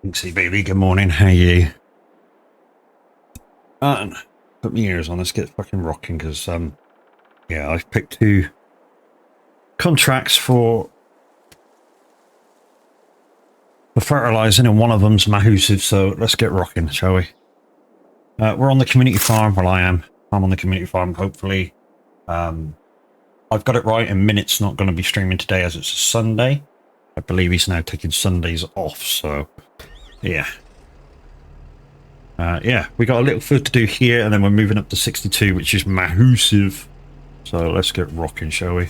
Thanksy baby, good morning, how are you? Put my ears on, let's get fucking rocking, because, yeah, I've picked 2 contracts for fertilising, and one of them's Mahusive, so let's get rocking, shall we? We're on the community farm, well I am. I'm on the community farm, hopefully. I've got it right, and Minute's not going to be streaming today as it's a Sunday. I believe he's now taking Sundays off, so, yeah. Yeah, we got a little food to do here, and then we're moving up to 62, which is Mahusive. So let's get rocking, shall we?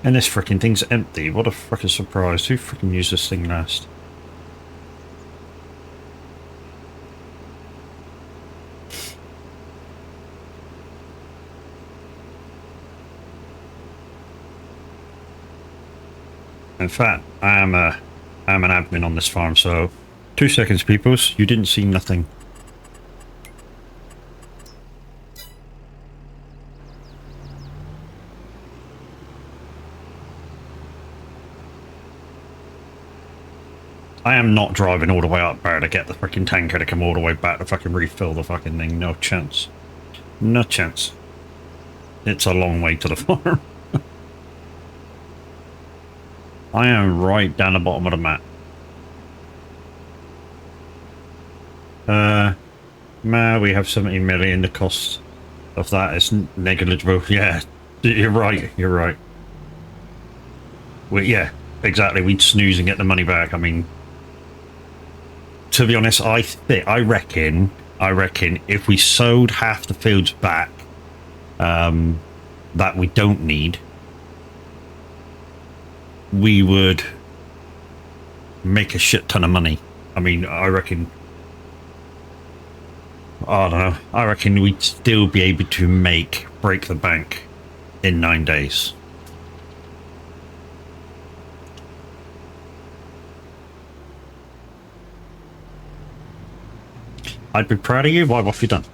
And this freaking thing's empty. What a freaking surprise. Who freaking used this thing last? In fact, I am an admin on this farm, so 2 seconds, peoples. You didn't see nothing. I am not driving all the way up there to get the freaking tanker to come all the way back to fucking refill the fucking thing. No chance. No chance. It's a long way to the farm. I am right down the bottom of the map. We have 70 million. The cost of that is negligible. Yeah, you're right. You're right. Yeah, exactly. We'd snooze and get the money back. I mean, to be honest, I reckon if we sold half the fields back, that we don't need, we would make a shit ton of money. I mean, I reckon, I don't know, I reckon we'd still be able to break the bank in 9 days. I'd be proud of you. What have you done?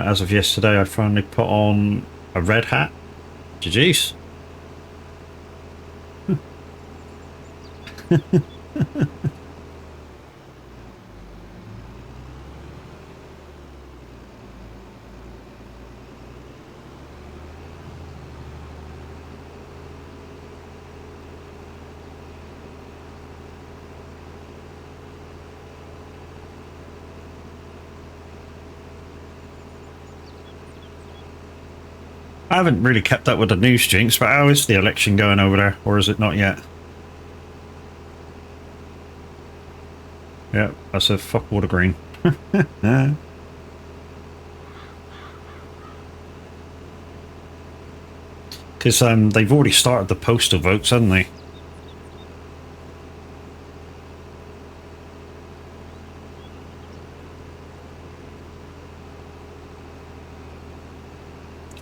As of yesterday, I finally put on a red hat. GG's. I haven't really kept up with the news, Jinx, but how is the election going over there? Or is it not yet? Yeah, I said fuck water green. Because they've already started the postal votes, haven't they?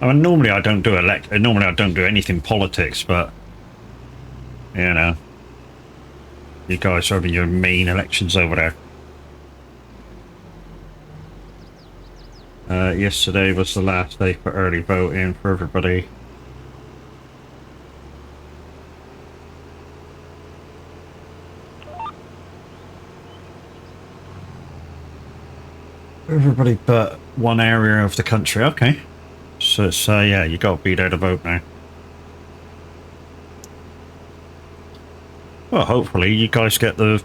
I mean, normally I don't do anything politics, but you know, you guys are having your main elections over there. Yesterday was the last day for early voting for everybody. Everybody but one area of the country. Okay. So it's, yeah, you got to be there to vote now. Well, hopefully you guys get the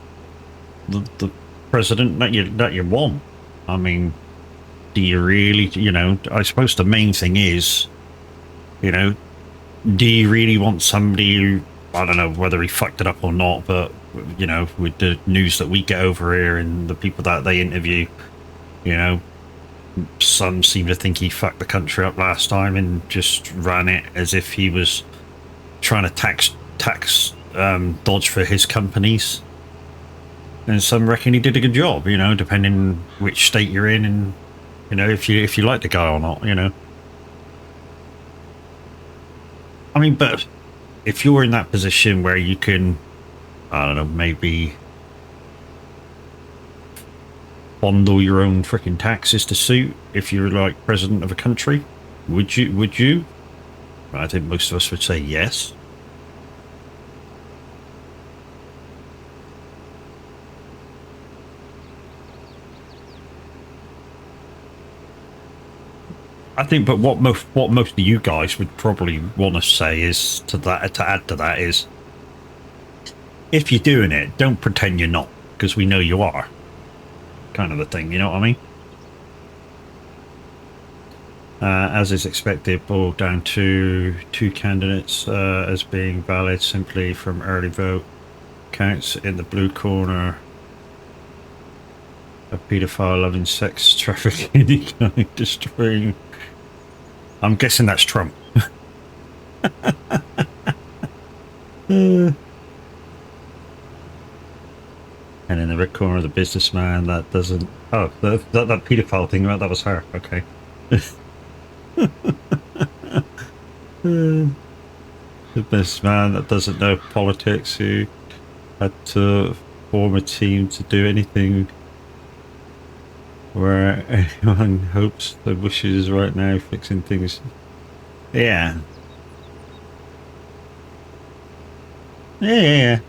president that you want. I mean, do you really, you know, I suppose the main thing is, you know, do you really want somebody who, I don't know whether he fucked it up or not, but, you know, with the news that we get over here and the people that they interview, you know, some seem to think he fucked the country up last time and just ran it as if he was trying to tax dodge for his companies, and some reckon he did a good job, you know, depending which state you're in, and you know, if you like the guy or not, you know. I mean, but if you're in that position where you can, I don't know, maybe bundle your own freaking taxes to suit if you're like president of a country? Would you? I think most of us would say yes. I think, but what most of you guys would probably want to say is to add to that is, if you're doing it, don't pretend you're not, because we know you are. Kind of a thing, you know what I mean? As is expected, boiled down to 2 candidates as being valid simply from early vote counts. In the blue corner, a paedophile loving sex trafficking, destroying. I'm guessing that's Trump. And in the red corner, the businessman that doesn't. Oh, that paedophile thing, right? That was her. Okay. The businessman that doesn't know politics, who had to form a team to do anything where anyone hopes the wishes right now, fixing things. Yeah. Yeah,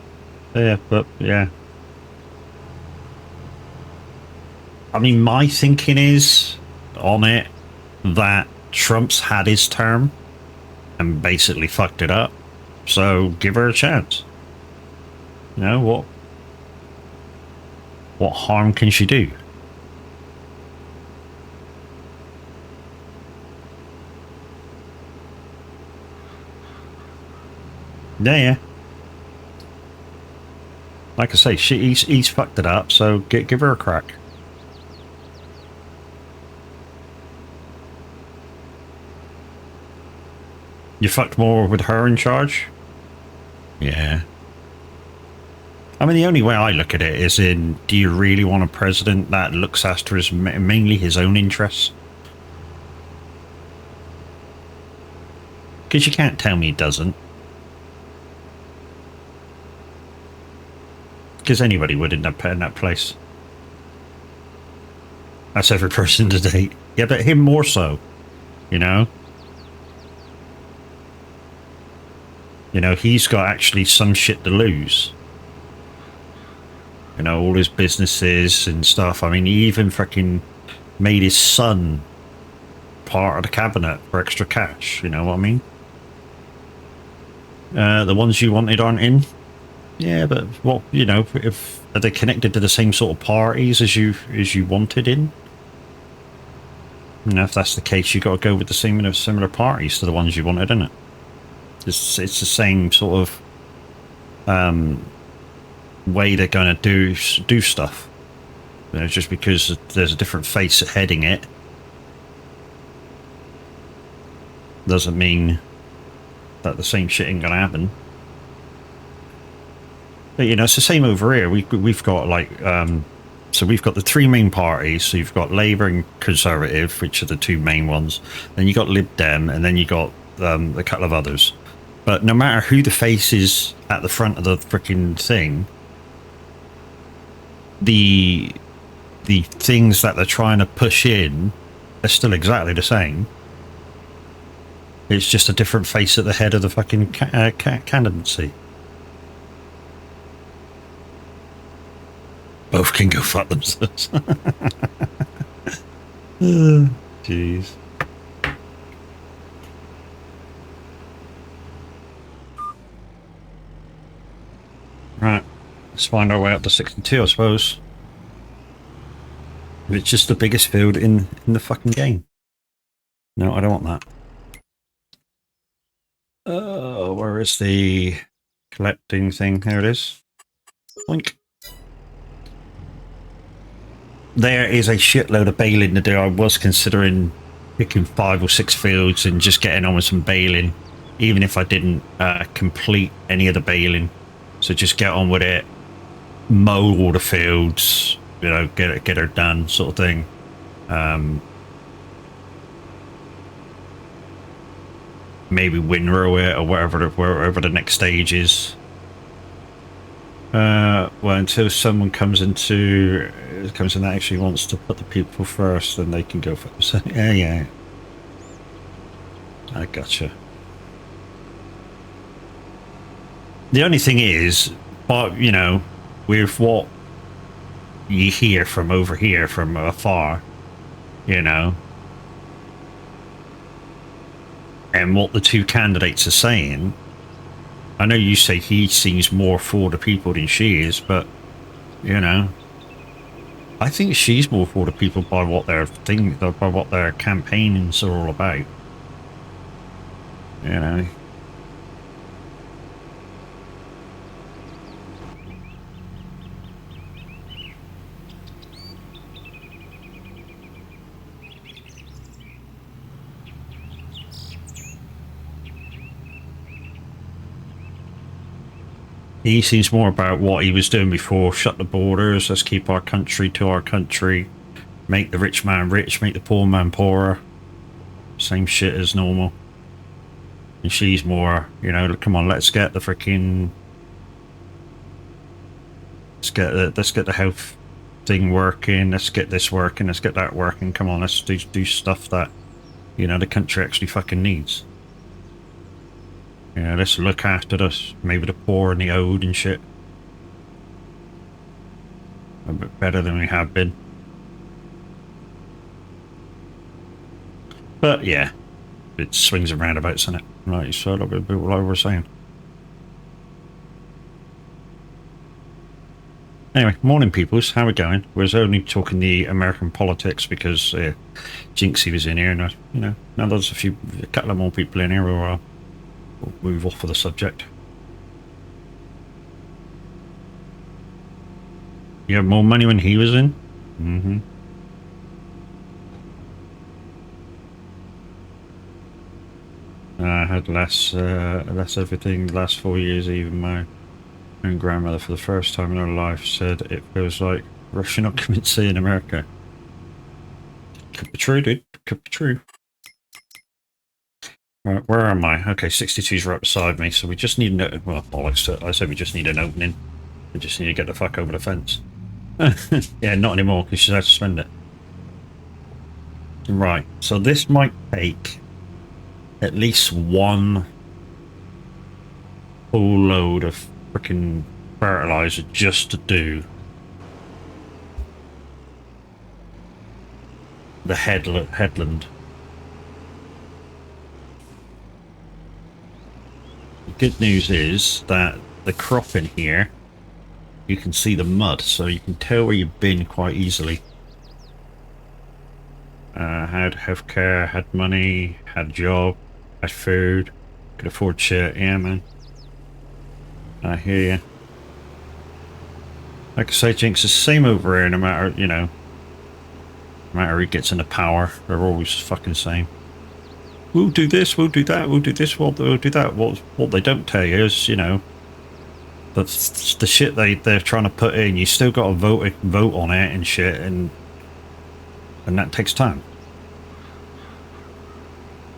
but yeah. I mean, my thinking is on it that Trump's had his term and basically fucked it up. So give her a chance. You know, what harm can she do? Yeah. Like I say, he's fucked it up, so give her a crack. You fucked more with her in charge? Yeah. I mean, the only way I look at it is in, do you really want a president that looks after mainly his own interests? Because you can't tell me he doesn't. Because anybody would end up in that place. That's every person to date. Yeah, but him more so, you know? You know, he's got actually some shit to lose. You know, all his businesses and stuff. I mean, he even fucking made his son part of the cabinet for extra cash. You know what I mean? The ones you wanted aren't in. Yeah, but what, you know, if are they connected to the same sort of parties as you wanted in? You know, if that's the case, you got to go with the similar parties to the ones you wanted, isn't it? It's the same sort of way they're going to do stuff. You know, just because there's a different face heading it doesn't mean that the same shit ain't going to happen. But, you know, it's the same over here. We've got like so we've got the 3 main parties. So you've got Labour and Conservative, which are the 2 main ones. Then you got Lib Dem, and then you got a couple of others. But no matter who the face is at the front of the freaking thing, the things that they're trying to push in are still exactly the same. It's just a different face at the head of the fucking candidacy. Both can go fuck themselves. Jeez. Right, let's find our way up to 62, I suppose. It's just the biggest field in the fucking game. No, I don't want that. Where is the collecting thing? There it is. Boink. There is a shitload of bailing to do. I was considering picking 5 or 6 fields and just getting on with some bailing, even if I didn't complete any of the bailing. So just get on with it, mow all the fields, you know, get her done, sort of thing. Maybe windrow it or wherever the next stage is. Well, until someone comes in that actually wants to put the people first, then they can go for themselves. Yeah. I gotcha. The only thing is, but you know, with what you hear from over here from afar, you know, and what the two candidates are saying, I know you say he seems more for the people than she is, but you know, I think she's more for the people by what by what their campaigns are all about. You know. He seems more about what he was doing before. Shut the borders. Let's keep our country to our country. Make the rich man rich. Make the poor man poorer. Same shit as normal. And she's more, you know, come on, let's get the freaking, let's get the health thing working. Let's get this working. Let's get that working. Come on, let's do stuff that, you know, the country actually fucking needs. Yeah, let's look after us. Maybe the poor and the old and shit. A bit better than we have been. But yeah, it swings and roundabouts, isn't it? Right, so a bit what I was saying. Anyway, morning peoples, how we going? We was only talking the American politics because Jinxie was in here, and you know, now there's a couple of more people in here. We'll move off of the subject. You have more money when he was in? Mm-hmm. I had less everything the last 4 years. Even my own grandmother, for the first time in her life, said it feels like Russian occupancy in America. Could be true, dude. Could be true. Right, where am I? Okay, 62's right beside me, so we just need well, bollocks to it. I said we just need an opening. We just need to get the fuck over the fence. Yeah, not anymore, because she's had to spend it. Right, so this might take at least one full load of freaking fertilizer just to do the headland. The good news is that the crop in here, you can see the mud, so you can tell where you've been quite easily. Had healthcare, had money, had a job, had food, could afford shit. Yeah, man. I hear you. Like I say, Jinx, it's the same over here, no matter, you know, no matter who gets into power, they're always fucking same. We'll do this, we'll do that, we'll do this, we'll do that. What they don't tell you is, you know, that's the shit they're trying to put in. You still got to vote on it and shit, and that takes time.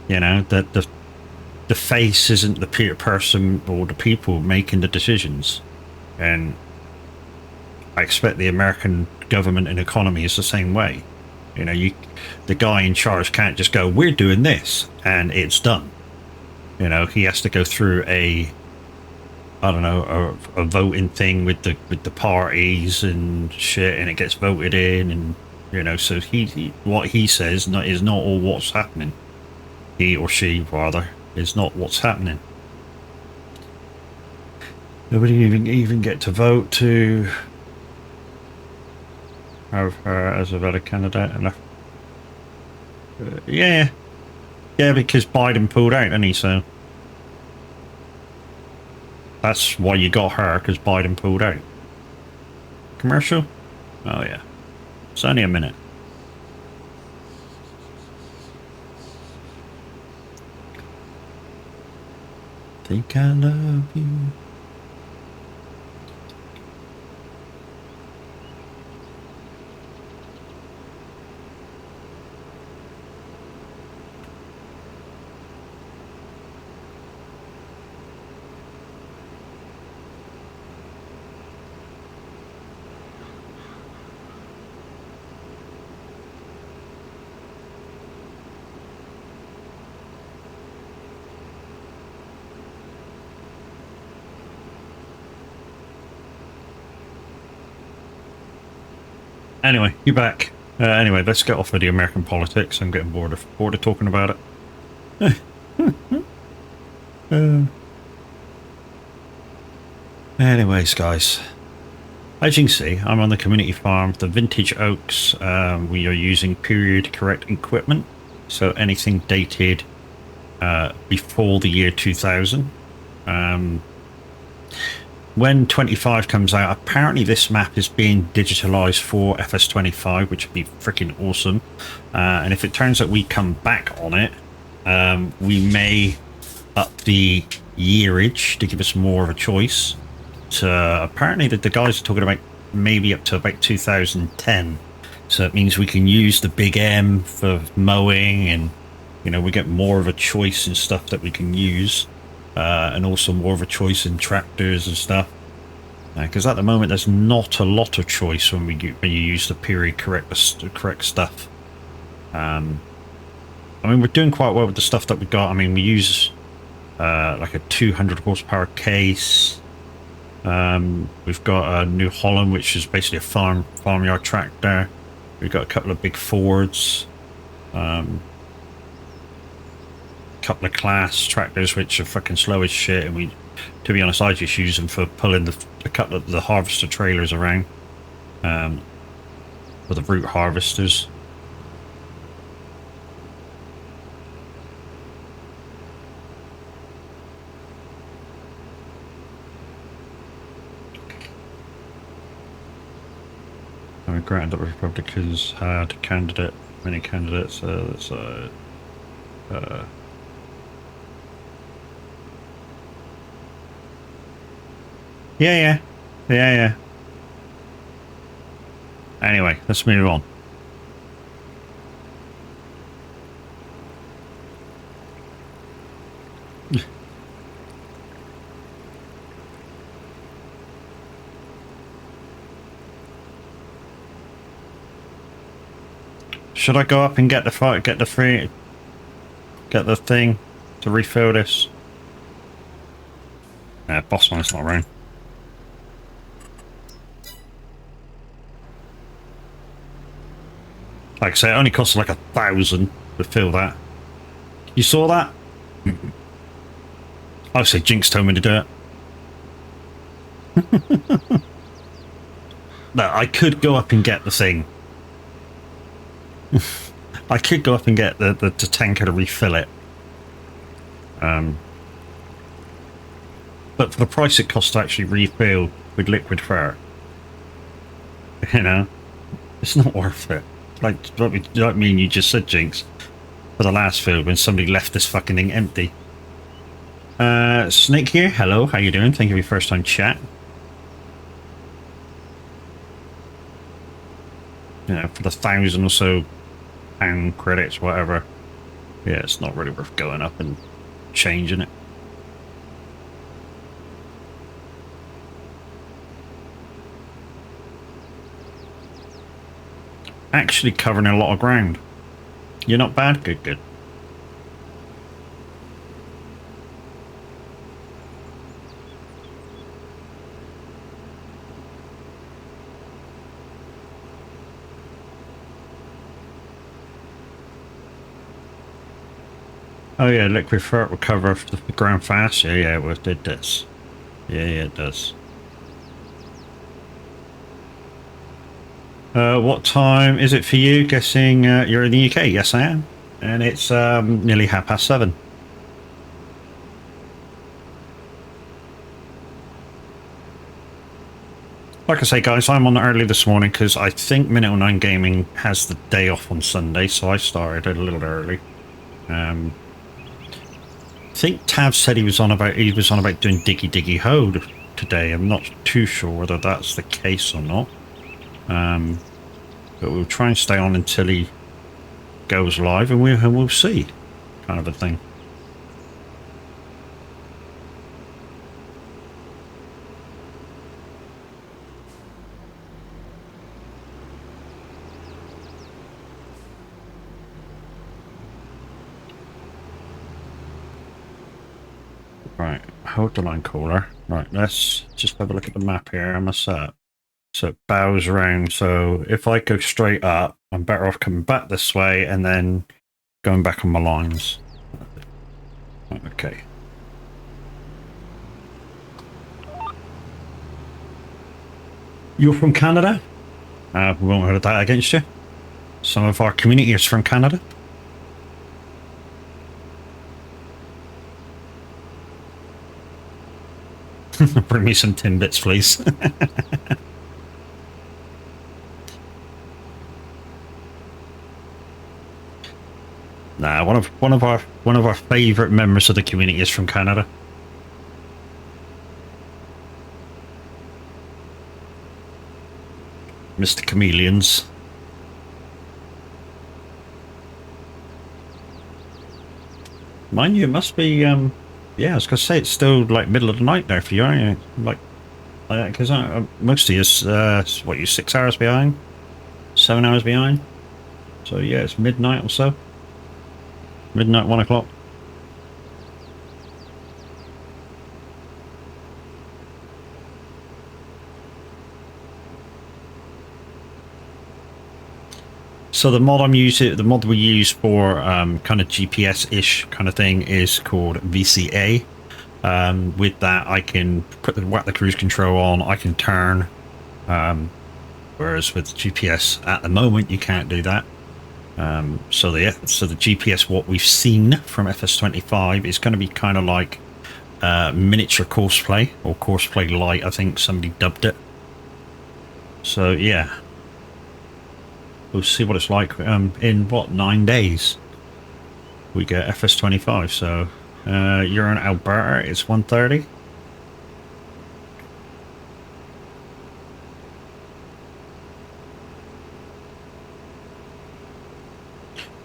You know, that the face isn't the person or the people making the decisions, and I expect the American government and economy is the same way. You know, the guy in charge can't just go, we're doing this and it's done. You know, he has to go through a voting thing with the parties and shit, and it gets voted in, and you know, so what he says is not all what's happening. He or she rather is not what's happening. Nobody even get to vote to have her as a valid candidate. And yeah, because Biden pulled out, didn't he? So that's why you got her, because Biden pulled out. Commercial? Oh yeah, it's only a minute. Think I love you. Anyway, you back. Anyway, let's get off of the American politics. I'm getting bored of talking about it. Anyways, guys, as you can see, I'm on the community farm, the vintage oaks. We are using period correct equipment, so anything dated before the year 2000. When 25 comes out, apparently this map is being digitalized for FS25, which would be freaking awesome. And if it turns out we come back on it, we may up the yearage to give us more of a choice. Apparently the guys are talking about maybe up to about 2010. So it means we can use the big M for mowing, and you know, we get more of a choice in stuff that we can use. And also more of a choice in tractors and stuff, because at the moment there's not a lot of choice when you use the period correct stuff. I mean, we're doing quite well with the stuff that we got. I mean, we use like a 200 horsepower case. We've got a New Holland, which is basically a farmyard tractor. We've got a couple of big Fords. Couple of class tractors which are fucking slow as shit, and we, to be honest, I just use them for pulling a couple of the harvester trailers around, for the root harvesters. I granted that Republicans had many candidates. Yeah. Anyway, let's move on. Should I go up and get the thing to refill this? Nah, Bossman's not around. Like I say, it only costs like 1,000 to fill that. You saw that? I say Jinx told me to do it. No, I could go up and get the thing. I could go up and get the tanker to refill it. But for the price it costs to actually refill with liquid fur, you know, it's not worth it. Like me and you just said, Jinx, for the last fill when somebody left this fucking thing empty. Snake here, hello, how you doing? Thank you for your first time chat. You know, for the 1,000 or so pound credits, whatever. Yeah, it's not really worth going up and changing it. Actually covering a lot of ground. You're not bad? Good. Oh yeah, liquid fur will cover the ground fast. Yeah, it does. Yeah, it does. What time is it for you? Guessing you're in the UK. Yes, I am. And it's nearly 7:30. Like I say, guys, I'm on early this morning because I think Minute 09 Gaming has the day off on Sunday, so I started a little early. I think Tav said he was on about doing diggy ho today. I'm not too sure whether that's the case or not. But we'll try and stay on until he goes live, and we'll see, kind of a thing. Right, hold the line caller. Right, let's just have a look at the map here. I must So it bows around. So if I go straight up, I'm better off coming back this way and then going back on my lines. Okay. You're from Canada? We won't hold that against you. Some of our community is from Canada. Bring me some Timbits, please. Nah, one of our favourite members of the community is from Canada. Mr. Chameleons. Mind you, it must be, yeah, I was going to say, it's still, like, middle of the night there for you, aren't you? Like, because most of you, what, you're 6 hours behind? 7 hours behind? So, yeah, it's midnight or so. Midnight, 1 o'clock. So the mod the mod we use for kind of GPS-ish kind of thing is called VCA. With that, I can whack the cruise control on, I can turn. Whereas with GPS at the moment, you can't do that. So the GPS, what we've seen from FS25 is going to be kind of like miniature courseplay, or courseplay light, I think somebody dubbed it. So yeah. We'll see what it's like in, what, 9 days we get FS25. So you're in Alberta, it's 1:30.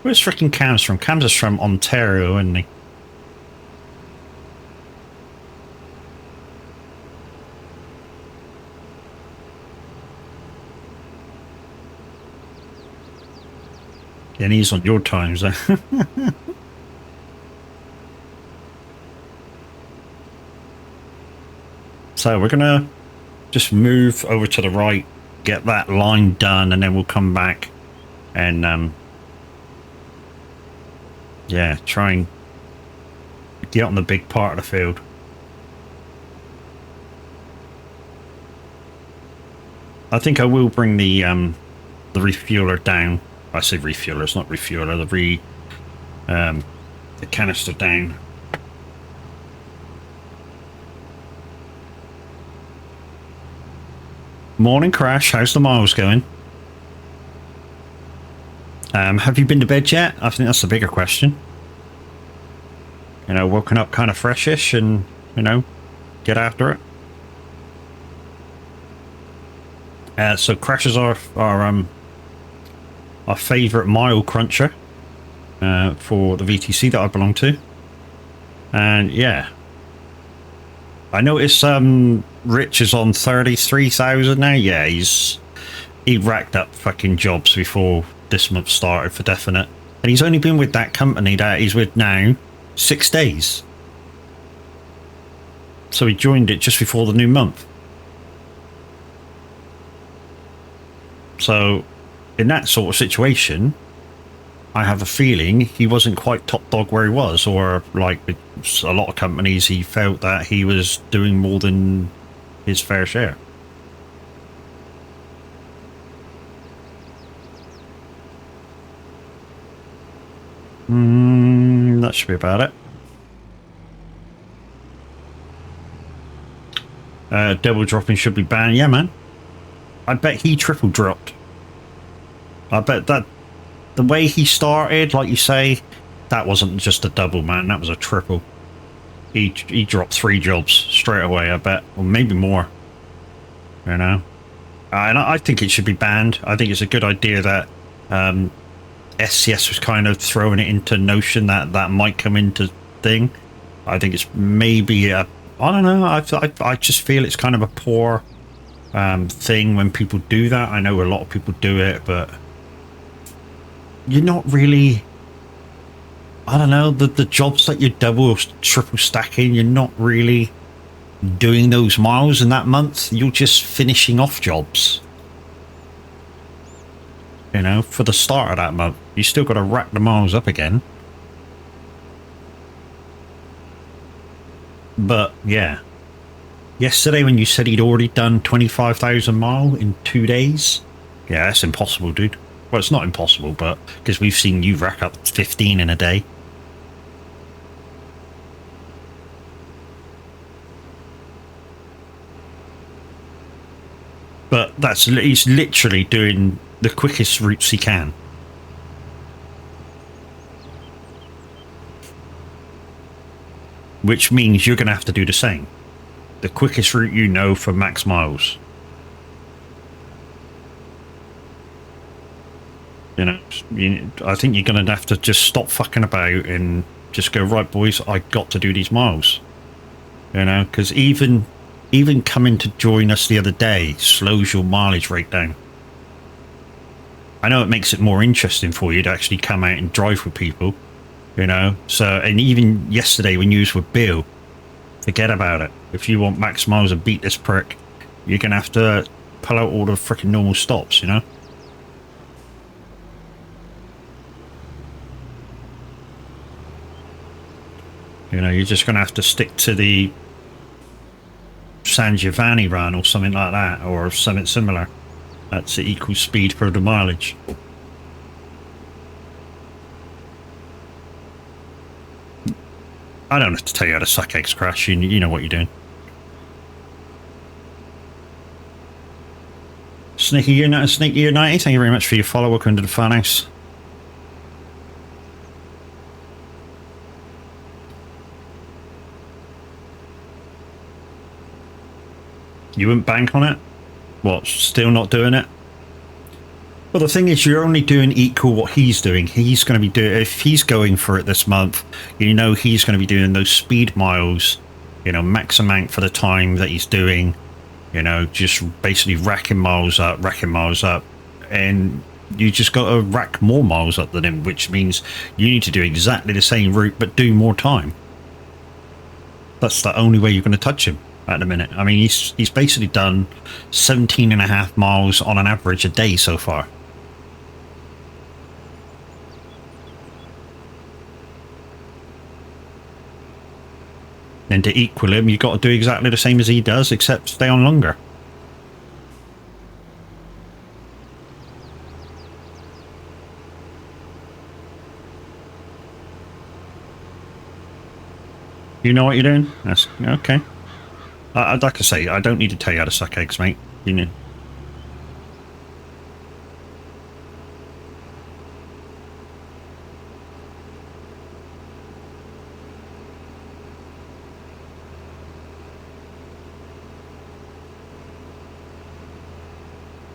Where's freaking Cam's from? Cam's is from Ontario, isn't he? And he's on your time zone. So we're gonna just move over to the right, get that line done, and then we'll come back and yeah, try and get on the big part of the field. I think I will bring the refueler down. I say refueler, it's not refueler, the canister down. Morning, Crash. How's the miles going? Have you been to bed yet? I think that's the bigger question. You know, woken up kind of freshish and, you know, get after it. So Crash is our favourite mile cruncher for the VTC that I belong to. And yeah, I noticed Rich is on 33,000 now. Yeah, he racked up fucking jobs before this month started for definite. And he's only been with that company that he's with now 6 days. So he joined it just before the new month. So in that sort of situation, I have a feeling he wasn't quite top dog where he was, or like a lot of companies, he felt that he was doing more than his fair share. That should be about it. Double dropping should be banned. Yeah, man. I bet he triple dropped. I bet that the way he started, like you say, that wasn't just a double, man. That was a triple. He dropped 3 jobs straight away, I bet. Or maybe more. You know? And I think it should be banned. I think it's a good idea that SCS was kind of throwing it into notion that might come into thing. I think it's maybe I don't know. I just feel it's kind of a poor thing when people do that. I know a lot of people do it, but you're not really, I don't know, the jobs that you're double or triple stacking, you're not really doing those miles in that month, you're just finishing off jobs. You know, for the start of that month, you still got to rack the miles up again. But yeah, yesterday when you said he'd already done 25,000 mile in 2 days, yeah, that's impossible, dude. Well, it's not impossible, but because we've seen you rack up 15 in a day. But he's literally doing the quickest routes he can. Which means you're going to have to do the same. The quickest route you know for max miles. You know, I think you're going to have to just stop fucking about and just go, right, boys, I got to do these miles. You know, because even coming to join us the other day slows your mileage rate down. I know it makes it more interesting for you to actually come out and drive with people. You know, so, and even yesterday when you was with Bill, forget about it. If you want max miles and beat this prick, you're going to have to pull out all the freaking normal stops, you know? You know, you're just going to have to stick to the San Giovanni run or something like that, or something similar. That's the equal speed per the mileage. I don't have to tell you how to suck eggs, Crash. You know what you're doing. Sneaky United, thank you very much for your follow. Welcome to the fun house. You wouldn't bank on it? What, still not doing it? Well, the thing is, you're only doing equal what he's doing. He's going to be doing, if he's going for it this month, you know he's going to be doing those speed miles, you know, max amount for the time that he's doing, you know, just basically racking miles up, and you just got to rack more miles up than him, which means you need to do exactly the same route, but do more time. That's the only way you're going to touch him at the minute. I mean, he's basically done 17.5 miles on an average a day so far. And to equal him, you've got to do exactly the same as he does, except stay on longer. You know what you're doing? That's okay. Like I say, I don't need to tell you how to suck eggs, mate. You know.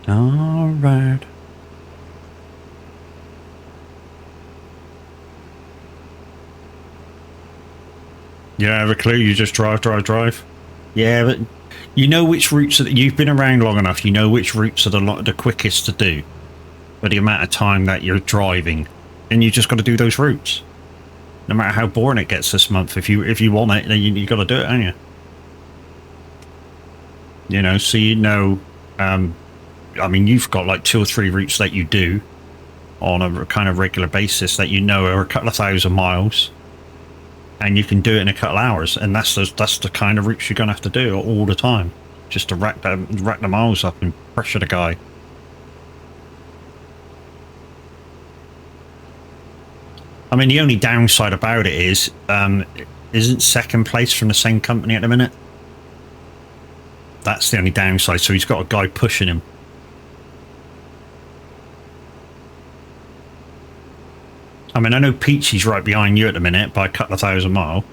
All right. You don't have a clue. You just drive. Yeah, but you know which routes that you've been around long enough. You know which routes are the quickest to do, for the amount of time that you're driving, and you just got to do those routes. No matter how boring it gets this month, if you want it, then you got to do it, haven't you? You know, so you know. I mean, you've got like 2 or 3 routes that you do on a kind of regular basis that you know are a couple of 1,000 miles, and you can do it in a couple of hours, and that's the kind of routes you're gonna have to do all the time, just to rack the miles up and pressure the guy. I mean, the only downside about it is, isn't second place from the same company at the minute? That's the only downside. So he's got a guy pushing him. I mean, I know Peachy's right behind you at the minute by a couple of 1,000 miles.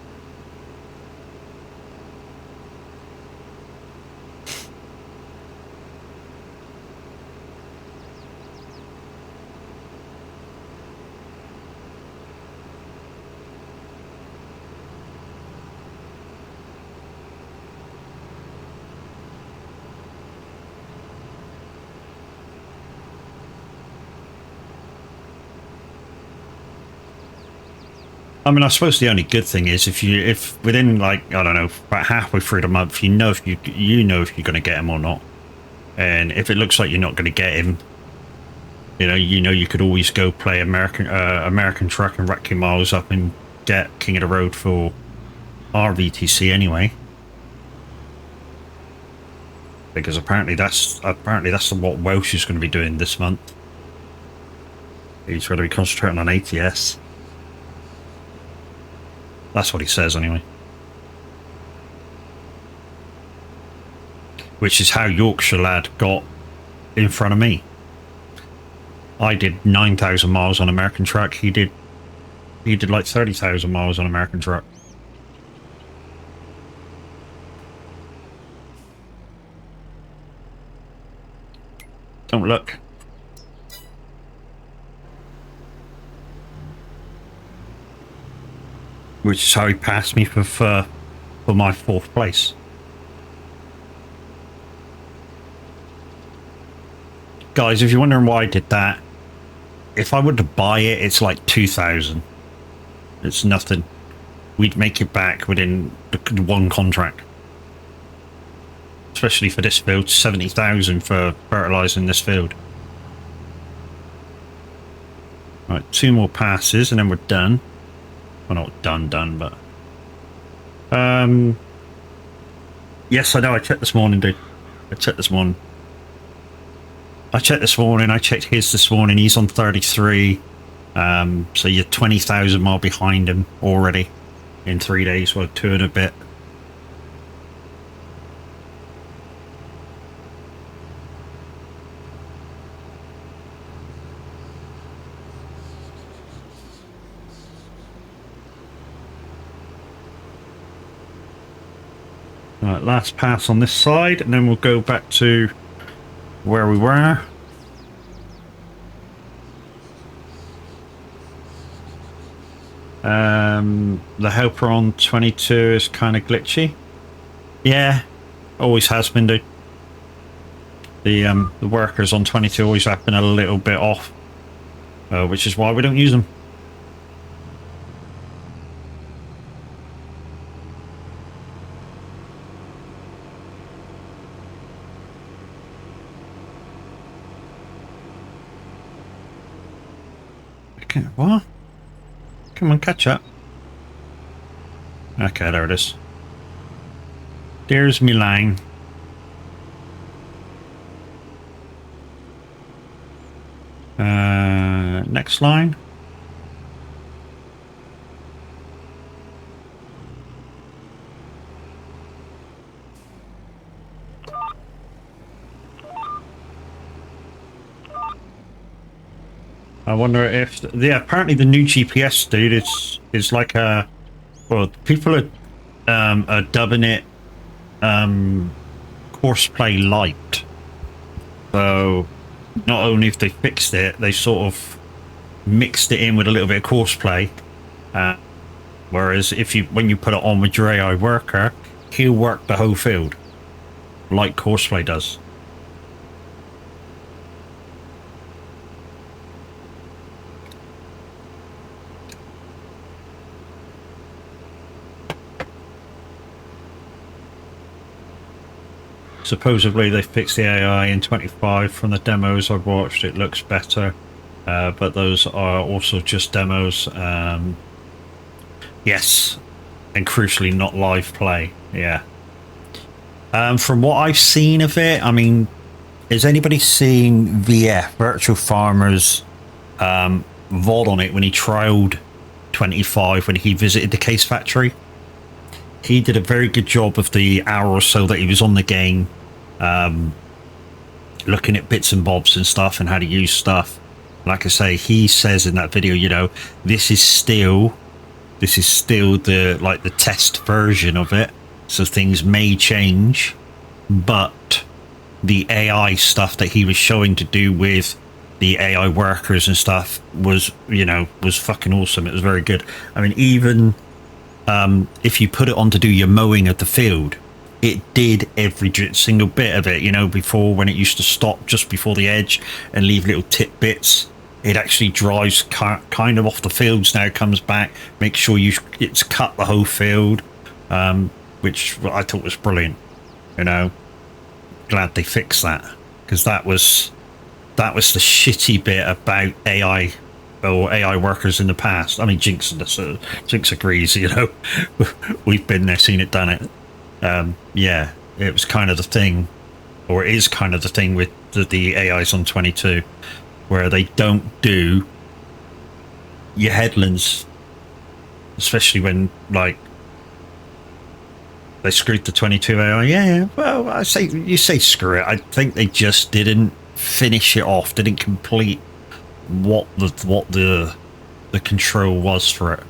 I mean, I suppose the only good thing is if within like, I don't know, about halfway through the month, you know if you know if you're going to get him or not, and if it looks like you're not going to get him, you know you could always go play American Truck and rack your miles up and get King of the Road for our VTC anyway, because apparently that's what Welsh is going to be doing this month. He's going to be concentrating on ATS. That's what he says anyway. Which is how Yorkshire Lad got in front of me. I did 9,000 miles on American Truck. He did like 30,000 miles on American Truck. Don't look. Which is how he passed me for my 4th place. Guys, if you're wondering why I did that, if I were to buy it, it's like 2,000. It's nothing. We'd make it back within the one contract. Especially for this field, 70,000 for fertilising this field. Right, 2 more passes and then we're done. Well, not done, but... Yes, I know, I checked this morning, dude. I checked this morning. I checked his this morning, he's on 33. So you're 20,000 mile behind him already in 3 days, well, 2 and a bit. Right, last pass on this side, and then we'll go back to where we were. The helper on 22 is kind of glitchy. Yeah, always has been, dude. The workers on 22 always have been a little bit off, which is why we don't use them. Okay, what? Come on, catch up. Okay, there it is. There's me line. Next line. I wonder if apparently the new GPS, dude, is like a, well, people are dubbing it Courseplay Light. So not only if they fixed it, they sort of mixed it in with a little bit of Courseplay. Whereas when you put it on with your AI worker, he'll work the whole field like Courseplay does. Supposedly they fixed the AI in 25. From the demos I've watched, it looks better, but those are also just demos. Yes, and crucially not live play. Yeah. From what I've seen of it, I mean, is anybody seeing VF, Virtual Farmer's VOD on it when he trialed 25 when he visited the case factory? He did a very good job of the hour or so that he was on the game, looking at bits and bobs and stuff and how to use stuff. Like I say, he says in that video, you know, this is still the test version of it, so things may change, but the AI stuff that he was showing to do with the AI workers and stuff was fucking awesome. It was very good. I mean, even if you put it on to do your mowing of the field, it did every single bit of it, before, when it used to stop just before the edge and leave little tidbits it actually drives kind of off the fields now, comes back, makes sure it's cut the whole field, which I thought was brilliant. You know, glad they fixed that, because that was the shitty bit about AI or AI workers in the past. I mean, Jinx agrees. You know, we've been there, seen it, done it. Yeah, it was kind of the thing, or it is kind of the thing with the AIs on 22, where they don't do your headlands, especially when, like, they screwed the 22 AI. Yeah, well, you say screw it. I think they just didn't finish it off, didn't complete what the control was for it.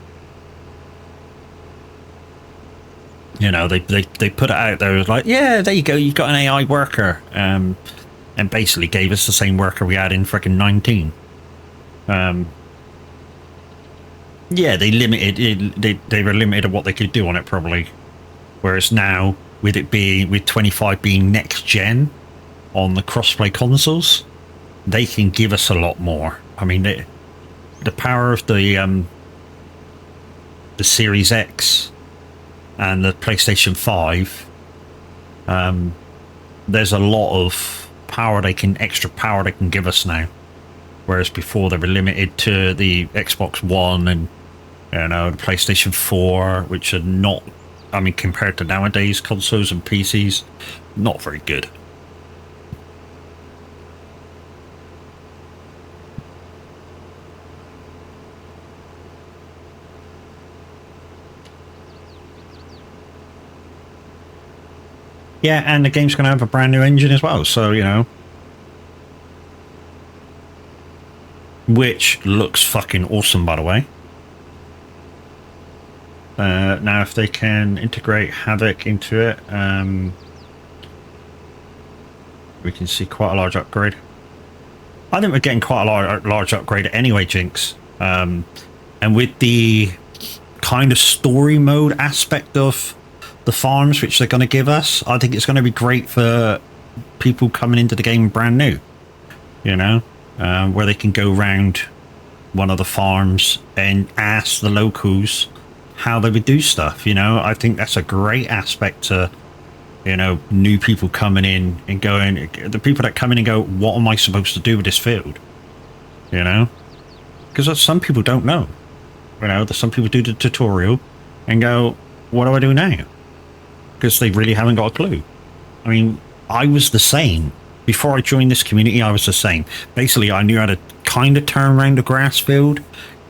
You know, they put it out there. It was like, yeah, there you go, you've got an AI worker, and basically gave us the same worker we had in freaking 19. Yeah, they were limited at what they could do on it, probably. Whereas now, with 25 being next gen on the crossplay consoles, they can give us a lot more. I mean, the power of the Series X and the PlayStation 5, there's a lot of extra power they can give us now. Whereas before they were limited to the Xbox One and, you know, the PlayStation 4, which are not, I mean, compared to nowadays consoles and PCs, not very good. Yeah, and the game's going to have a brand new engine as well, so, you know, which looks fucking awesome, by the way. Now, if they can integrate Havoc into it, we can see quite a large upgrade. I think we're getting quite a large upgrade anyway, Jinx. And with the kind of story mode aspect of the farms which they're going to give us, I think it's going to be great for people coming into the game brand new. You know, where they can go round one of the farms and ask the locals how they would do stuff. You know, I think that's a great aspect to, you know, new people coming in and going, the people that come in and go, what am I supposed to do with this field? You know, because some people don't know. You know, some people do the tutorial and go, what do I do now? Because they really haven't got a clue. I mean, I was the same. Before I joined this community, I was the same. Basically, I knew how to kind of turn around a grass field,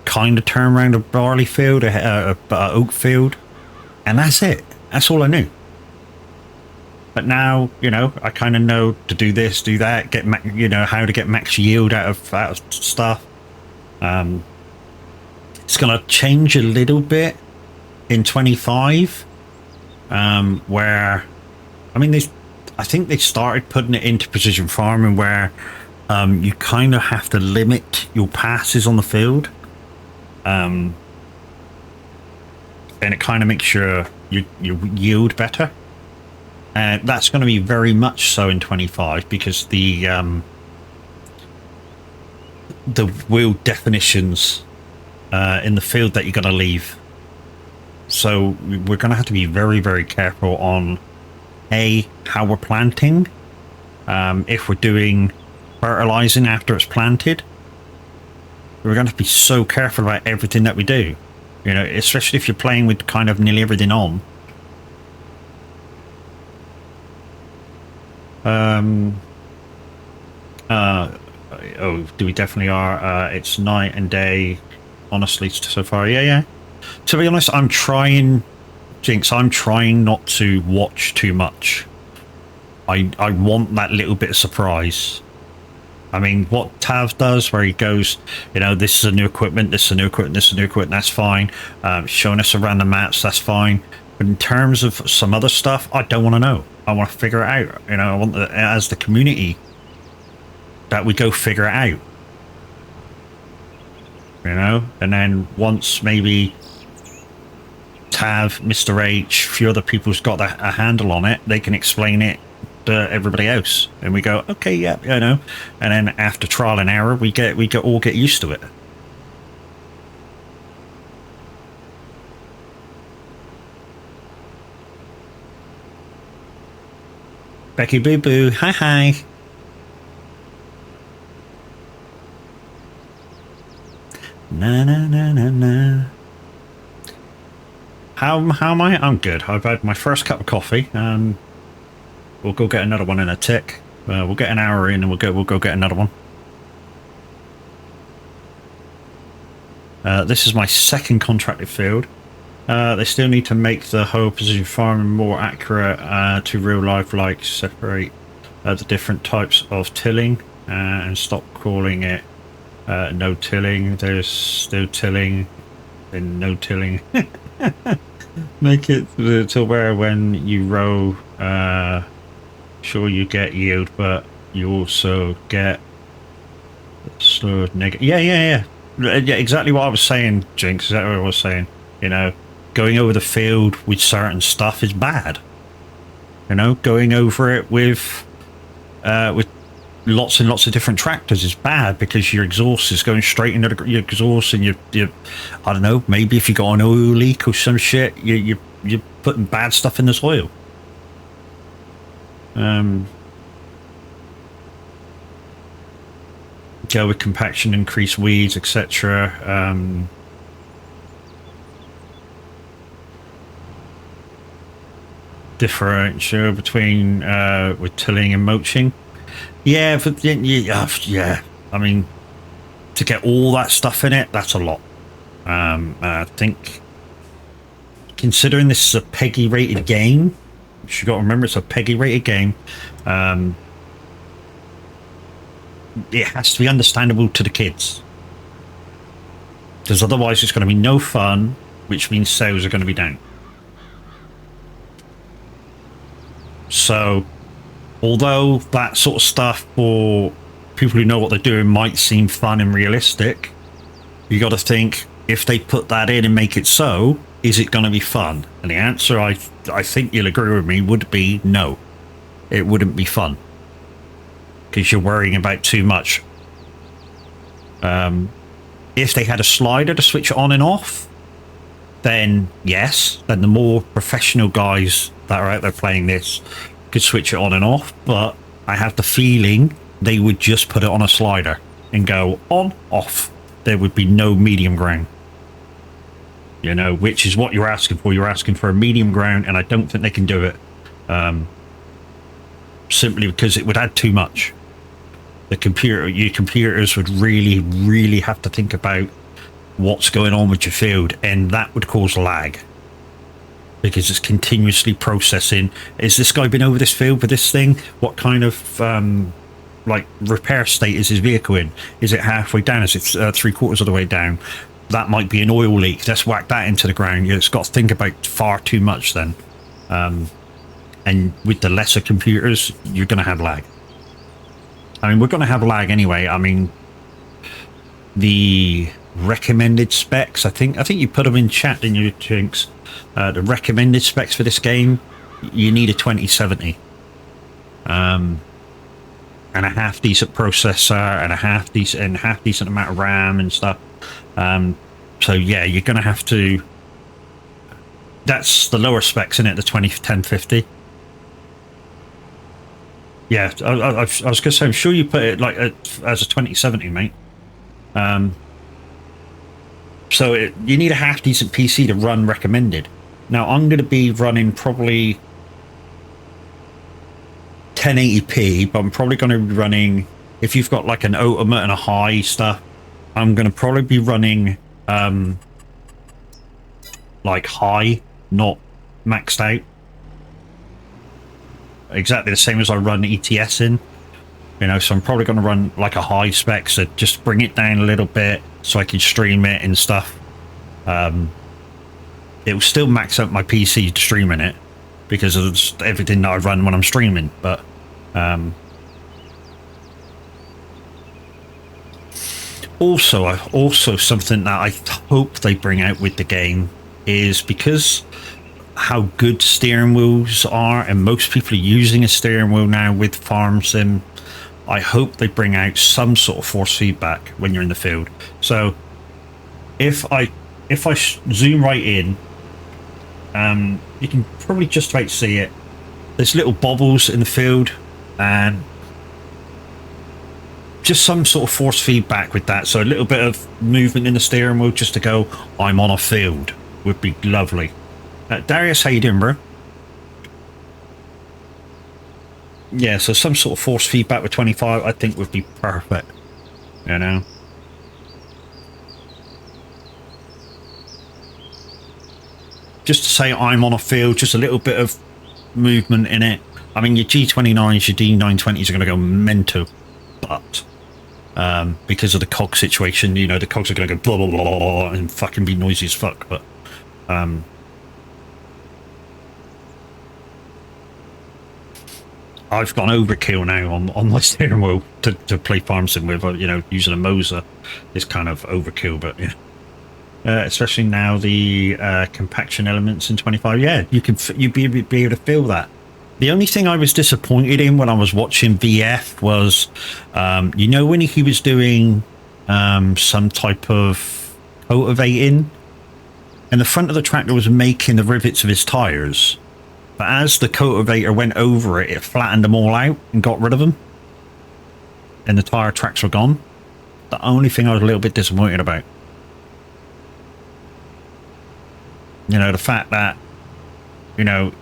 kind of turn around a barley field, a oat field, and that's it. That's all I knew. But now, you know, I kind of know to do this, do that, you know, how to get max yield out of stuff. It's going to change a little bit in 25, where, I mean, I think they started putting it into precision farming where you kind of have to limit your passes on the field, and it kind of makes your yield better. That's going to be very much so in 25 because the wheel definitions in the field that you're going to leave. So we're going to have to be very, very careful on how we're planting, if we're doing fertilizing after it's planted. We're going to be so careful about everything that we do, you know, especially if you're playing with kind of nearly everything on. We definitely are. It's night and day, honestly, so far. Yeah. To be honest, I'm trying not to watch too much. I want that little bit of surprise. I mean, what Tav does, where he goes, you know, this is a new equipment, this is a new equipment, this is a new equipment, that's fine. Showing us around the maps, that's fine. But in terms of some other stuff, I don't want to know. I want to figure it out. You know, I want, as the community, that we go figure it out. You know, and then once maybe Tav, Mr. H, a few other people's got a handle on it, they can explain it everybody else, and we go, okay, yeah, you know, and then after trial and error, we all get used to it. Becky Boo Boo, hi. Na. How am I? I'm good. I've had my first cup of coffee. We'll go get another one in a tick. We'll get an hour in, and we'll go get another one. This is my second contracted field. They still need to make the whole precision farming more accurate to real life, like separate the different types of tilling and stop calling it no tilling. There's still tilling and no tilling. Make it to where when you row, sure you get yield, but you also get slowed negative. Yeah, exactly what I was saying, Jinx. Exactly what I was saying. You know, going over the field with certain stuff is bad. You know, going over it with lots and lots of different tractors is bad, because your exhaust is going straight into your exhaust, and you I don't know, maybe if you got an oil leak or some shit, you're putting bad stuff in the soil. Go with compaction, increase weeds, etc. Differential between with tilling and mulching. Yeah, but yeah. I mean, to get all that stuff in it, that's a lot. I think, considering this is a PEGI rated game, which you got to remember, it's a PEGI rated game. It has to be understandable to the kids, because otherwise it's going to be no fun, which means sales are going to be down. So, although that sort of stuff for people who know what they're doing might seem fun and realistic, you got to think, if they put that in and make it so, is it going to be fun? And the answer, I think you'll agree with me, would be no. It wouldn't be fun, because you're worrying about too much. If they had a slider to switch it on and off, then yes, then the more professional guys that are out there playing this could switch it on and off. But I have the feeling they would just put it on a slider and go on, off. There would be no medium ground. You know, which is what you're asking for. You're asking for a medium ground, and I don't think they can do it. Simply because it would add too much. Your computers would really, really have to think about what's going on with your field, and that would cause lag, because it's continuously processing. Is this guy been over this field with this thing? What kind of like repair state is his vehicle in? Is it halfway down? Is it 3/4 of the way down? That might be an oil leak. Let's whack that into the ground. It's got to think about far too much then. And with the lesser computers, you're going to have lag. I mean, we're going to have lag anyway. I mean, the recommended specs, I think you put them in chat, didn't you, Jinx? The recommended specs for this game, you need a 2070. And a half decent processor, and a half decent amount of RAM and stuff. So yeah, you're going to have to. That's the lower specs, isn't it? The 1050. Yeah, I was going to say, I'm sure you put it like as a 2070, mate. So you need a half decent PC to run recommended. Now I'm going to be running probably 1080p, but I'm probably going to be running, if you've got like an ultimate and a high stuff, I'm going to probably be running like high, not maxed out. Exactly the same as I run ETS in, you know, so I'm probably going to run like a high spec, so just bring it down a little bit so I can stream it and stuff. It will still max out my PC streaming it because of everything that I run when I'm streaming, but also something that I hope they bring out with the game is, because how good steering wheels are, and most people are using a steering wheel now with farm sim. I hope they bring out some sort of force feedback when you're in the field. So if I zoom right in, you can probably just about see it. There's little bobbles in the field, and just some sort of force feedback with that. So a little bit of movement in the steering wheel just to go, I'm on a field, would be lovely. Darius, how you doing, bro? Yeah, so some sort of force feedback with 25, I think would be perfect. You know? Just to say I'm on a field, just a little bit of movement in it. I mean, your G29s, your D920s are going to go mental, but because of the cog situation, you know, the cogs are going to go blah, blah, blah, blah, and fucking be noisy as fuck, but I've gone overkill now on my steering wheel to play farm sim with, you know, using a Moser is kind of overkill, but yeah. Especially now the compaction elements in 25, yeah, you'd be able to feel that. The only thing I was disappointed in when I was watching VF was, you know, when he was doing some type of cultivating, and the front of the tractor was making the rivets of his tires, but as the cultivator went over it, it flattened them all out and got rid of them, and the tire tracks were gone. The only thing I was a little bit disappointed about. You know, the fact that, you know,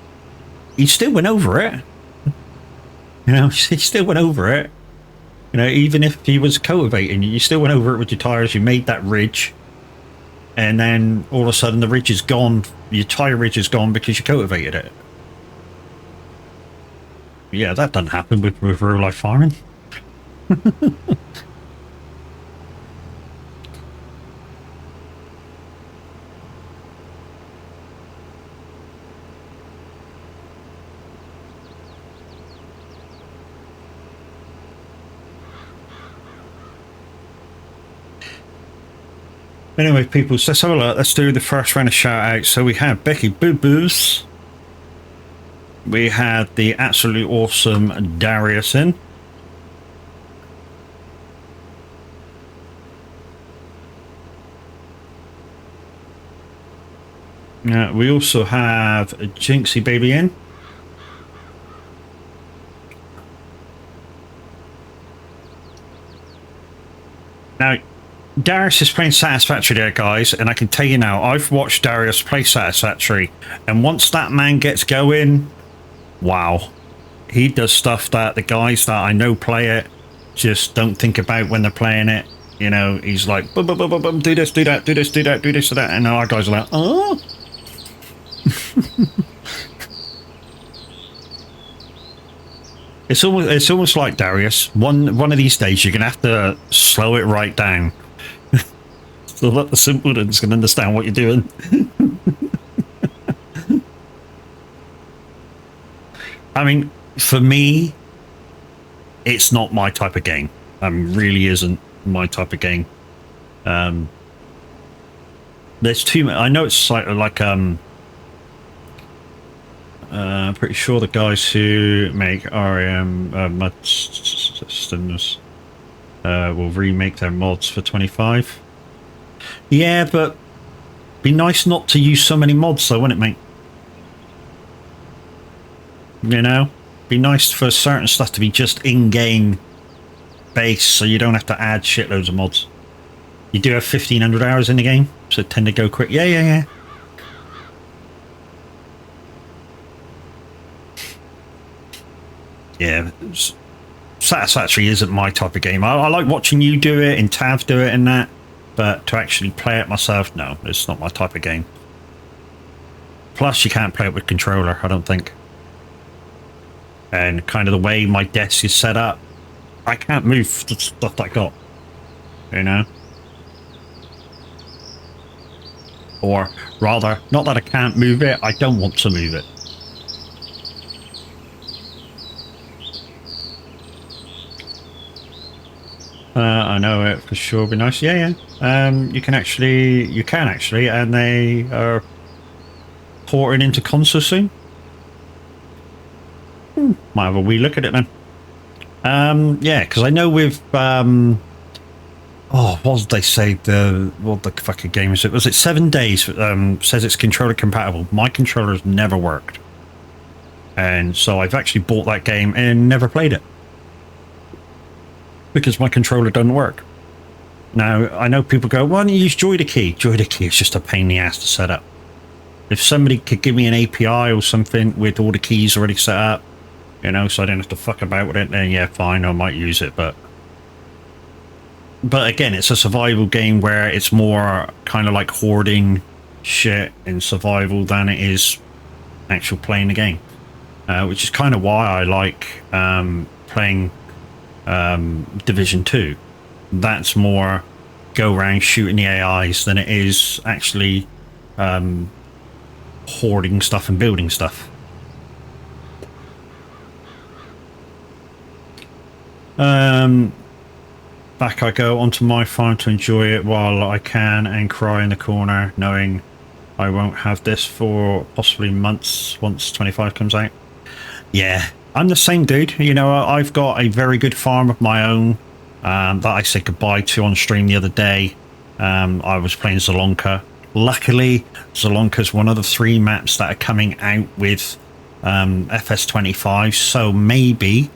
he still went over it. You know, he still went over it. You know, even if he was cultivating, you still went over it with your tires. You made that ridge, and then all of a sudden the ridge is gone. Your tire ridge is gone because you cultivated it. Yeah, that doesn't happen with real life farming. Anyway, people, so let's have a look. Let's do the first round of shout outs. So we had Becky Boo Boos. We had the absolutely awesome Darius in. We also have Jinxie Baby in. Now, Darius is playing Satisfactory there, guys, and I can tell you now, I've watched Darius play Satisfactory, and once that man gets going, wow. He does stuff that the guys that I know play it just don't think about when they're playing it. You know, he's like, boom, boom, boom, boom, boom, do this, do that, do this, do that, do this, do that, and our guys are like, oh. It's almost like, Darius, one of these days you're gonna have to slow it right down so that the simpletons can understand what you're doing. I mean, for me, it's not my type of game. Really isn't my type of game. There's too many. I know it's like I'm pretty sure the guys who make REM mod systems will remake their mods for 25. Yeah, but be nice not to use so many mods though, wouldn't it, mate? You know, be nice for certain stuff to be just in-game base, so you don't have to add shitloads of mods. You do have 1,500 hours in the game, so it tend to go quick. Yeah. Yeah, Satisfactory isn't my type of game. I like watching you do it and Tav do it and that, but to actually play it myself, no, it's not my type of game. Plus, you can't play it with controller, I don't think. And kind of the way my desk is set up, I can't move the stuff that I got, you know? Or rather, not that I can't move it, I don't want to move it. I know it for sure. Be nice. Yeah. You can actually, and they are porting into console soon. Might have a wee look at it then. Yeah, because I know with what did they say? What the fucking game is it? Was it 7 days? Says it's controller compatible. My controller's never worked, and so I've actually bought that game and never played it because my controller doesn't work. Now I know people go, "Why don't you use Joy to Key?" Joy to Key is just a pain in the ass to set up. If somebody could give me an API or something with all the keys already set up, you know, so I don't have to fuck about with it, then yeah, fine, I might use it. But again, it's a survival game where it's more kind of like hoarding shit in survival than it is actual playing the game, which is kind of why I like playing Division 2. That's more go around shooting the AIs than it is actually hoarding stuff and building stuff. Back I go onto my farm to enjoy it while I can and cry in the corner knowing I won't have this for possibly months once 25 comes out. Yeah, I'm the same dude. You know, I've got a very good farm of my own that I said goodbye to on stream the other day. I was playing Zalonka. Luckily, Zalonka's one of the 3 maps that are coming out with FS25, so maybe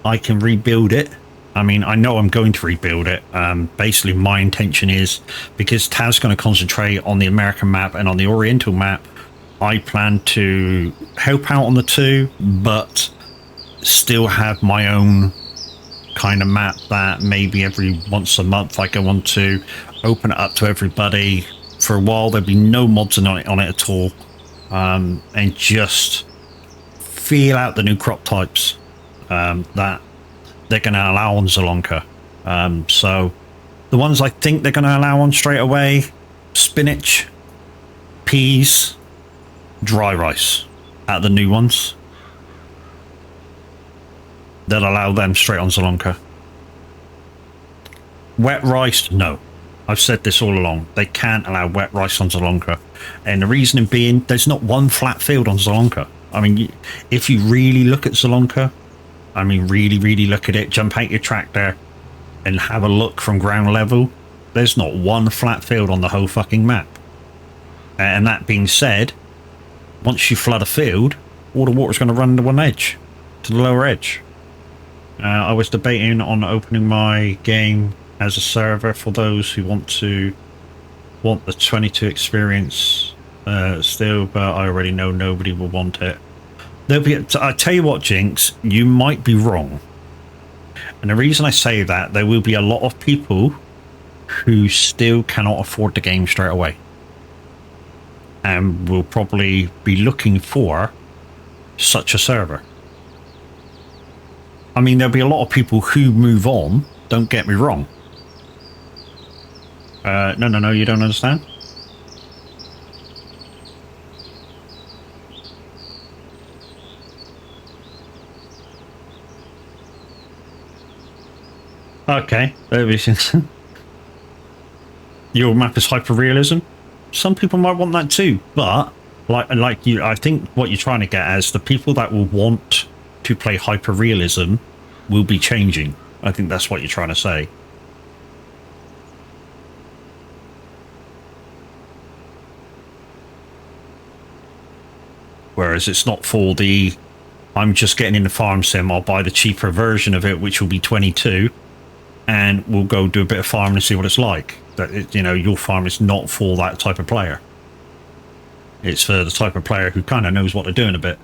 I can rebuild it. I mean, I know I'm going to rebuild it. Basically, my intention is, because Taz's going to concentrate on the American map and on the Oriental map, I plan to help out on the 2, but still have my own kind of map that maybe every once a month I go on to open it up to everybody. For a while, there'll be no mods on it at all, and just feel out the new crop types that they're going to allow on Zalonka. So the ones I think they're going to allow on straight away: spinach, peas, dry rice. Out of the new ones, they'll allow them straight on Zalonka. Wet rice, no. I've said this all along. They can't allow wet rice on Zalonka. And the reason being, there's not one flat field on Zalonka. I mean, if you really look at Zalonka, I mean, really, really look at it, jump out your tractor and have a look from ground level, there's not one flat field on the whole fucking map. And that being said, once you flood a field, all the water's going to run to one edge, to the lower edge. I was debating on opening my game as a server for those who want the 22 experience still, but I already know nobody will want it. I tell you what, Jinx, you might be wrong. And the reason I say that, there will be a lot of people who still cannot afford the game straight away, and will probably be looking for such a server. I mean, there'll be a lot of people who move on, don't get me wrong. No, you don't understand? Okay, your map is hyper-realism. Some people might want that too, but like you, I think what you're trying to get as the people that will want to play hyper-realism will be changing. I think that's what you're trying to say. Whereas it's not for the, I'm just getting in the farm sim, I'll buy the cheaper version of it, which will be 22, and we'll go do a bit of farming and see what it's like. That, you know, your farm is not for that type of player. It's for the type of player who kind of knows what they're doing a bit.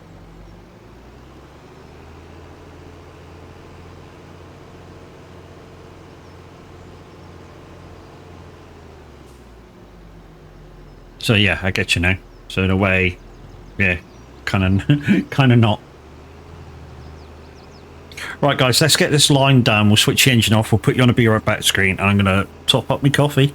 So yeah, I get you now. So in a way, yeah, kind of not. Right, guys, let's get this line done. We'll switch the engine off. We'll put you on a be right back screen, and I'm going to top up my coffee.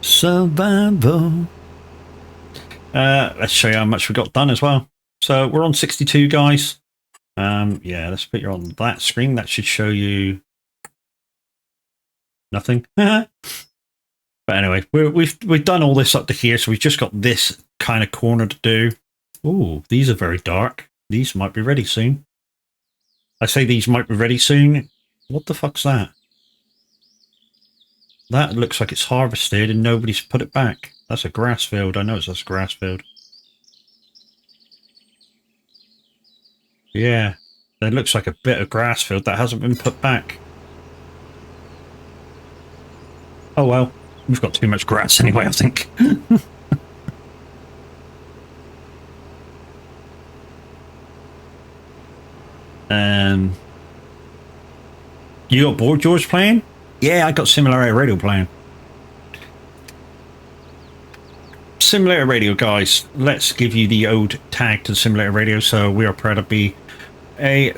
Survival. Let's show you how much we got done as well. So we're on 62, guys. Yeah, let's put you on that screen. That should show you nothing. But anyway, we've done all this up to here, so we've just got this kind of corner to do. Ooh, these are very dark. These might be ready soon. I say these might be ready soon. What the fuck's that? That looks like it's harvested and nobody's put it back. That's a grass field. I know it's a grass field. Yeah, that looks like a bit of grass field that hasn't been put back. Oh well, we've got too much grass anyway, I think. You got Board George playing? Yeah, I got Simulator Radio playing. Simulator Radio, guys. Let's give you the ode tag to Simulator Radio. So we are proud to be a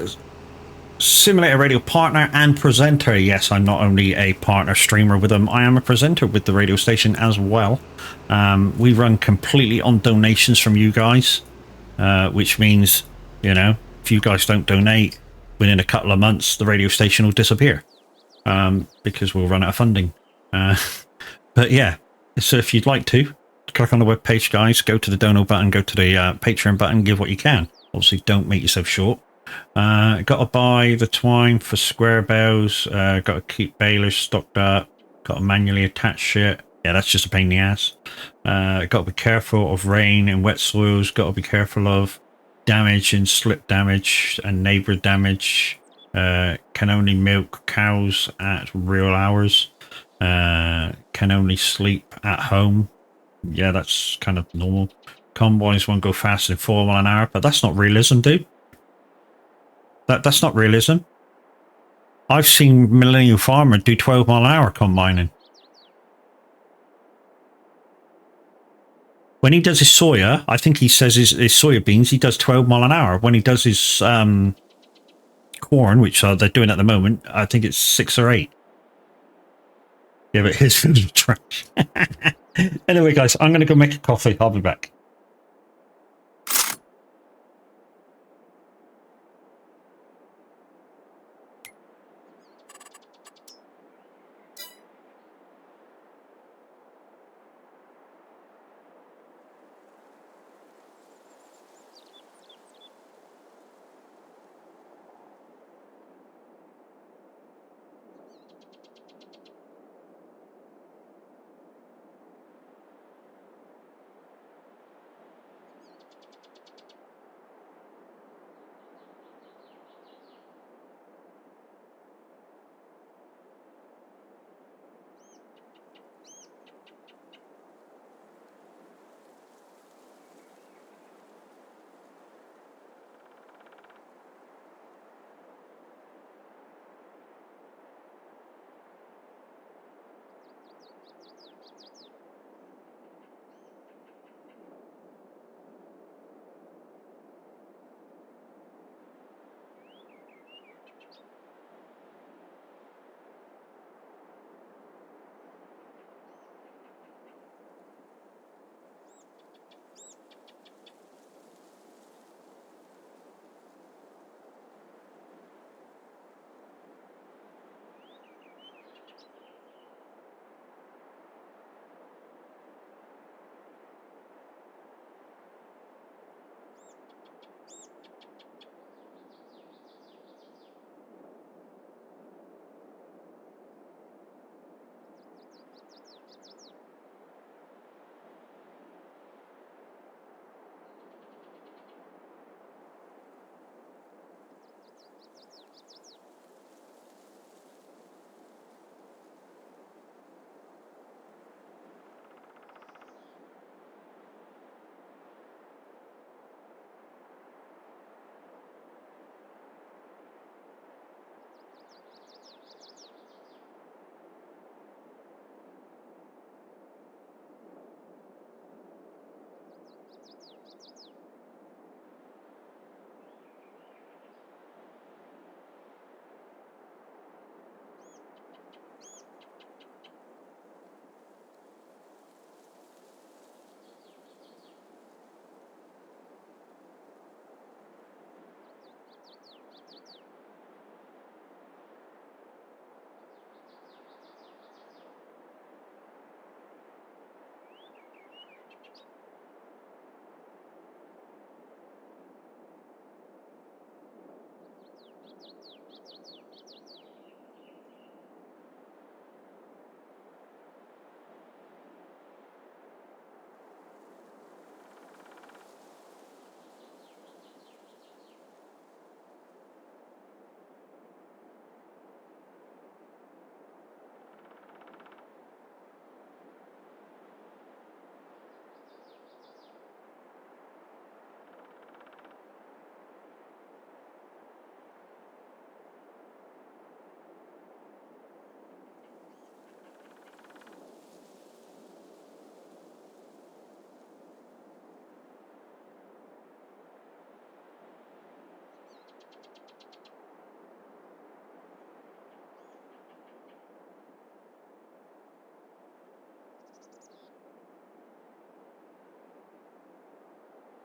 Simulator Radio partner and presenter. Yes, I'm not only a partner streamer with them, I am a presenter with the radio station as well. We run completely on donations from you guys, which means, you know, if you guys don't donate within a couple of months, the radio station will disappear because we'll run out of funding. But yeah, so if you'd like to, click on the webpage, guys, go to the dono button, go to the Patreon button, give what you can. Obviously, don't make yourself short. Got to buy the twine for square bales. Got to keep balers stocked up. Got to manually attach shit. Yeah, that's just a pain in the ass. Got to be careful of rain and wet soils. Got to be careful of damage and slip damage and neighbor damage. Can only milk cows at real hours. Can only sleep at home. Yeah, that's kind of normal. Combines won't go faster than 4 miles an hour, but that's not realism, dude. That's not realism. I've seen Millennial Farmer do 12 mile an hour combining. When he does his soya, I think he says his soya beans, he does 12 mile an hour. When he does his corn, which they're doing at the moment, I think it's 6 or 8. Yeah, but his is trash. Anyway, guys, I'm going to go make a coffee. I'll be back.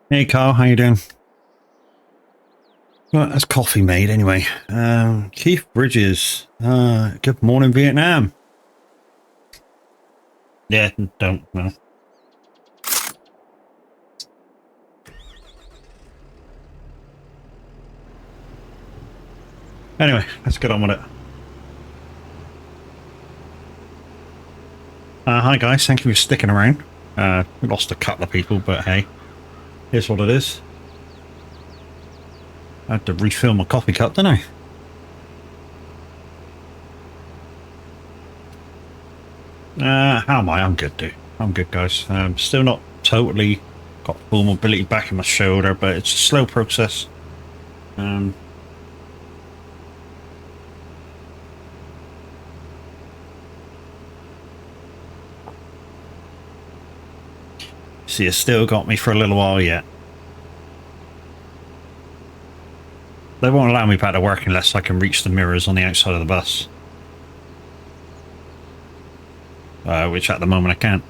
Hey Carl, how you doing? Well, that's coffee made anyway. Keith Bridges. Good morning, Vietnam. Yeah, don't know. Anyway, let's get on with it. Hi guys, thank you for sticking around. We lost a couple of people, but hey, here's what it is. I had to refill my coffee cup, didn't I? How am I? I'm good, dude. I'm good, guys. Still not totally got full mobility back in my shoulder, but it's a slow process. So you still got me for a little while yet. They won't allow me back to work unless I can reach the mirrors on the outside of the bus. Which at the moment I can't.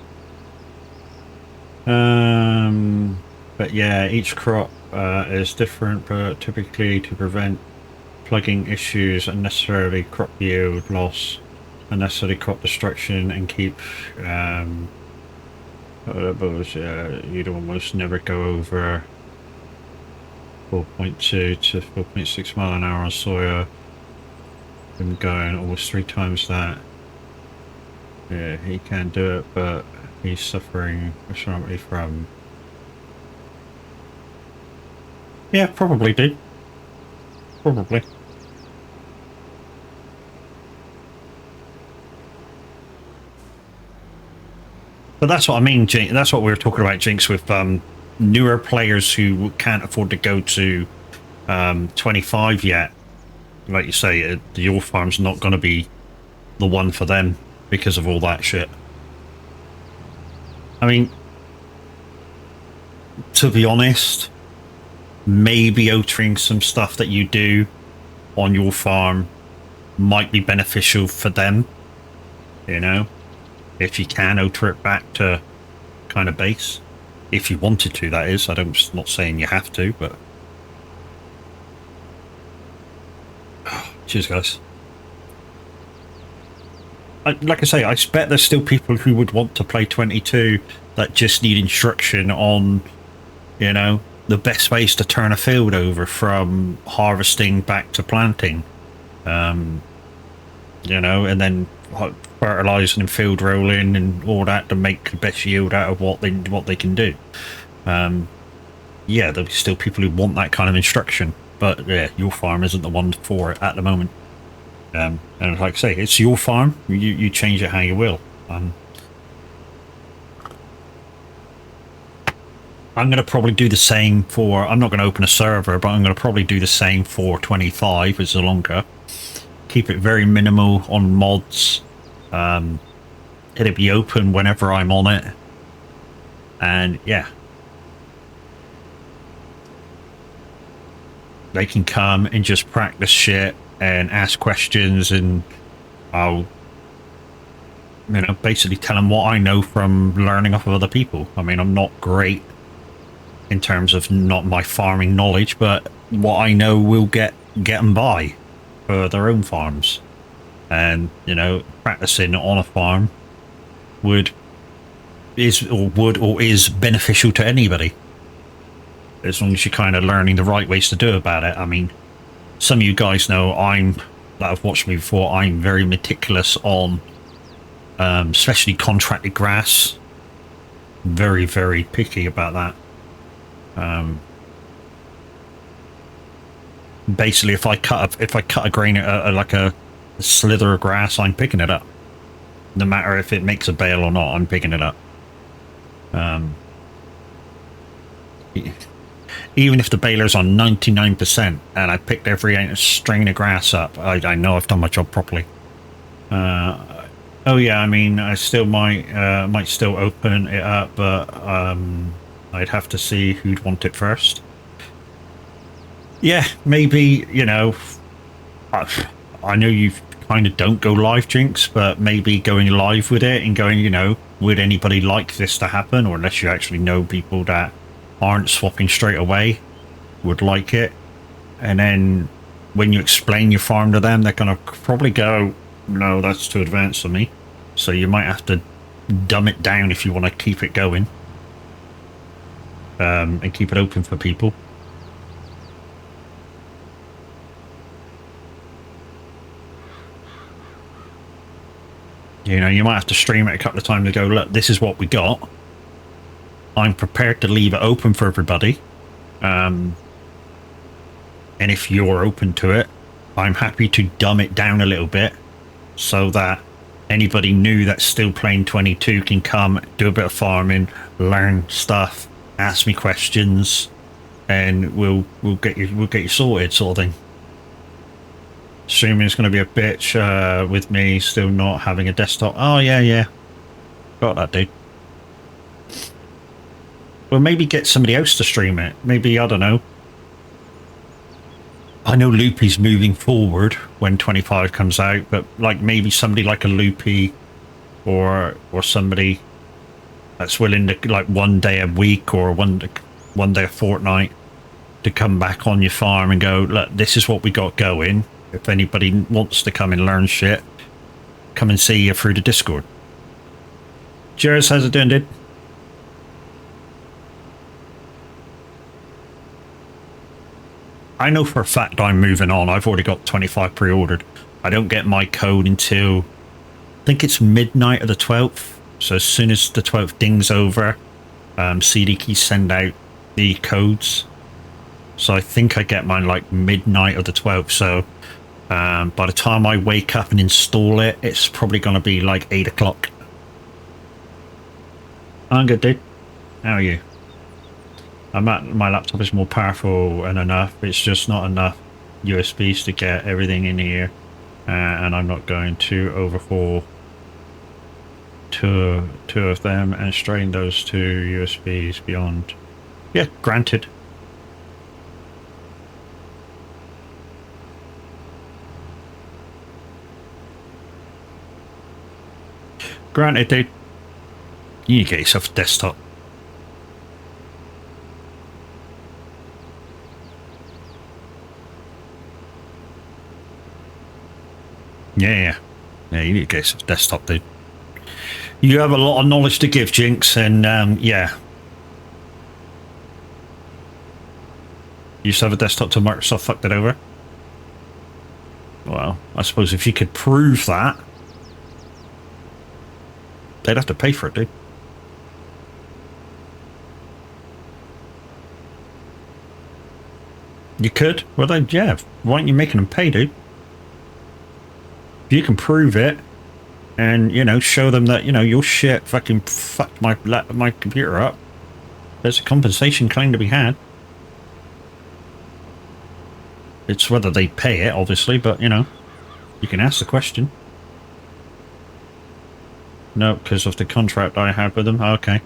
But yeah, each crop is different, but typically to prevent plugging issues, unnecessarily crop yield loss, unnecessary crop destruction, and keep you'd almost never go over 4.2 to 4.6 mile an hour on soya. Been going almost 3 times that. Yeah, he can do it, but he's suffering apparently from. Yeah, probably did. Probably. But that's what I mean, that's what we were talking about, Jinx, with newer players who can't afford to go to 25 yet. Like you say, the Your Farm's not going to be the one for them because of all that shit. I mean, to be honest, maybe altering some stuff that you do on your farm might be beneficial for them, you know, if you can alter it back to kind of base, if you wanted to, that is. I'm not saying you have to, but cheers guys. Like I say, I bet there's still people who would want to play 22 that just need instruction on, you know, the best ways to turn a field over from harvesting back to planting, you know, and then fertilizing and field rolling and all that to make the best yield out of what they can do. Yeah, there'll be still people who want that kind of instruction, but yeah, your farm isn't the one for it at the moment. And like I say, it's your farm. You change it how you will. I'm going to probably do the same for. I'm not going to open a server, but I'm going to probably do the same for 25 as a longer. Keep it very minimal on mods. It'll be open whenever I'm on it, and yeah, they can come and just practice shit and ask questions, and I'll, you know, basically tell them what I know from learning off of other people. I mean, I'm not great in terms of not my farming knowledge, but what I know will get them by for their own farms. And, you know, practicing on a farm is beneficial to anybody, as long as you're kind of learning the right ways to do about it. I mean, some of you guys know that have watched me before, I'm very meticulous on especially contracted grass. Very, very picky about that. Basically, if I cut a grain, like a slither of grass, I'm picking it up. No matter if it makes a bale or not, I'm picking it up. Even if the baler's on 99% and I picked every strain of grass up, I know I've done my job properly. Oh yeah, I mean, I still might still open it up, but I'd have to see who'd want it first. Yeah, maybe, you know, I know you kind of don't go live, Jinx, but maybe going live with it and going, you know, would anybody like this to happen? Or unless you actually know people that aren't swapping straight away would like it. And then when you explain your farm to them, they're going to probably go, no, that's too advanced for me. So you might have to dumb it down if you want to keep it going, and keep it open for people. You know, you might have to stream it a couple of times to go, look, this is what we got. I'm prepared to leave it open for everybody. And if you're open to it, I'm happy to dumb it down a little bit so that anybody new that's still playing 22 can come, do a bit of farming, learn stuff, ask me questions, and we'll get you sorted, sort of thing. Streaming is going to be a bitch with me still not having a desktop. Oh yeah, got that, dude. Well, maybe get somebody else to stream it. Maybe, I don't know. I know Loopy's moving forward when 25 comes out, but like maybe somebody like a Loopy or somebody that's willing to, like, one day a week or one day a fortnight to come back on your farm and go, look, this is what we got going. If anybody wants to come and learn shit, come and see you through the Discord. Cheers, how's it doing, dude? I know for a fact I'm moving on. I've already got 25 pre-ordered. I don't get my code until, I think it's midnight of the 12th. So as soon as the 12th dings over, CD keys send out the codes. So I think I get mine like midnight of the 12th. So by the time I wake up and install it, it's probably going to be like 8 o'clock. I'm good, dude. How are you? My laptop is more powerful and enough. It's just not enough USBs to get everything in here. And I'm not going to overhaul two of them and strain those two USBs beyond. Yeah, granted. Granted, dude. You need to get yourself a desktop. Yeah, you need to get yourself a desktop, dude. You have a lot of knowledge to give, Jinx, and yeah. You used to have a desktop till Microsoft fucked it over. Well, I suppose if you could prove that, they'd have to pay for it, dude. You could? Well, then, yeah. Why aren't you making them pay, dude? If you can prove it, and, you know, show them that, you know, your shit fucking fucked my computer up, there's a compensation claim to be had. It's whether they pay it, obviously, but, you know, you can ask the question. No, because of the contract I had with them. Okay.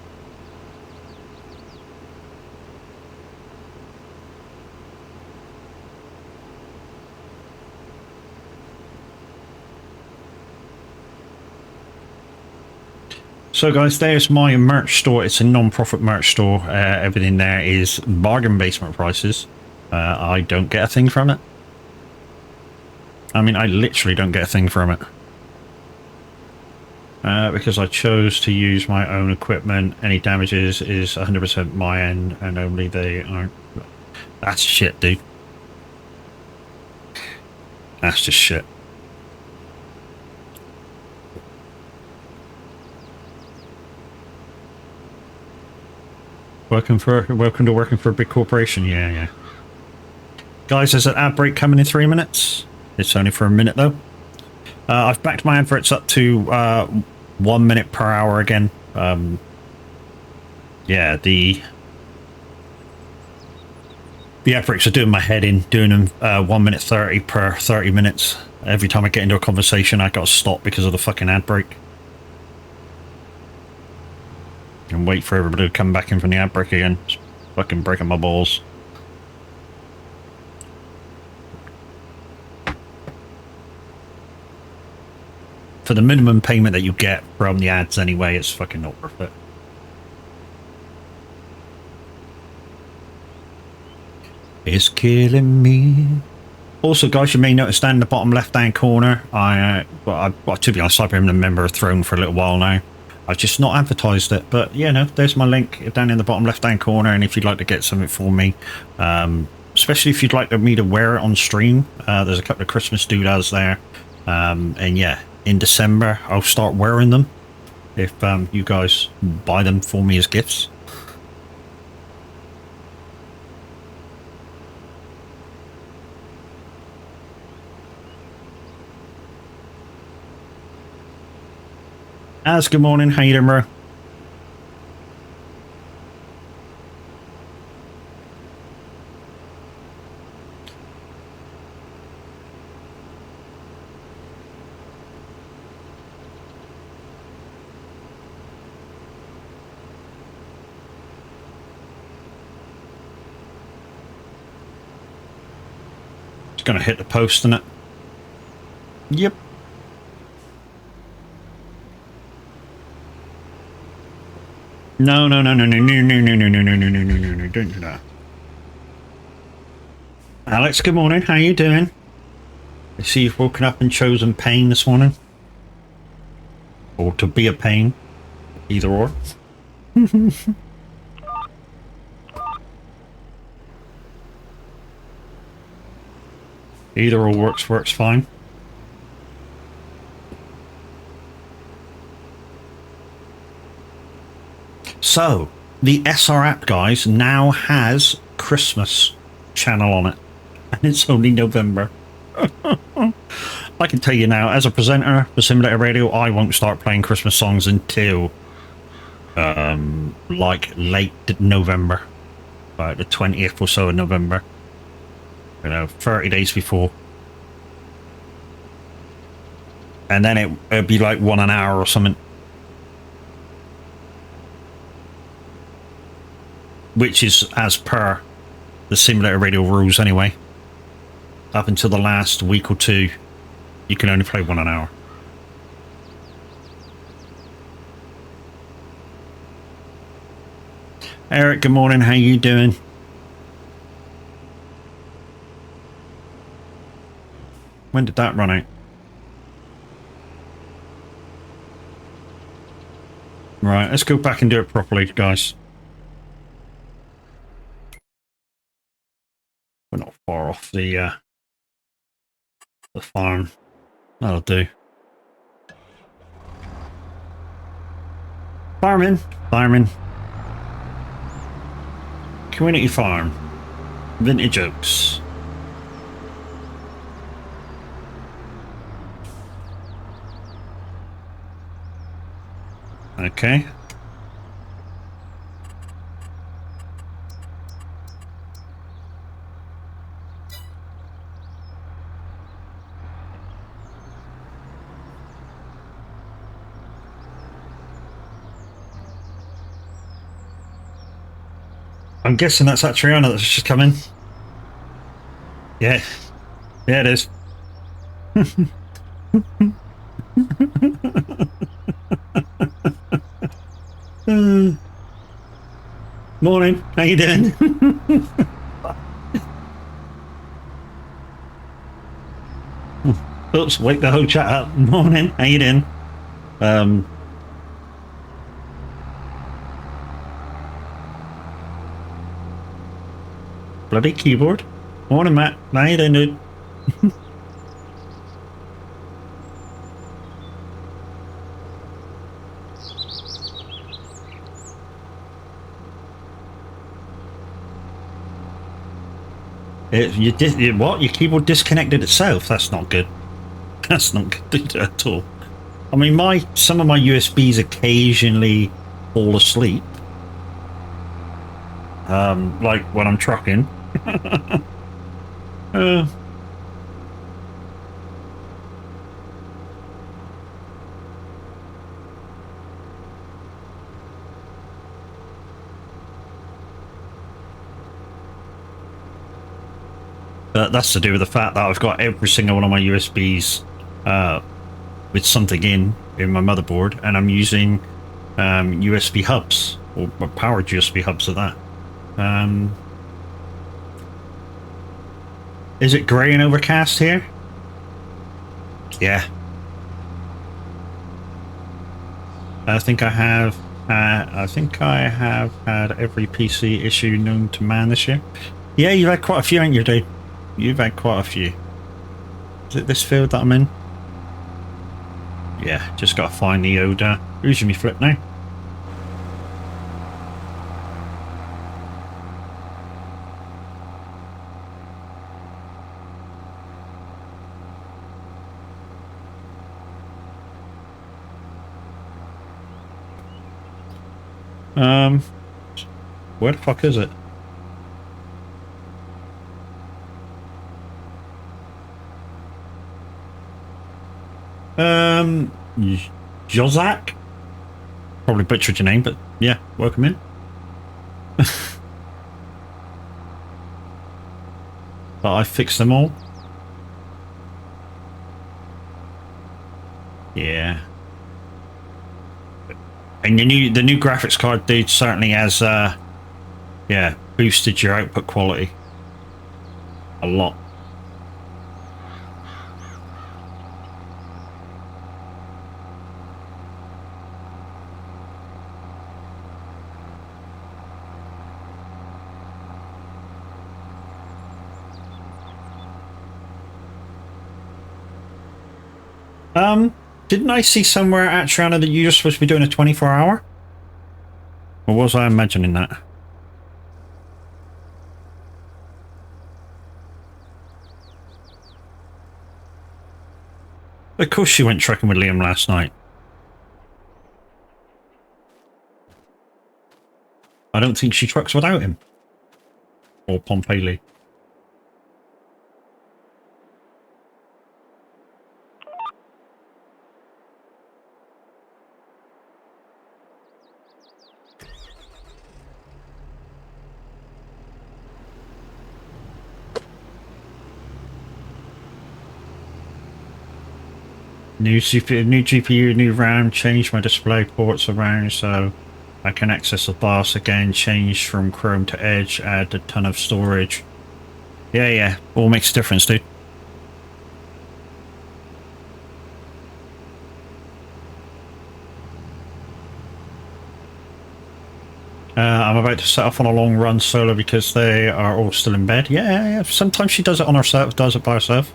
So guys, there's my merch store. It's a non-profit merch store. Everything there is bargain basement prices. I don't get a thing from it. I mean, I literally don't get a thing from it. Because I chose to use my own equipment. Any damages is 100% my end, and only they aren't. That's shit, dude. That's just shit. Welcome to working for a big corporation. Yeah. Guys, there's an ad break coming in 3 minutes. It's only for a minute though. I've backed my adverts up to 1 minute per hour again. Yeah, the ad breaks are doing my head in, doing them 1 minute 30 per 30 minutes. Every time I get into a conversation, I got to stop because of the fucking ad break. And wait for everybody to come back in from the ad break again. It's fucking breaking my balls. For the minimum payment that you get from the ads anyway, it's fucking not worth it. is killing me. Also, guys, you may notice down in the bottom left-hand corner, well, to be honest, I've been a member of Throne for a little while now. I've just not advertised it, but yeah, no, there's my link down in the bottom left-hand corner, and if you'd like to get something for me, especially if you'd like me to wear it on stream, there's a couple of Christmas doodads there, and yeah, in December, I'll start wearing them if you guys buy them for me as gifts. Good morning. How you doing, bro? It's gonna hit the post, isn't it? Yep. No, don't do that. Alex, good morning. How you doing? I see you've woken up and chosen pain this morning. Or to be a pain. Either or. Either or works fine. So, the SR app, guys, now has Christmas channel on it. And it's only November. I can tell you now, as a presenter for Simulator Radio, I won't start playing Christmas songs until, like, late November. About the 20th or so of November. You know, 30 days before. And then it'd be like 1 hour or something. Which is as per the Simulator Radio rules anyway. Up until the last week or two, you can only play 1 hour. Eric, good morning. How you doing? When did that run out? Right, let's go back and do it properly, guys. We're not far off the farm. That'll do. Farming. Community farm. Vintage oaks. Okay. I'm guessing that's that Triana that's just come in. Yeah. Yeah, it is. Morning. How you doing? Oops, wake the whole chat up. Morning. How you doing? Bloody keyboard. Morning, Matt. How you doing, dude? What? Your keyboard disconnected itself? That's not good. That's not good at all. I mean, some of my USBs occasionally fall asleep. Like when I'm trucking. But that's to do with the fact that I've got every single one of my USBs with something in my motherboard, and I'm using USB hubs, or powered USB hubs of that. Is it grey and overcast here? Yeah. I think I have had every PC issue known to man this year. Yeah, you've had quite a few, ain't you, dude? You've had quite a few. Is it this field that I'm in? Yeah, just gotta find the odor. Who's me flip now? Where the fuck is it? Jozak? Probably butchered your name, but yeah, welcome in. But I fixed them all. Yeah. And the new graphics card, dude, certainly has yeah, boosted your output quality a lot. Didn't I see somewhere at Triana that you're supposed to be doing a 24-hour? Or was I imagining that? Of course she went trekking with Liam last night. I don't think she trucks without him. Or Pompey. New GPU, new RAM, changed my display ports around so I can access the BIOS again, changed from Chrome to Edge, add a ton of storage. Yeah, all makes a difference, dude. I'm about to set off on a long run solo because they are all still in bed. Yeah. Sometimes she does it on herself, does it by herself.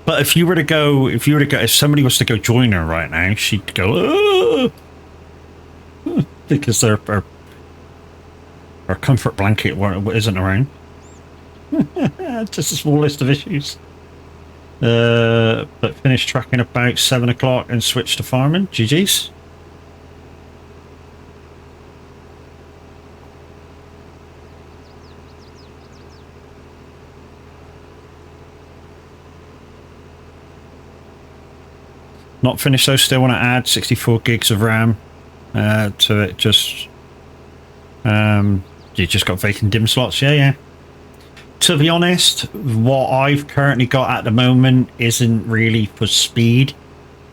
But if somebody was to go join her right now, she'd go, oh! Because her comfort blanket isn't around. Just a small list of issues. But finished tracking about 7 o'clock and switched to farming. GG's. Not finished though, still want to add 64 gigs of RAM to it. Just you just got vacant DIMM slots. Yeah. To be honest, what I've currently got at the moment isn't really for speed.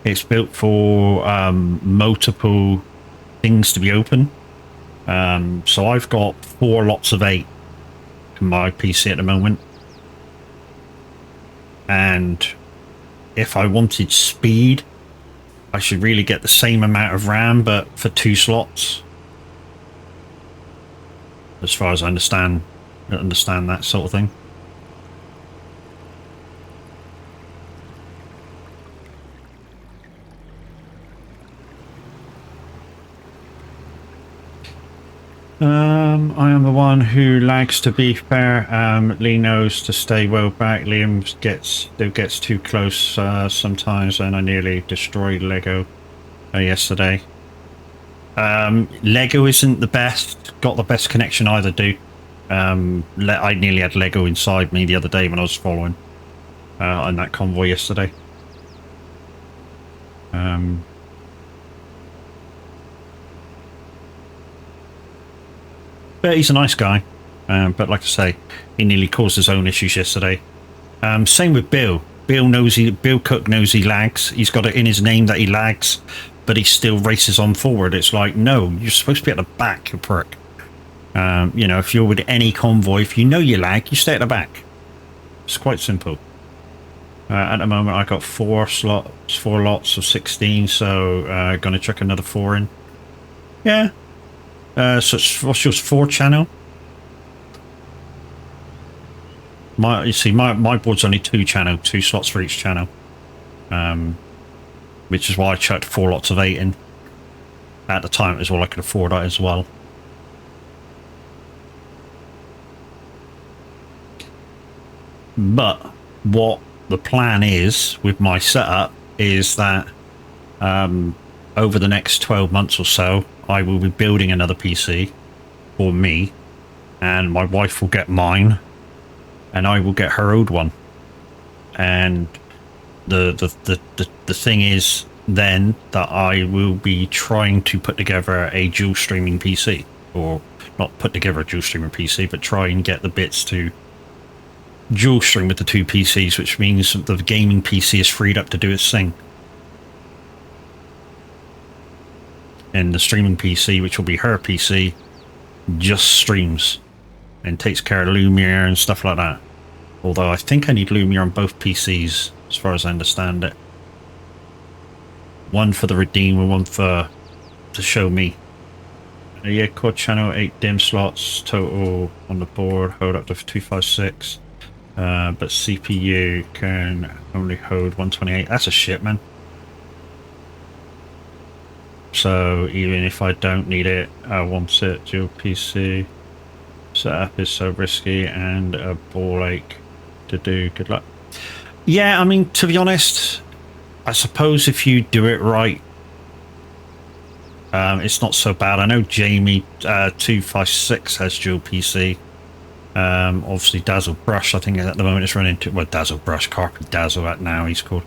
It's built for multiple things to be open. So I've got 4 lots of 8 in my PC at the moment. And if I wanted speed, I should really get the same amount of RAM, but for 2 slots. As far as I understand that sort of thing. I am the one who lags, to be fair. Lee knows to stay well back. Liam gets too close sometimes, and I nearly destroyed Lego yesterday. Lego isn't got the best connection either, dude. I nearly had Lego inside me the other day when I was following on that convoy yesterday. But he's a nice guy. But like I say, he nearly caused his own issues yesterday. Same with Bill. Bill Cook knows he lags. He's got it in his name that he lags, but he still races on forward. It's like, no, you're supposed to be at the back, you prick. You know, if you're with any convoy, if you know you lag, you stay at the back. It's quite simple. At the moment, I got 4 lots of 16, so gonna chuck another 4 in. Yeah. So what's yours? 4 channel. You see, my board's only 2 channel, 2 slots for each channel. Which is why I chucked 4 lots of 8 in. At the time, it was all I could afford as well. But what the plan is with my setup is that over the next 12 months or so, I will be building another PC for me, and my wife will get mine, and I will get her old one. And the thing is then that I will be trying to put together a dual streaming PC, or not put together a dual streaming PC, but try and get the bits to dual stream with the 2 PCs, which means the gaming PC is freed up to do its thing. And the streaming PC, which will be her PC, just streams and takes care of Lumiere and stuff like that. Although I think I need Lumiere on both PCs, as far as I understand it. One for the Redeemer, one to show me. Yeah, quad channel, 8 dim slots total on the board, hold up to 256. But CPU can only hold 128. That's a shit, man. So even if I don't need it, I want it. Dual PC setup is so risky and a ball ache to do. Good luck. Yeah, I mean, to be honest, I suppose if you do it right, it's not so bad. I know Jamie 256 has dual PC. Obviously Dazzle Brush, I think at the moment it's running to, well, Dazzle Brush, Carpet Dazzle at now he's called,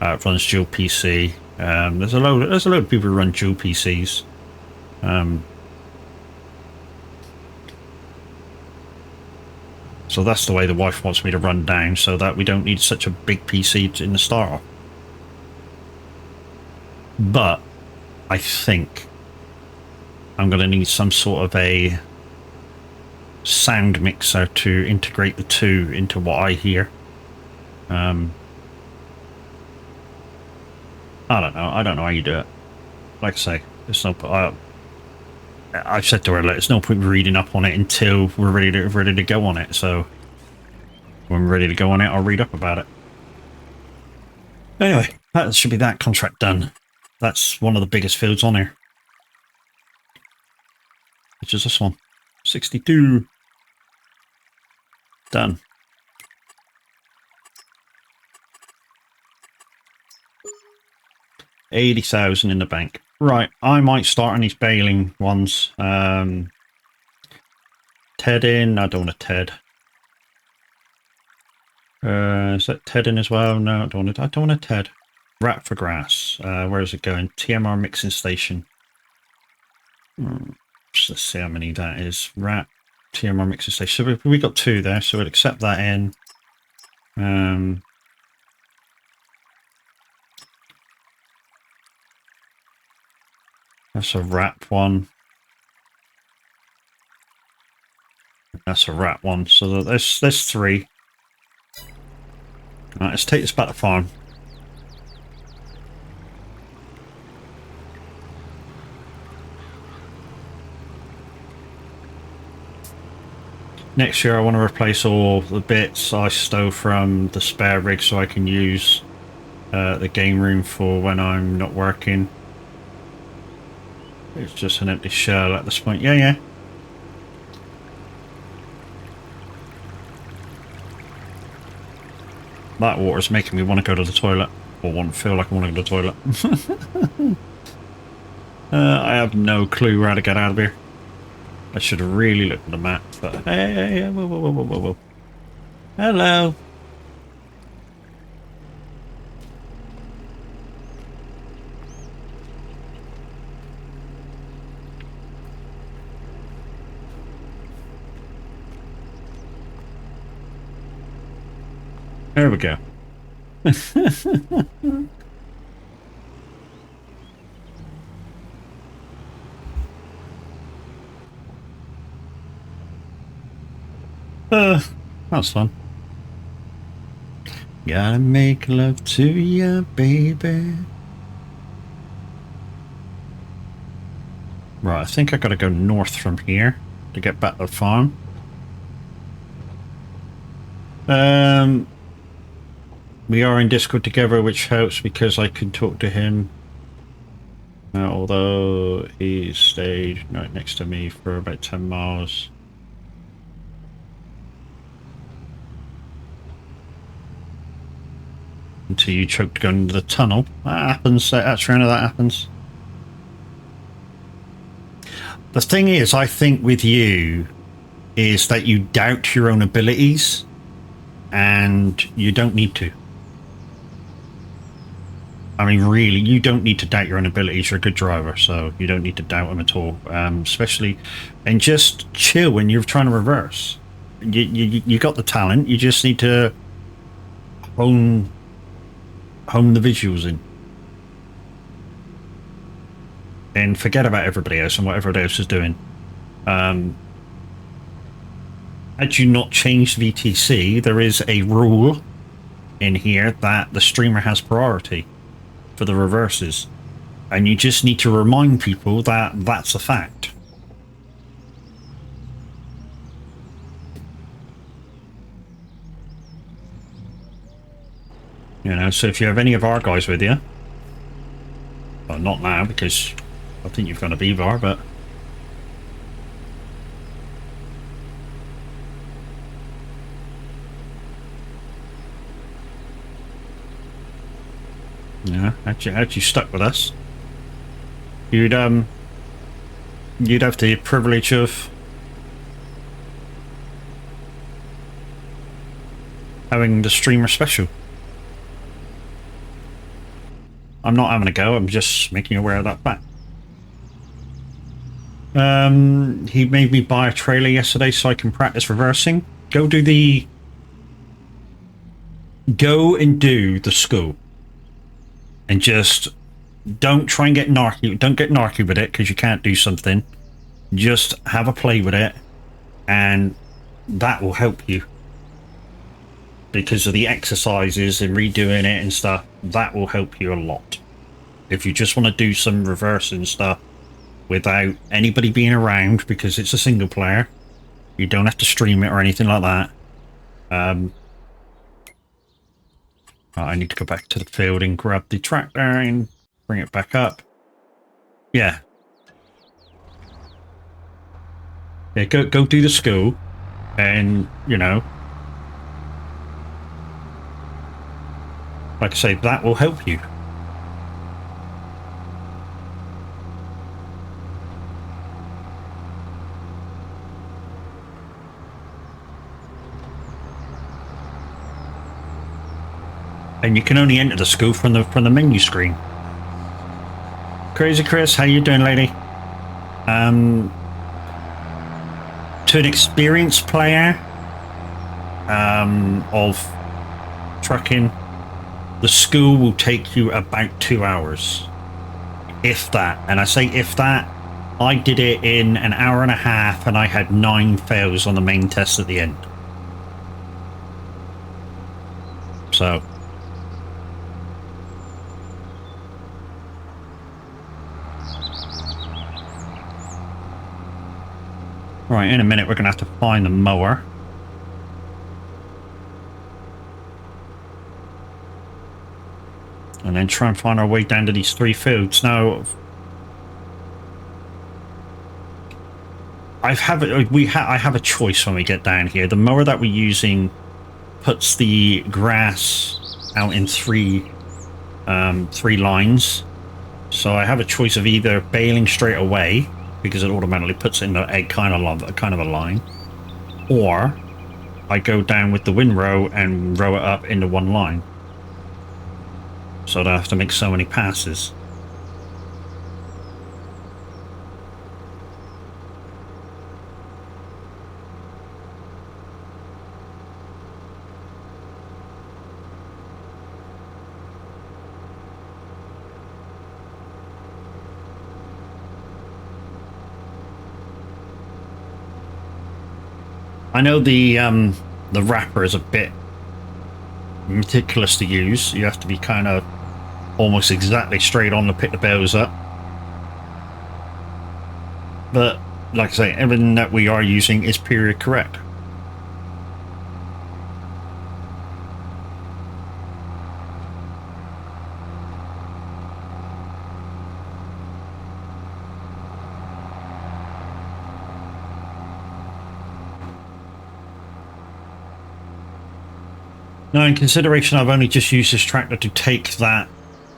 runs dual PC. There's a load of people who run dual PCs. So that's the way the wife wants me to run down, so that we don't need such a big PC in the start. But I think I'm going to need some sort of a sound mixer to integrate the 2 into what I hear. I don't know. I don't know how you do it. Like I say, there's no. I've said to her, there's no point reading up on it until we're ready to go on it. So when we're ready to go on it, I'll read up about it. Anyway, that should be that contract done. That's one of the biggest fields on here, which is this one, 62. Done. $80,000 in the bank. Right, I might start on these bailing ones. Ted in. I don't want a Ted. Is that Ted in as well? No, I don't want a Ted. Rat for grass. Where is it going? TMR mixing station. Let's see how many that is. Rat, TMR mixing station. So we got 2 there, so we'll accept that in. That's a wrap one. That's a wrap one. So there's 3. Right, let's take this back to farm. Next year I want to replace all the bits I stole from the spare rig so I can use the game room for when I'm not working. It's just an empty shell at this point. Yeah. That water's making me want to go to the toilet. Or feel like I want to go to the toilet. I have no clue how to get out of here. I should have really looked at the map, but hey, whoa. Hello. There we go. That's fun. Gotta make love to ya, baby. Right, I think I gotta go north from here to get back to the farm. We are in Discord together, which helps because I can talk to him. Although he stayed right next to me for about 10 miles. Until you choked going into the tunnel. That happens, that's random, that happens. The thing is, I think with you, is that you doubt your own abilities, and you don't need to. I mean, really, you don't need to doubt your own abilities. You're a good driver, so you don't need to doubt them at all. Especially, and just chill when you're trying to reverse. You got the talent. You just need to hone the visuals in, and forget about everybody else and what everybody else is doing. Had you not changed VTC, there is a rule in here that the streamer has priority for the reverses, and you just need to remind people that that's a fact. You know, so if you have any of our guys with you, well, not now because I think you've got a B-bar, but yeah, had you stuck with us, you'd have the privilege of having the streamer special. I'm not having a go, I'm just making you aware of that fact. He made me buy a trailer yesterday so I can practice reversing. Go and do the school. And just don't try and get narky. Don't get narky with it because you can't do something. Just have a play with it, and that will help you. Because of the exercises and redoing it and stuff, that will help you a lot. If you just want to do some reversing stuff without anybody being around, because it's a single player, you don't have to stream it or anything like that. I need to go back to the field and grab the tractor and bring it back up. Yeah. Yeah, go do the school, and, you know, like I say, that will help you. And you can only enter the school from the menu screen. Crazy Chris, how you doing, lady? To an experienced player of trucking, the school will take you about 2 hours, if that. And I say if that. I did it in an hour and a half, and I had 9 fails on the main test at the end. So. Right, in a minute we're going to have to find the mower. And then try and find our way down to these 3 fields. Now, I have a choice when we get down here. The mower that we're using puts the grass out in 3 lines. So I have a choice of either baling straight away, because it automatically puts it in a kind of a line, or I go down with the windrow and row it up into 1 line, so I don't have to make so many passes. I know the wrapper is a bit meticulous to use. You have to be kind of almost exactly straight on to pick the bales up. But like I say, everything that we are using is period correct. Now, in consideration I've only just used this tractor to take that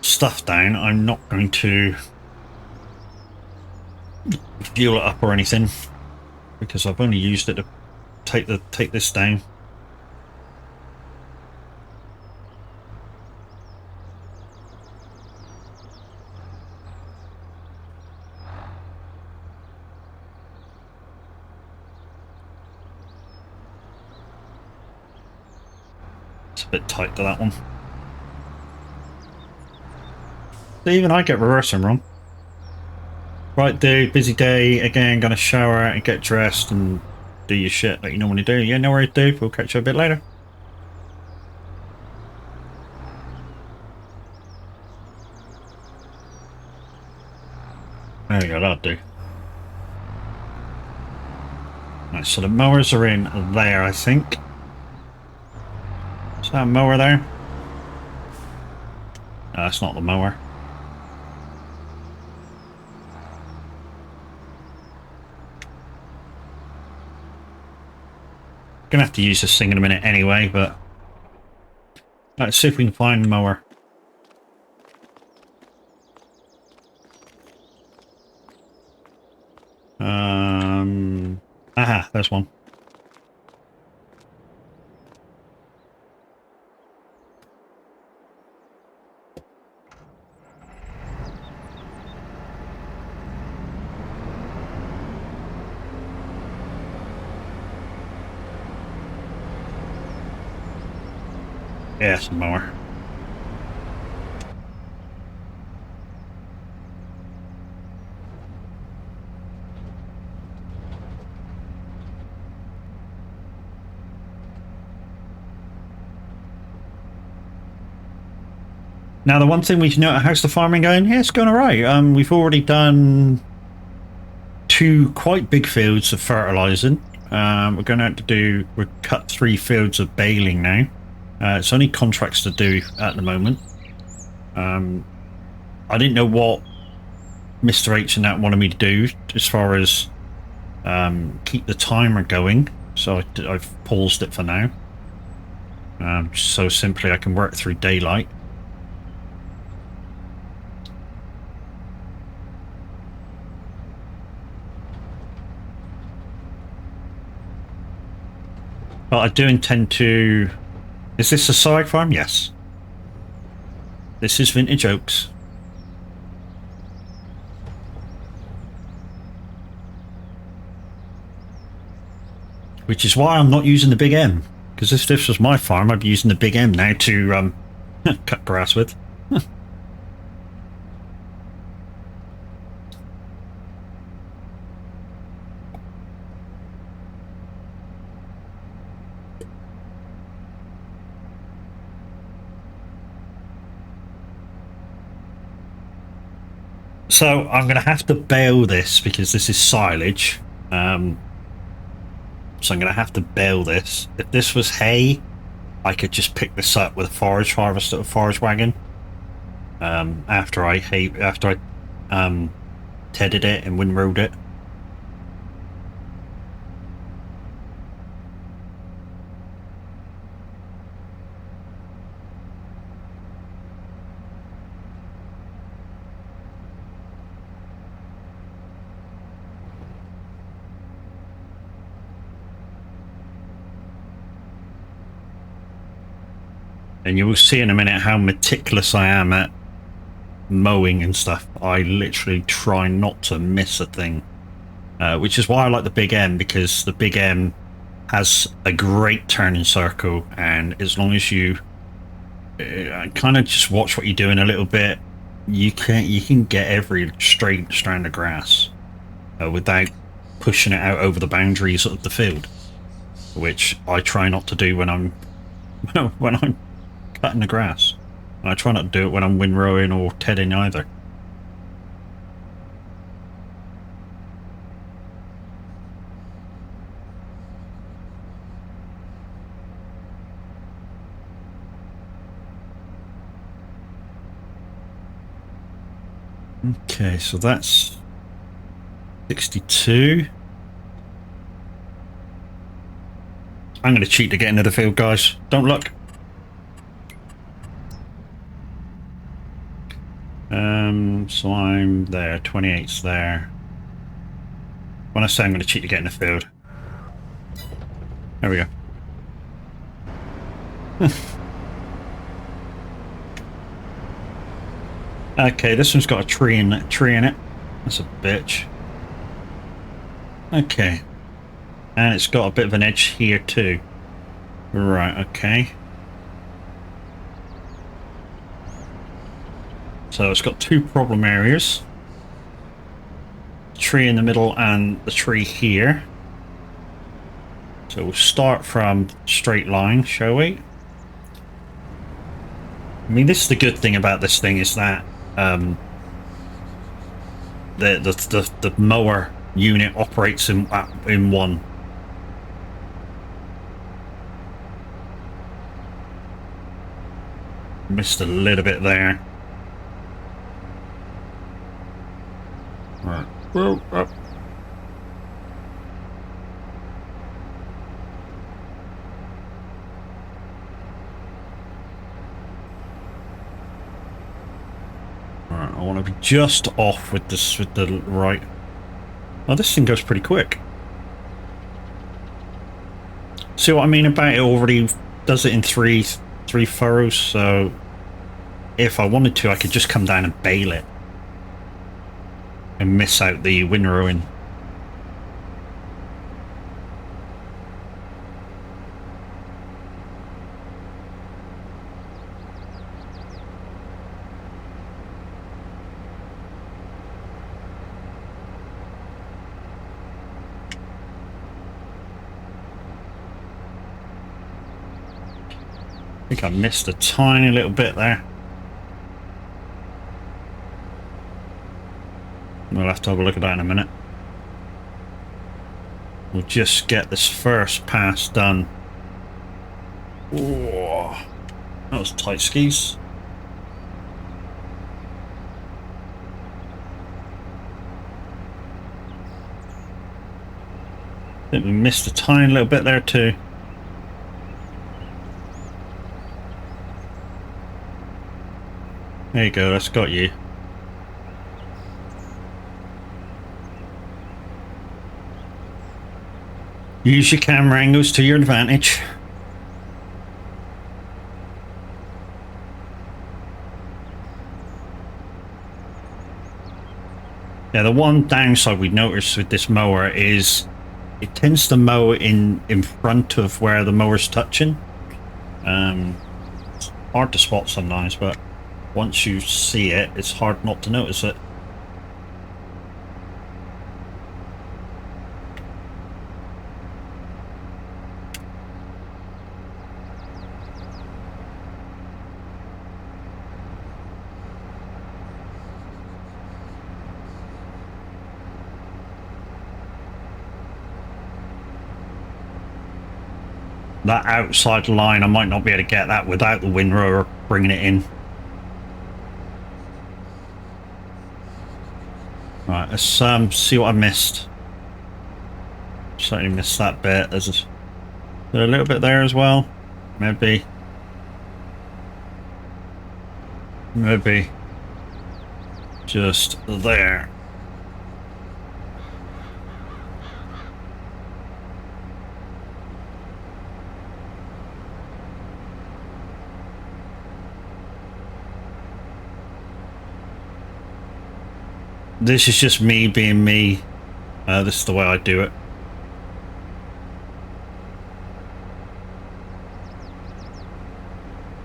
stuff down, I'm not going to fuel it up or anything, because I've only used it to take this down. It's a bit tight to that one. So even I get reversing wrong. Right, dude, busy day again. Gonna shower and get dressed and do your shit like you normally do. Yeah, no worries, dude. We'll catch you a bit later. There you go, that'll do. Right, so the mowers are in there, I think. Is that a mower there? No, that's not the mower. Gonna have to use this thing in a minute anyway, but let's see if we can find the mower. Aha, there's one. Yeah, some mower. Now, the one thing we can note, how's the farming going? Yeah, it's going alright. We've already done 2 quite big fields of fertilising. We're going to have to we've cut 3 fields of baling now. It's only contracts to do at the moment. I didn't know what Mr. H and that wanted me to do as far as keep the timer going, so I've paused it for now. So simply I can work through daylight. But I do intend to... Is this a soag farm? Yes. This is Vintage Oaks. Which is why I'm not using the Big M. Because if this was my farm, I'd be using the Big M now to cut grass with. So I'm going to have to bale this because this is silage. So I'm going to have to bale this. If this was hay, I could just pick this up with a forage harvester, a forage wagon. After I tedded it and windrowed it. And you will see in a minute how meticulous I am at mowing and stuff. I literally try not to miss a thing. Which is why I like the Big M, because the Big M has a great turning circle, and as long as you kind of just watch what you're doing a little bit, you can get every straight strand of grass without pushing it out over the boundaries of the field. which I try not to do when I'm when I'm cutting the grass. And I try not to do it when I'm windrowing or tedding either. Okay, so that's 62. I'm going to cheat to get into the field, guys. Don't look. So I'm there. 28's there. When I say I'm going to cheat to get in the field. There we go. Okay, this one's got a tree in it. That's a bitch. Okay. And it's got a bit of an edge here too. Right, okay. So it's got two problem areas. The tree in the middle and the tree here. So we'll start from straight line, shall we? I mean, this is the good thing about this thing is that the mower unit operates in one. Missed a little bit there. Right. Whoa, up. Right, I want to be just off with this with the right. Oh, this thing goes pretty quick. See what I mean about it? Already does it in three furrows, so if I wanted to, I could just come down and bale it and miss out the windrowing. I think I missed a tiny little bit there. We'll have to have a look at that in a minute. We'll just get this first pass done. Whoa, that was tight skis. I think we missed a tiny little bit there too. There you go, that's got you. Use your camera angles to your advantage. Yeah, the one downside we noticed with this mower is it tends to mow in front of where the mower's touching. It's hard to spot sometimes, but once you see it, it's hard not to notice it. That outside line, I might not be able to get that without the windrower bringing it in. Right, let's see what I missed. Certainly missed that bit. There's a little bit there as well. Maybe. Just there. This is just me being me. This is the way I do it.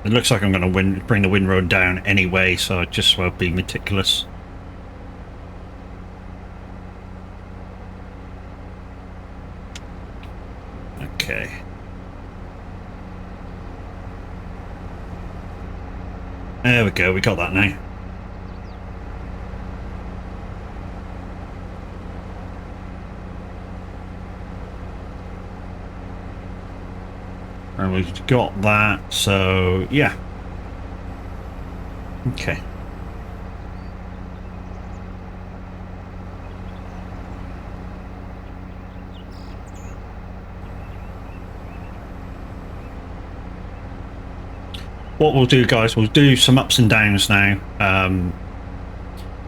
It looks like I'm going to bring the windrow down anyway, so I just will be meticulous. Okay. There we go, we got that now. And we've got that, so yeah. Okay. What we'll do, guys, we'll do some ups and downs now. And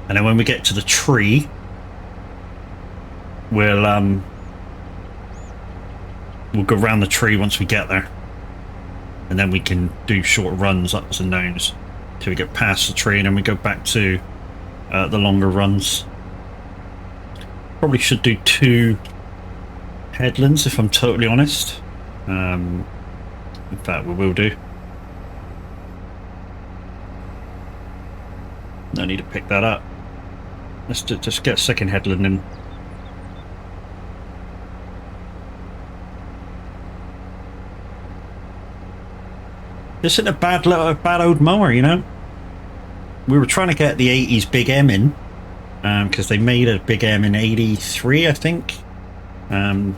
then when we get to the tree, we'll go around the tree once we get there. And then we can do short runs, ups and downs, till we get past the tree, and then we go back to the longer runs. Probably should do 2 headlands, if I'm totally honest. In fact, we will do. No need to pick that up. Let's just get a second headland in. This isn't a bad old mower, you know. We were trying to get the 80s Big M in, because they made a Big M in 83, I think. We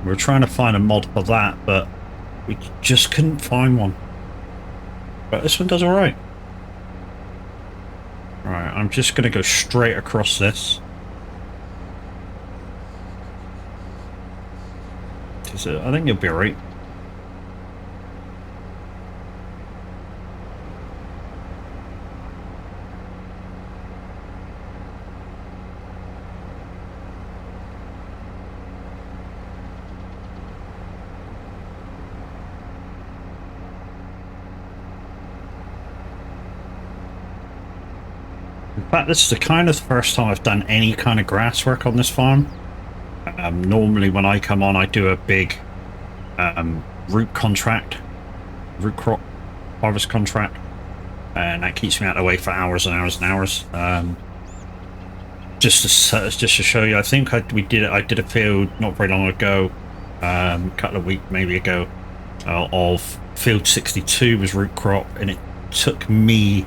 were trying to find a mod for that, but we just couldn't find one. But this one does all right. Right, I'm just going to go straight across this. I think it'll be alright. In fact, this is the kind of the first time I've done any kind of grass work on this farm. Normally when I come on, I do a big root crop harvest contract, and that keeps me out of the way for hours and hours and hours. Just to show you, I think I did a field not very long ago, a couple of weeks maybe ago, of field 62 was root crop, and it took me,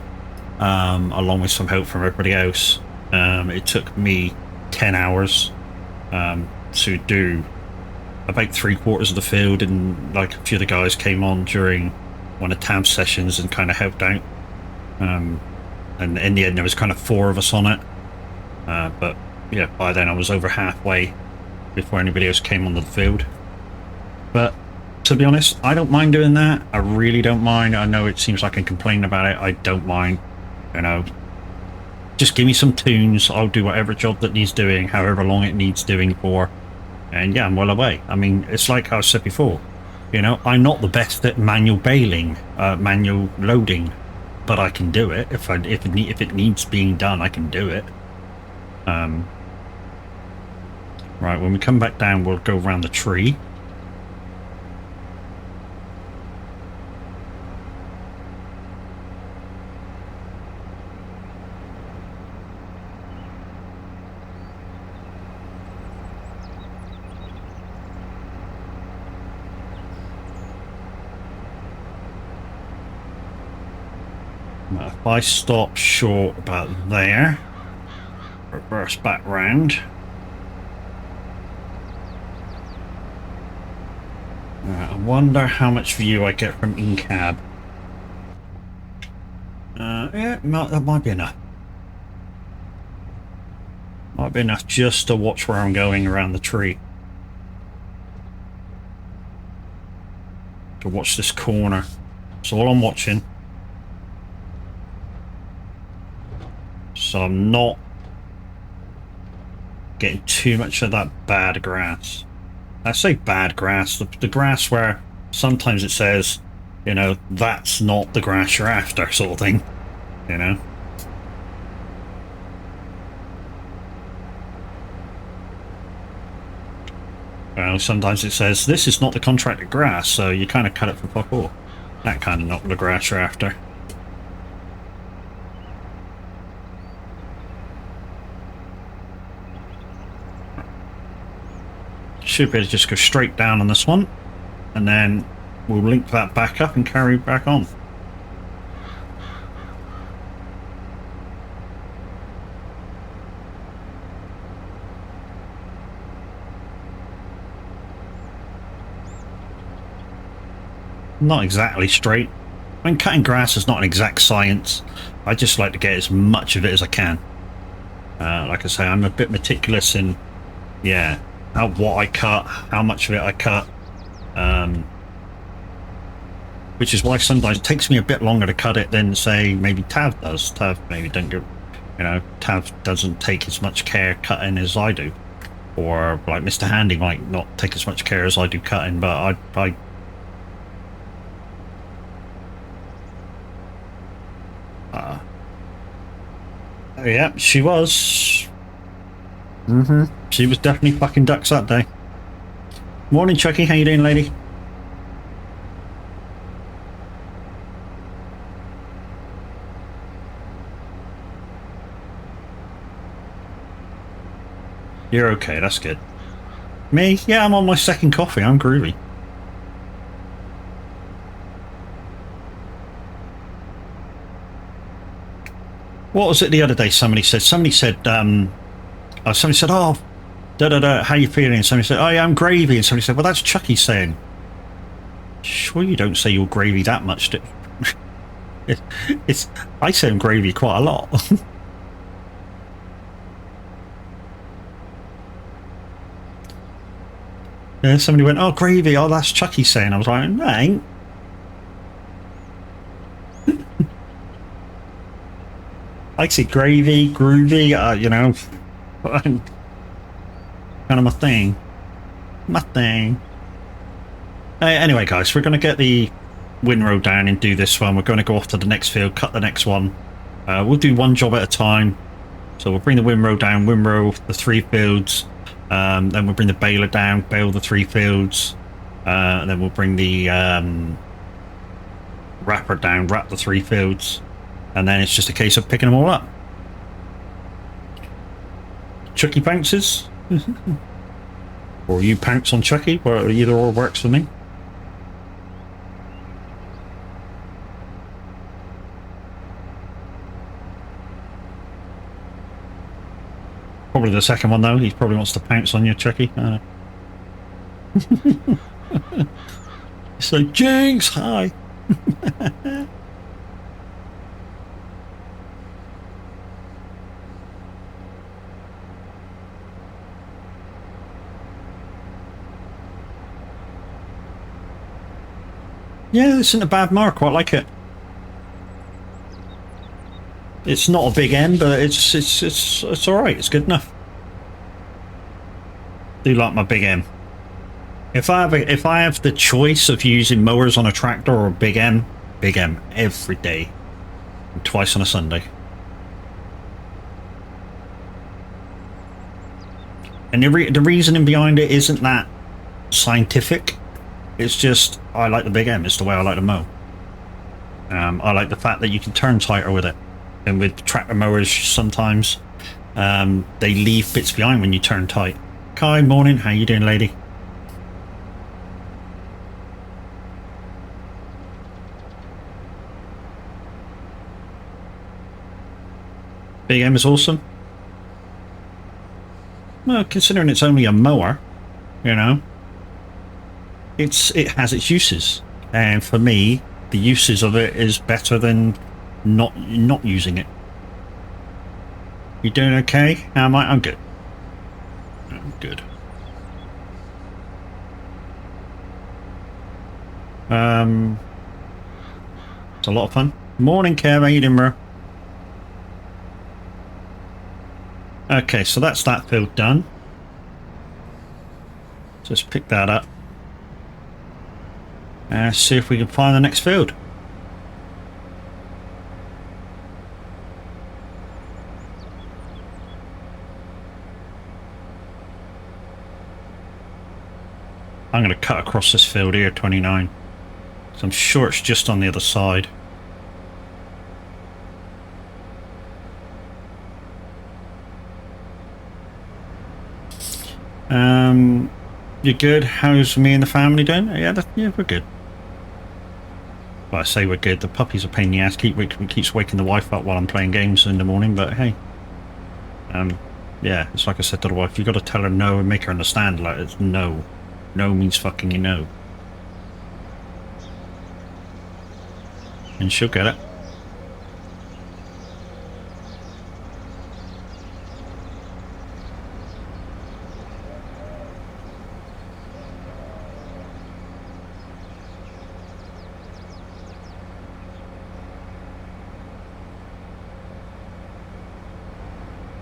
along with some help from everybody else, it took me 10 hours to do about 3/4 of the field, and like a few of the guys came on during one of Tab's sessions and kind of helped out, and in the end there was kind of 4 of us on it, but yeah, by then I was over halfway before anybody else came onto the field. But to be honest, I don't mind doing that. I really don't mind. I know it seems like I'm complaining about it. I don't mind, you know. Just give me some tunes, I'll do whatever job that needs doing, however long it needs doing for, and yeah, I'm well away. I mean, it's like I said before, you know, I'm not the best at manual baling, manual loading, but I can do it. If it needs being done, I can do it. Right, when we come back down, we'll go around the tree. If I stop short about there, reverse back round. I wonder how much view I get from in-cab. Yeah, that might be enough. Might be enough just to watch where I'm going around the tree. To watch this corner. That's all I'm watching. So I'm not getting too much of that bad grass. I say bad grass, the grass where sometimes it says, you know, that's not the grass you're after, sort of thing, you know. Well, sometimes it says, this is not the contracted grass, so you kind of cut it for fuck all. That kind of not the grass you're after. Should be able to just go straight down on this one, and then we'll link that back up and carry back on. Not exactly straight. I mean, cutting grass is not an exact science. I just like to get as much of it as I can. Like I say, I'm a bit meticulous in, yeah, what I cut, how much of it I cut. Which is why sometimes it takes me a bit longer to cut it than, say, maybe Tav does. Tav maybe don't get, Tav doesn't take as much care cutting as I do. Or like Mr. Handy might not take as much care as I do cutting, but I yeah, she was. She was definitely fucking ducks that day. Morning, Chucky. How you doing, lady? You're okay, that's good. Me? Yeah, I'm on my second coffee. I'm groovy. What was it the other day? Somebody said, oh, da-da-da, how you feeling? And somebody said, oh yeah, I'm gravy. And somebody said, well, that's Chucky saying. Sure you don't say you're gravy that much, do I say I'm gravy quite a lot. Yeah, somebody went, oh, gravy, oh, that's Chucky saying. I was like, no, I ain't. I say gravy, groovy, kind of my thing. My thing. Anyway, guys, we're going to get the windrow down and do this one. We're going to go off to the next field, cut the next one. We'll do one job at a time. So we'll bring the windrow down, windrow the 3 fields. Then we'll bring the baler down, bale the 3 fields. And then we'll bring the wrapper down, wrap the 3 fields. And then it's just a case of picking them all up. Chucky pounces. Or you pounce on Chucky, or either or works for me. Probably the second one though. He probably wants to pounce on you, Chucky. So Jinx, hi. Yeah, this isn't a bad mower. Quite like it. It's not a big M, but it's all right. It's good enough. Do like my big M. If I have the choice of using mowers on a tractor or a big M every day, and twice on a Sunday. And the reasoning behind it isn't that scientific. It's just, I like the big M. It's the way I like to mow. I like the fact that you can turn tighter with it. And with tractor mowers, sometimes they leave bits behind when you turn tight. Kai, morning. How you doing, lady? Big M is awesome. Well, considering it's only a mower, it has its uses, and for me the uses of it is better than not using it. You doing okay? How am I? I'm good. I'm good. It's a lot of fun. Morning, Kev. How you doing, bro? Okay, so that's that field done. Just pick that up. See if we can find the next field. I'm going to cut across this field here, 29. So I'm sure it's just on the other side. You good? How's me and the family doing? Yeah, yeah, we're good. Well, I say we're good. The puppy's a pain in the ass. Keeps waking the wife up while I'm playing games in the morning. But hey, yeah, it's like I said to the wife. You got to tell her no and make her understand. Like it's no, no means fucking no, and she'll get it.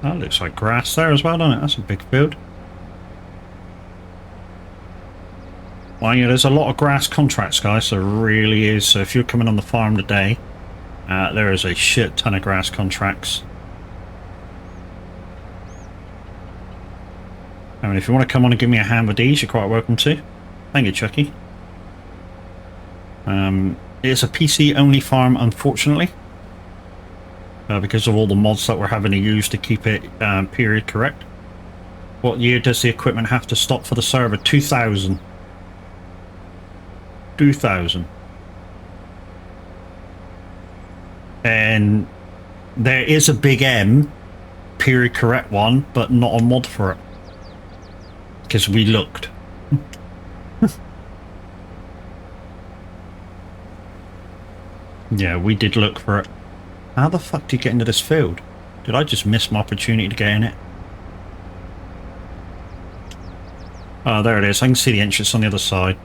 That looks like grass there as well, doesn't it? That's a big field. Well, yeah, there's a lot of grass contracts, guys. There really is. So if you're coming on the farm today, there is a shit ton of grass contracts. I mean, if you want to come on and give me a hand with these, you're quite welcome to. Thank you, Chucky. It's a PC-only farm, unfortunately. Because of all the mods that we're having to use to keep it period correct. What year does the equipment have to stop for the server? 2000. 2000. And there is a big M period correct one, but not a mod for it. Because we looked. Yeah, we did look for it. How the fuck do you get into this field? Did I just miss my opportunity to get in it? Oh, there it is. I can see the entrance on the other side.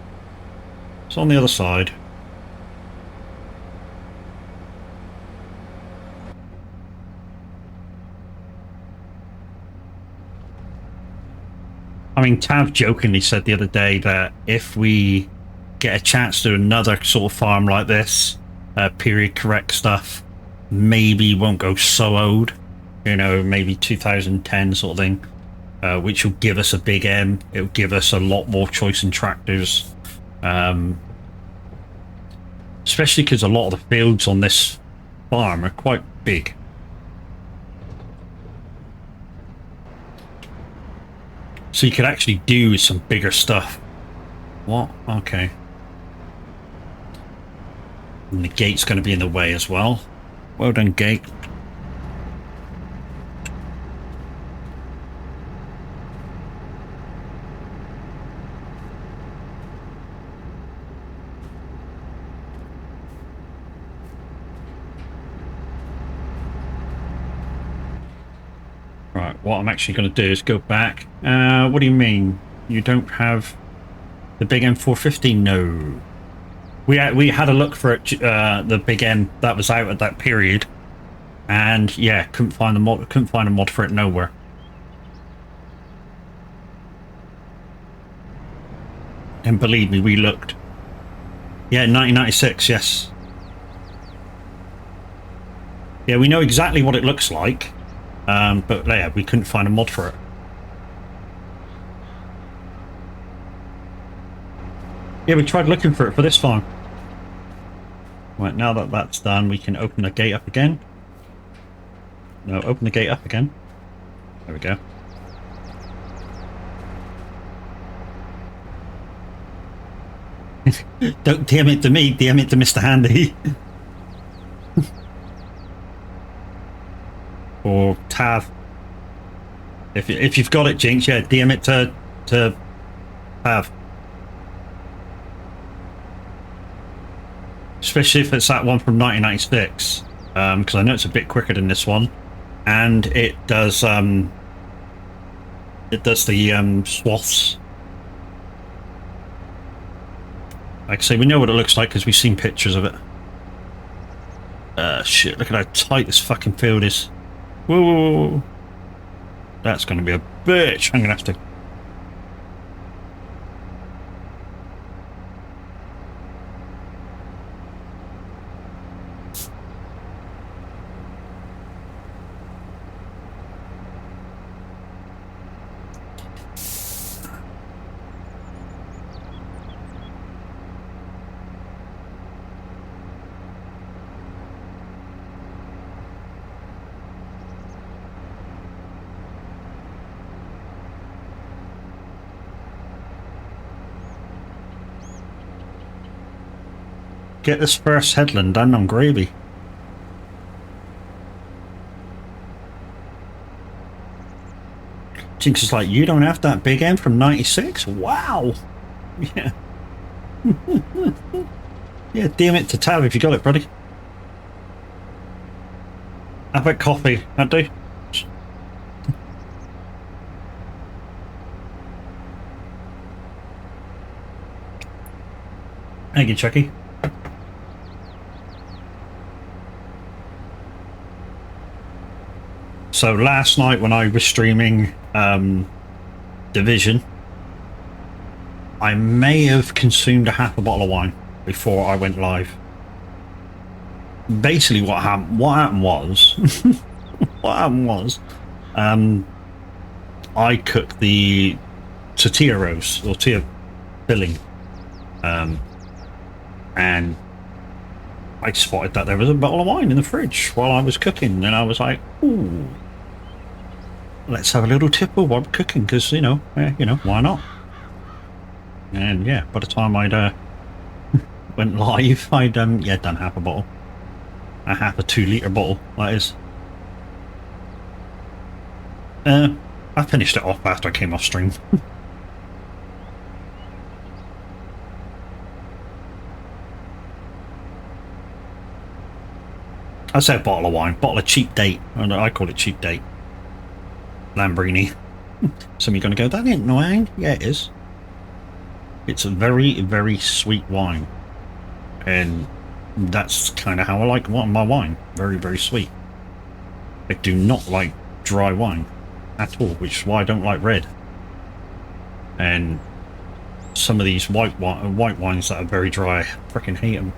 It's on the other side. I mean, Tav jokingly said the other day that if we get a chance to do another sort of farm like this, period correct stuff, maybe won't go so old, you know, maybe 2010 sort of thing, which will give us a big M. It'll give us a lot more choice in tractors, especially because a lot of the fields on this farm are quite big. So you could actually do some bigger stuff. What? Okay. And the gate's going to be in the way as well. Well done, gate. Right, what I'm actually going to do is go back. What do you mean? You don't have the big M450? No. We had a look for it, the big M that was out at that period, and yeah, couldn't find a mod for it nowhere. And believe me, we looked. Yeah, 1996, yes. Yeah, we know exactly what it looks like, but yeah, we couldn't find a mod for it. Yeah, we tried looking for it for this farm. Right, now that that's done, we can open the gate up again. No, open the gate up again. There we go. Don't DM it to me, DM it to Mr. Handy. Or Tav. If you've got it, Jinx, yeah, DM it to Tav. Especially if it's that one from 1996, because I know it's a bit quicker than this one, and it does the swaths. Like I say, we know what it looks like because we've seen pictures of it. Shit, look at how tight this fucking field is. Whoa. That's going to be a bitch. I'm going to have to... Get this first headland done on gravy. Jinx is like, you don't have that big end from 96? Wow. Yeah. Yeah, damn it to Tav if you got it, buddy. How about coffee? That do? Thank you, Chucky. So last night when I was streaming Division, I may have consumed a half a bottle of wine before I went live. Basically what happened was I cooked the tortilla roast or tortilla filling, and I spotted that there was a bottle of wine in the fridge while I was cooking, and I was like, ooh, let's have a little tipple while I'm cooking, because you know, why not? And yeah, by the time I'd went live, I'd done half a bottle, a half a 2 litre bottle, that is. I finished it off after I came off stream. I say a bottle of wine, bottle of cheap date. I call it cheap date. Lambrini. Some of you going to go, that ain't no wine. Yeah, it is. It's a very, very sweet wine. And that's kind of how I like my wine. Very, very sweet. I do not like dry wine at all, which is why I don't like red. And some of these white wines that are very dry, I freaking hate them.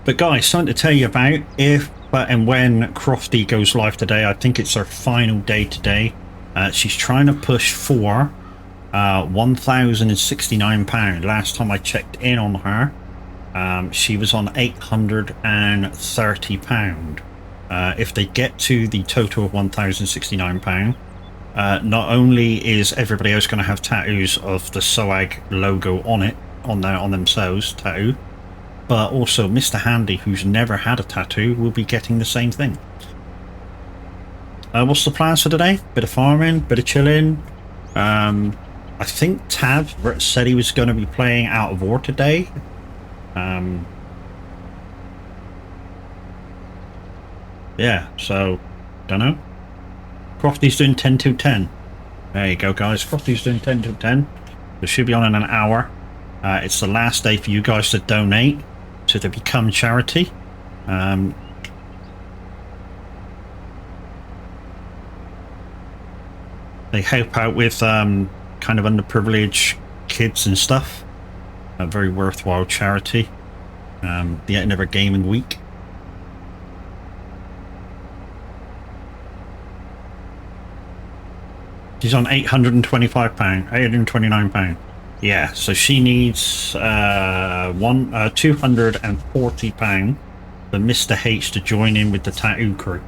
But guys, something to tell you about if and when Crofty goes live today. I think it's her final day today. She's trying to push for £1,069. Last time I checked in on her, she was on £830. If they get to the total of £1,069, not only is everybody else going to have tattoos of the soag logo on it, on themselves, tattoo, but also Mr. Handy, who's never had a tattoo, will be getting the same thing. What's the plans for today? Bit of farming, bit of chilling. I think Tav said he was going to be playing Out of War today. Yeah, so, don't know. Crofty's doing 10 to 10. There you go, guys. Crofty's doing 10 to 10. It should be on in an hour. It's the last day for you guys to donate to the Become charity. They help out with kind of underprivileged kids and stuff. A very worthwhile charity. The Yet Never Gaming Week. She's on £825, £829. Yeah, so she needs £240 for Mr. H to join in with the tattoo crew.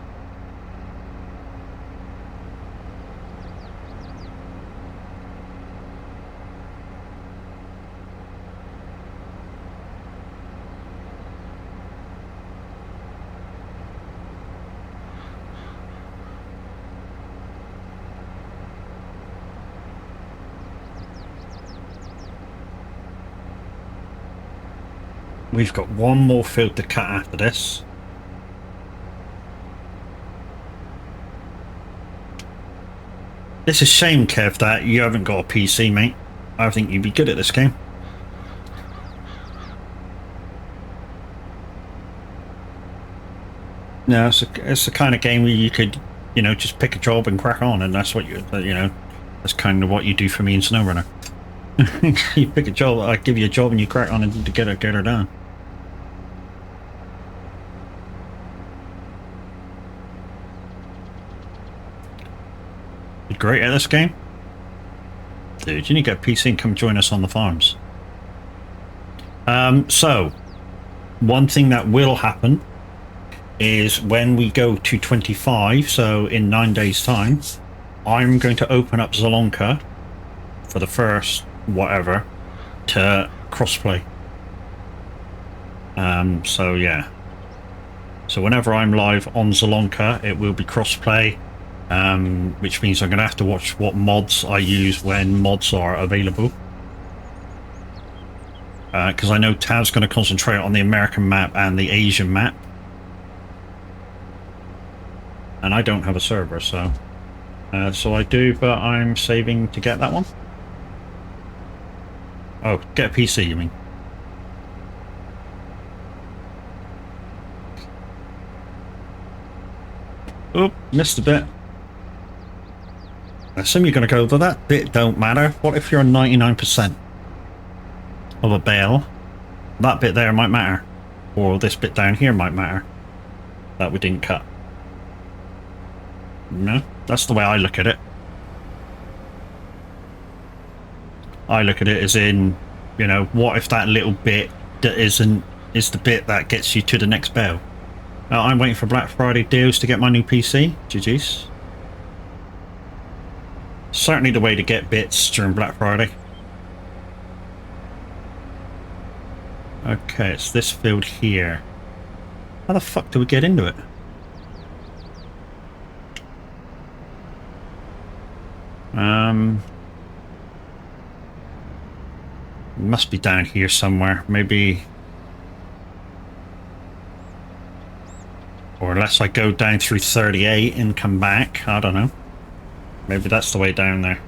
We've got one more field to cut after this. It's a shame, Kev, that you haven't got a PC, mate. I think you'd be good at this game. No, it's the kind of game where you could, you know, just pick a job and crack on, and that's what you know, that's kind of what you do for me in SnowRunner. You pick a job, I give you a job, and you crack on and get her done. You're great at this game, dude. You need to get a PC and come join us on the farms. So one thing that will happen is when we go to 25, so in 9 days time, I'm going to open up Zalonka for the first whatever to crossplay. So yeah, so whenever I'm live on Zalonka, it will be crossplay, which means I'm going to have to watch what mods I use when mods are available, because I know Tav's going to concentrate on the American map and the Asian map, and I don't have a server, so I do, but I'm saving to get that one. Oh, get a PC, you mean? Oh, missed a bit. I assume you're going to go, though that bit don't matter. What if you're 99% of a bale? That bit there might matter. Or this bit down here might matter. That we didn't cut. No, that's the way I look at it. I look at it as in, you know, what if that little bit that is the bit that gets you to the next bale? I'm waiting for Black Friday deals to get my new PC. GG's. Certainly the way to get bits during Black Friday. Okay, it's this field here. How the fuck do we get into it? Must be down here somewhere, maybe. Or unless I go down through 38 and come back, I don't know. Maybe that's the way down there.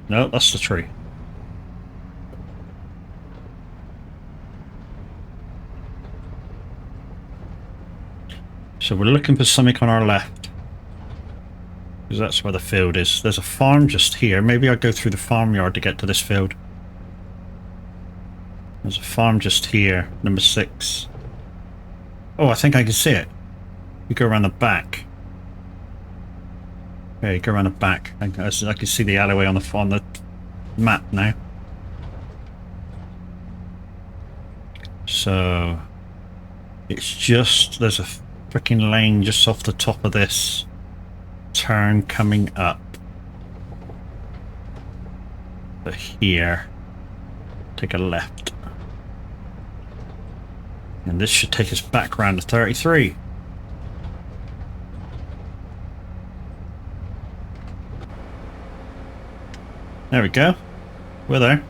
No, that's the tree. So we're looking for something on our left, because that's where the field is. There's a farm just here. Maybe I'll go through the farmyard to get to this field. There's a farm just here, number 6. Oh, I think I can see it. You go around the back. Okay, go around the back. I can see the alleyway on the map now. So it's just, there's a freaking lane just off the top of this turn coming up. But here, take a left. And this should take us back round to 33. There we go. We're there.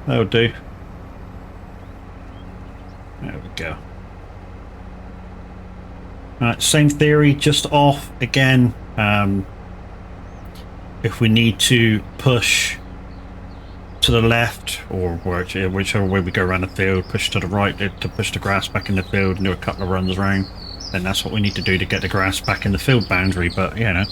That'll do. There we go. Alright, same theory, just off again. If we need to push to the left, or whichever way we go around the field, push to the right to push the grass back in the field and do a couple of runs around, then that's what we need to do to get the grass back in the field boundary, but you know.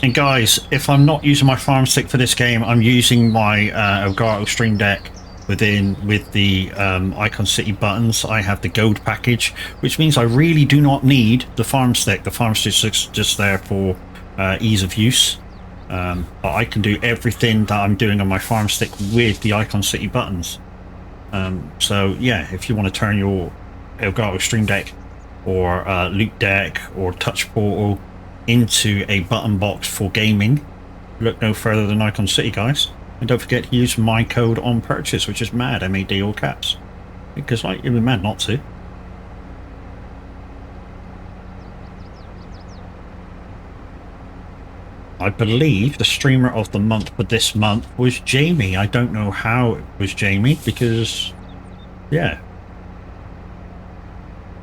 And guys, if I'm not using my farm stick for this game, I'm using my Elgato Stream Deck with the Icon City buttons. I have the gold package, which means I really do not need the farm stick. The farm stick's just there for ease of use. But I can do everything that I'm doing on my farm stick with the Icon City buttons. So yeah, if you want to turn your Elgato Stream Deck or Loot Deck or Touch Portal into a button box for gaming, look no further than Icon City, guys. And don't forget to use my code on purchase, which is MAD, M-A-D, all caps, because like you'd be mad not to. I believe the streamer of the month for this month was Jamie. I don't know how it was Jamie, because yeah,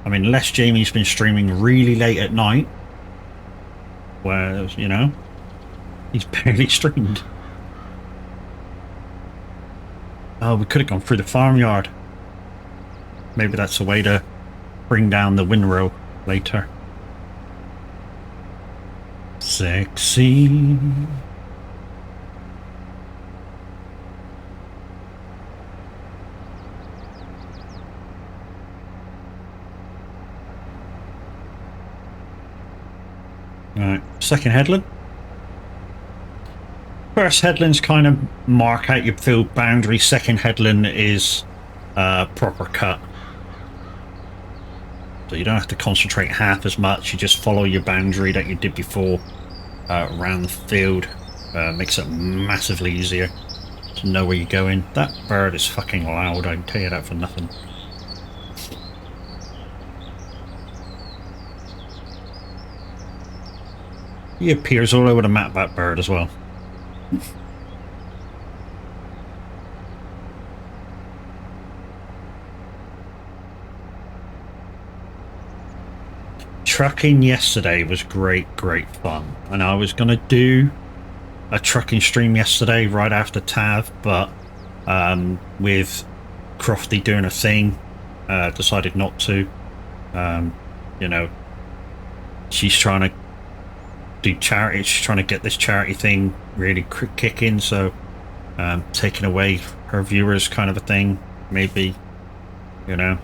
I mean, unless Jamie's been streaming really late at night, where, you know, he's barely streamed. Oh, we could have gone through the farmyard. Maybe that's a way to bring down the windrow. later. Sexy. Right, second headland. First headlands kind of mark out your field boundary. Second headland is proper cut. So you don't have to concentrate half as much. You just follow your boundary that you did before around the field. Makes it massively easier to know where you're going. That bird is fucking loud, I can tell you that for nothing. He appears all over the map, that bird, as well. Trucking yesterday was great fun. And I was going to do a trucking stream yesterday right after TAV, but with Crofty doing a thing, decided not to. You know, she's trying to do charity, she's trying to get this charity thing really kicking, so taking away her viewers kind of a thing, maybe, you know.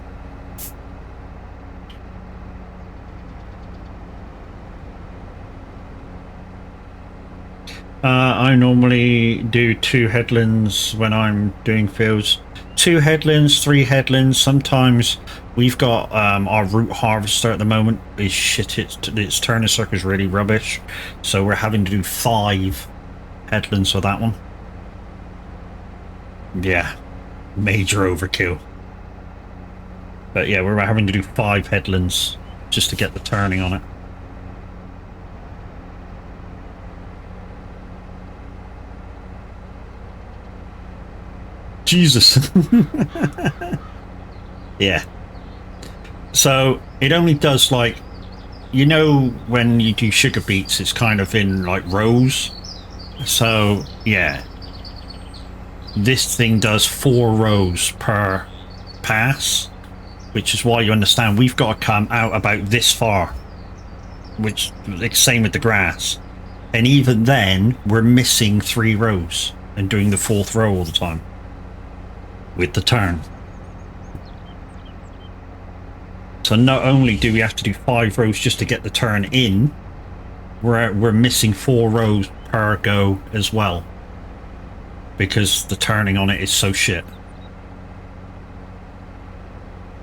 I normally do 2 headlands when I'm doing fields. 2 headlands, 3 headlands. Sometimes we've got our root harvester at the moment is shit. Its turning circle is really rubbish, so we're having to do 5 headlands for that one. Yeah, major overkill. But yeah, we're having to do 5 headlands just to get the turning on it. Jesus. Yeah. So it only does, like, you know, when you do sugar beets, it's kind of in like rows. So yeah, this thing does 4 rows per pass, which is why you understand we've got to come out about this far, which same with the grass, and even then we're missing 3 rows and doing the 4th row all the time with the turn. So not only do we have to do 5 rows just to get the turn in, we're missing 4 rows per go as well, because the turning on it is so shit.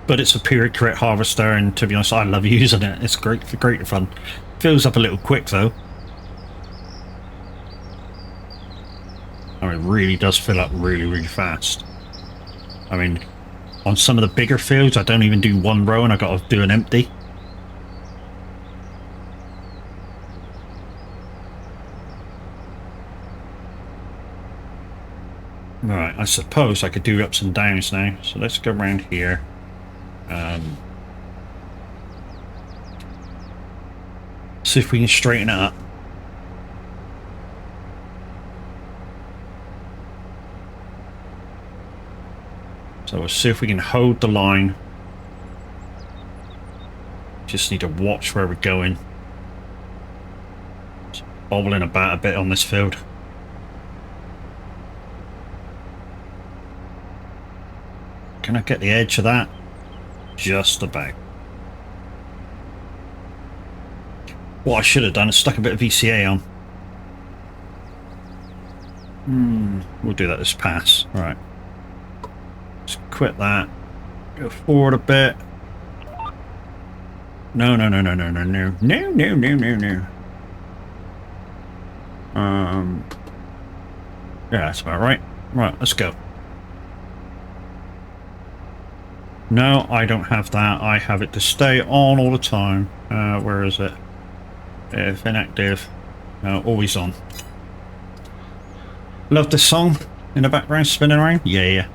But it's a period correct harvester, and to be honest, I love using it. It's great fun. Fills up a little quick though. Oh, it really does fill up really fast. I mean, on some of the bigger fields, I don't even do 1 row and I got to do an empty. Right, I suppose I could do ups and downs now. So let's go around here. See if we can straighten it up. So we'll see if we can hold the line. Just need to watch where we're going. Just bobbling about a bit on this field. Can I get the edge of that? Just about. What I should have done is stuck a bit of VCA on. We'll do that this pass. All right. Let's quit that. Go forward a bit. No. Yeah, that's about right. Right, let's go. No, I don't have that. I have it to stay on all the time. Where is it? If inactive. No, always on. Love this song in the background spinning around. Yeah.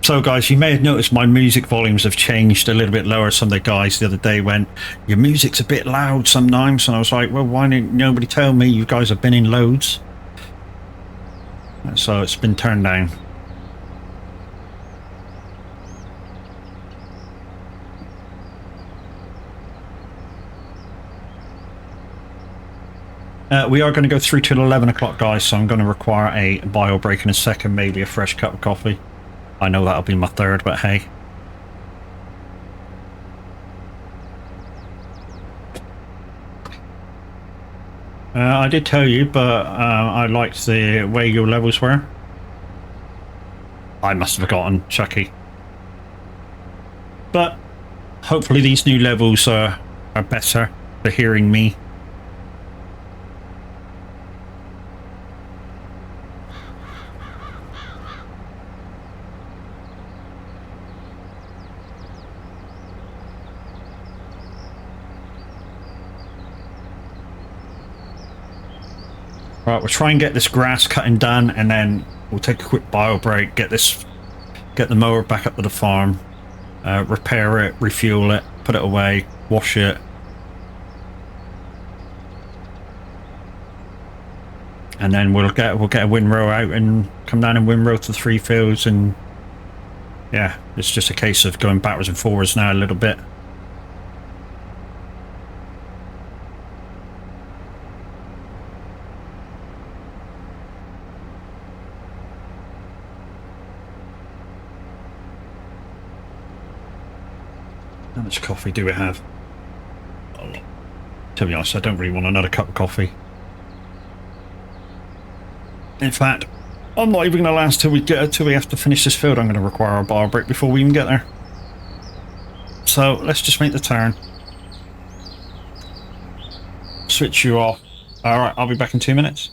So guys, you may have noticed my music volumes have changed a little bit lower. Some of the guys the other day went, your music's a bit loud sometimes, and I was like, well, why didn't nobody tell me? You guys have been in loads. So it's been turned down. We are going to go through till 11 o'clock, guys, so I'm going to require a bio break in a second, maybe a fresh cup of coffee. I know that'll be my third, but hey. I did tell you, but I liked the way your levels were. I must have forgotten, Chucky. But hopefully these new levels are better for hearing me. Right, we'll try and get this grass cutting done, and then we'll take a quick bio break, get the mower back up to the farm, repair it, refuel it, put it away, wash it. And then we'll get a windrow out and come down and windrow to the 3 fields, and yeah, it's just a case of going backwards and forwards now a little bit. How much coffee do we have? Oh, to be honest, I don't really want another cup of coffee. In fact, I'm not even going to last till we have to finish this field. I'm going to require a bar break before we even get there. So let's just make the turn. Switch you off. Alright, I'll be back in 2 minutes.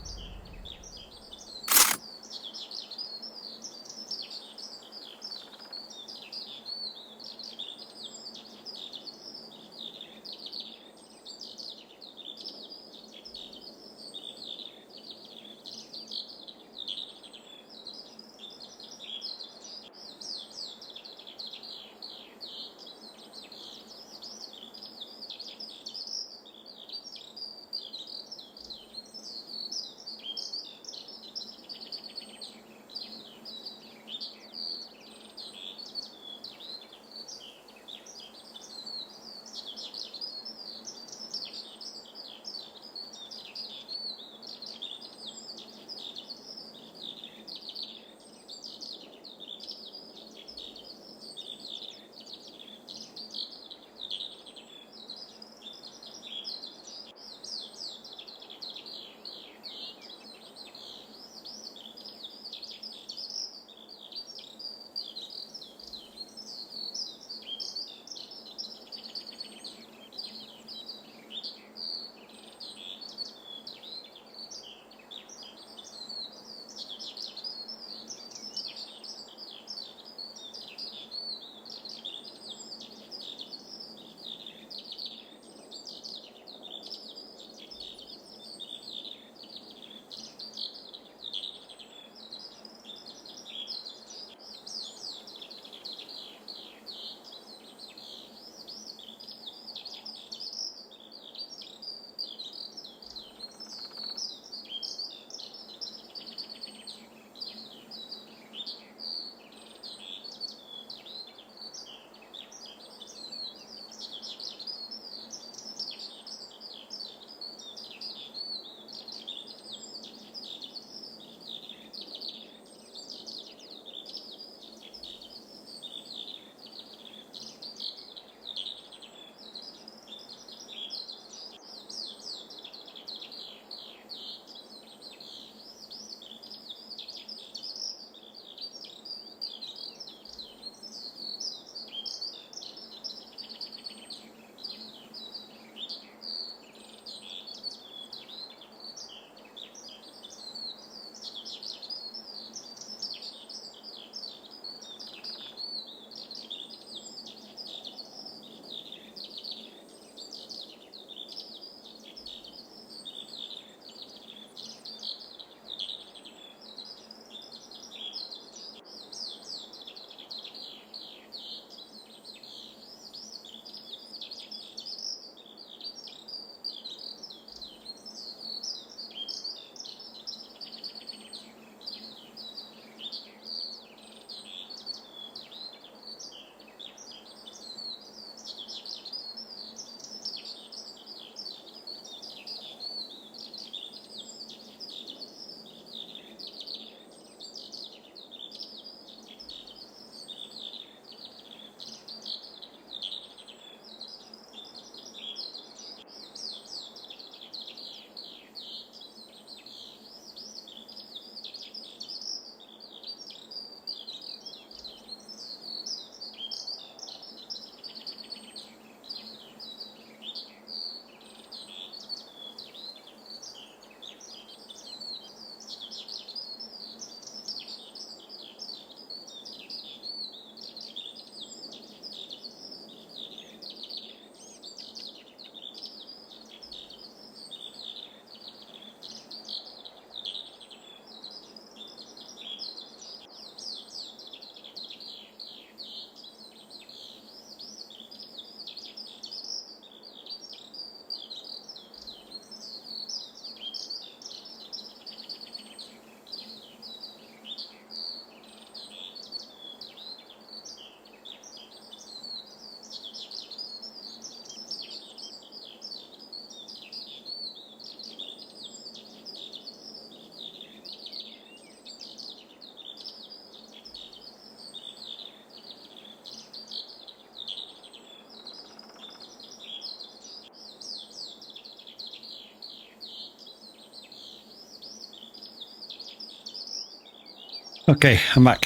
Okay, I'm back.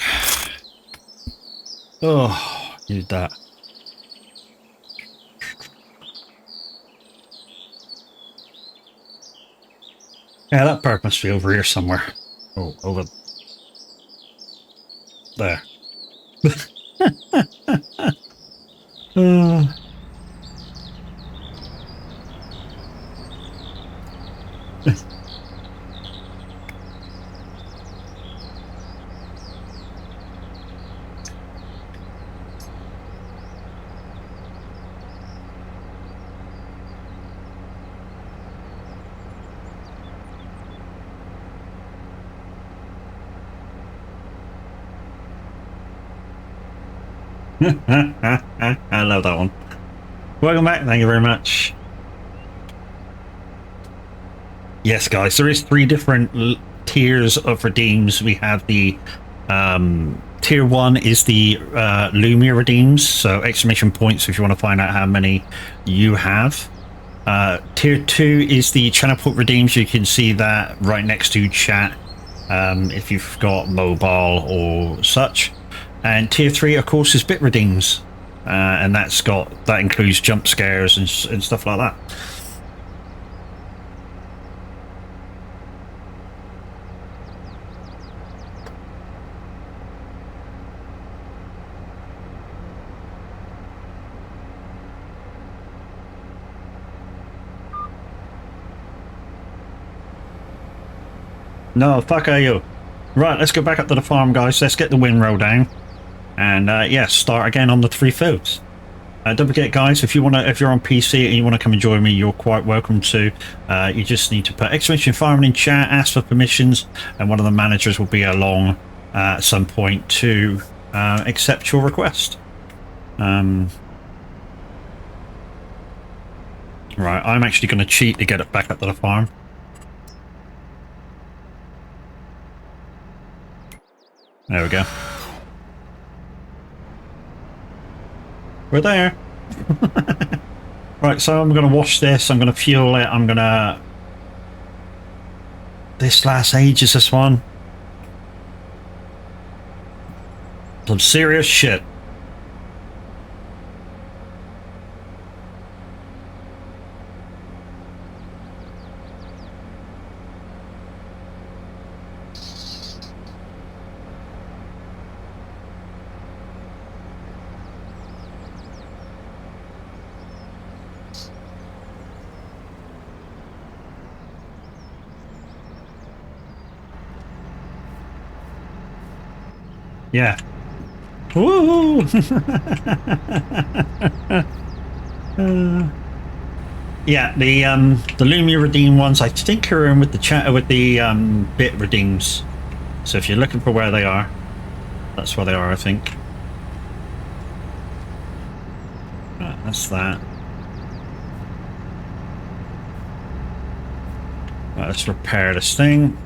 Oh, need that. Yeah, that bird must be over here somewhere. Oh, over there. uh. I love that one. Welcome back. Thank you very much. Yes, guys, there is 3 different tiers of redeems. We have the tier 1 is the Lumia redeems, so exclamation points if you want to find out how many you have. Tier 2 is the channel point redeems. You can see that right next to chat if you've got mobile or such. And tier 3, of course, is bit redeems, and that includes jump scares and stuff like that. No, fuck are you? Right, let's go back up to the farm, guys. Let's get the windrow down, and yeah, start again on the 3 fields. Don't forget, guys, if you're on PC and you want to come and join me, you're quite welcome to. You just need to put exclamation farming in chat, ask for permissions, and one of the managers will be along at some point to accept your request. Right, I'm actually going to cheat to get it back up to the farm. There we go. We're there. Right, so I'm going to wash this. I'm going to fuel it. I'm going to... This lasts ages, this one. Some serious shit. Yeah. Woo! Yeah, the Lumia redeem ones I think are in with the chat with the bit redeems. So if you're looking for where they are, that's where they are, I think. Right, that's that. Right, let's repair this thing.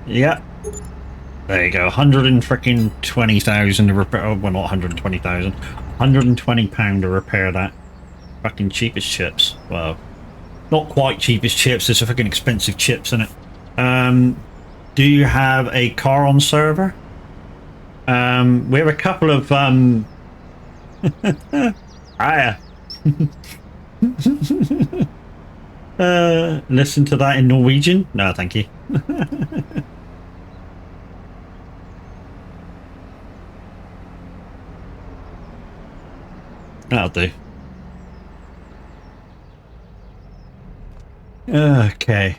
Yeah. There you go. 120,000 to repair. Oh, well, not 120,000. £120 to repair that. Fucking cheapest chips. Well, not quite cheapest chips. There's a fucking expensive chips in it. Do you have a car on server? We have a couple of Hiya. Listen to that in Norwegian? No, thank you. That'll do. Okay.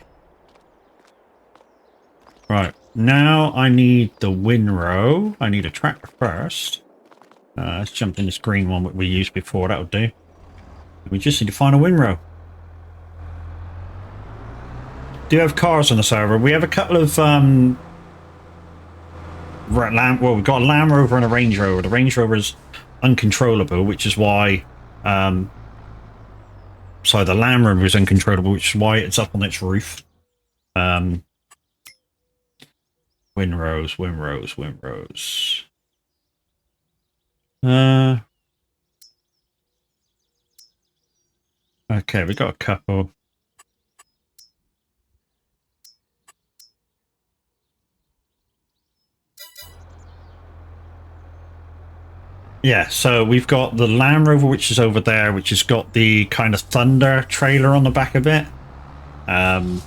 Right. Now I need the windrow. I need a tractor first. Let's jump in this green one that we used before. That'll do. We just need to find a windrow. Do you have cars on the server? We have a couple of well, we've got a Land Rover and a Range Rover. The Range Rover is uncontrollable, which is why sorry, the Land Rover is uncontrollable, which is why it's up on its roof. Winrose, Winrose, Winrose. Okay, we got a couple. Yeah, so we've got the Land Rover, which is over there, which has got the kind of Thunder trailer on the back of it. Yeah,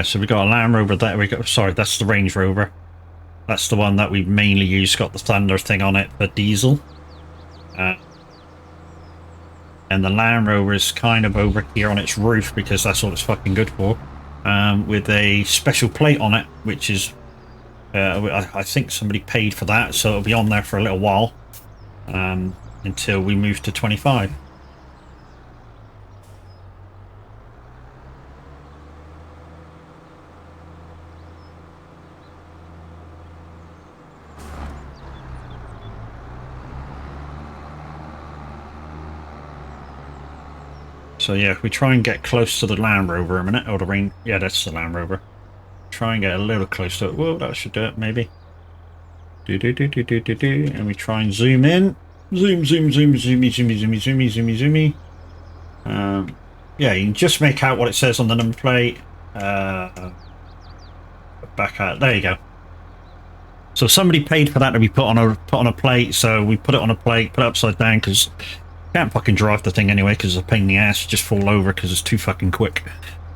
so we got a Land Rover there. We got, sorry, that's the Range Rover. That's the one that we mainly use. Got the Thunder thing on it for diesel. And the Land Rover is kind of over here on its roof because that's all it's fucking good for. With a special plate on it, which is I think somebody paid for that, so it'll be on there for a little while until we move to 25. So yeah, if we try and get close to the Land Rover a minute, or the Range, yeah, that's the Land Rover. Try and get a little close to it. Whoa, that should do it, maybe. And we try and zoom in. Zoom, zoom, zoom, zoomy, zoomy, zoomy, zoomy, zoomy, zoomy. Yeah, you can just make out what it says on the number plate. Back out. There you go. So somebody paid for that to be put on a plate. So we put it on a plate, put it upside down because can't fucking drive the thing anyway because it's a pain in the ass. You just fall over because it's too fucking quick.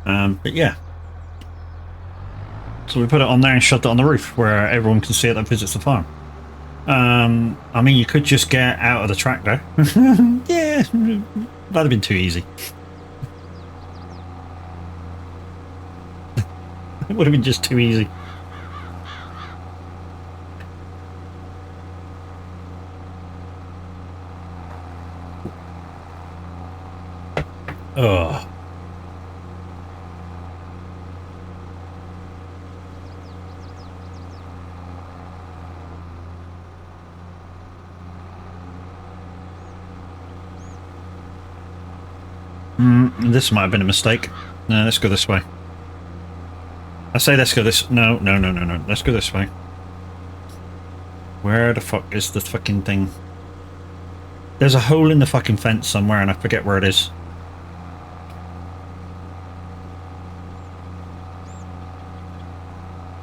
But yeah. So we put it on there and shoved it on the roof where everyone can see it that visits the farm. I mean, you could just get out of the tractor. Yeah, that'd have been too easy. It would have been just too easy. Oh. This might have been a mistake. No, let's go this way. I say let's go this... No. Let's go this way. Where the fuck is the fucking thing? There's a hole in the fucking fence somewhere and I forget where it is.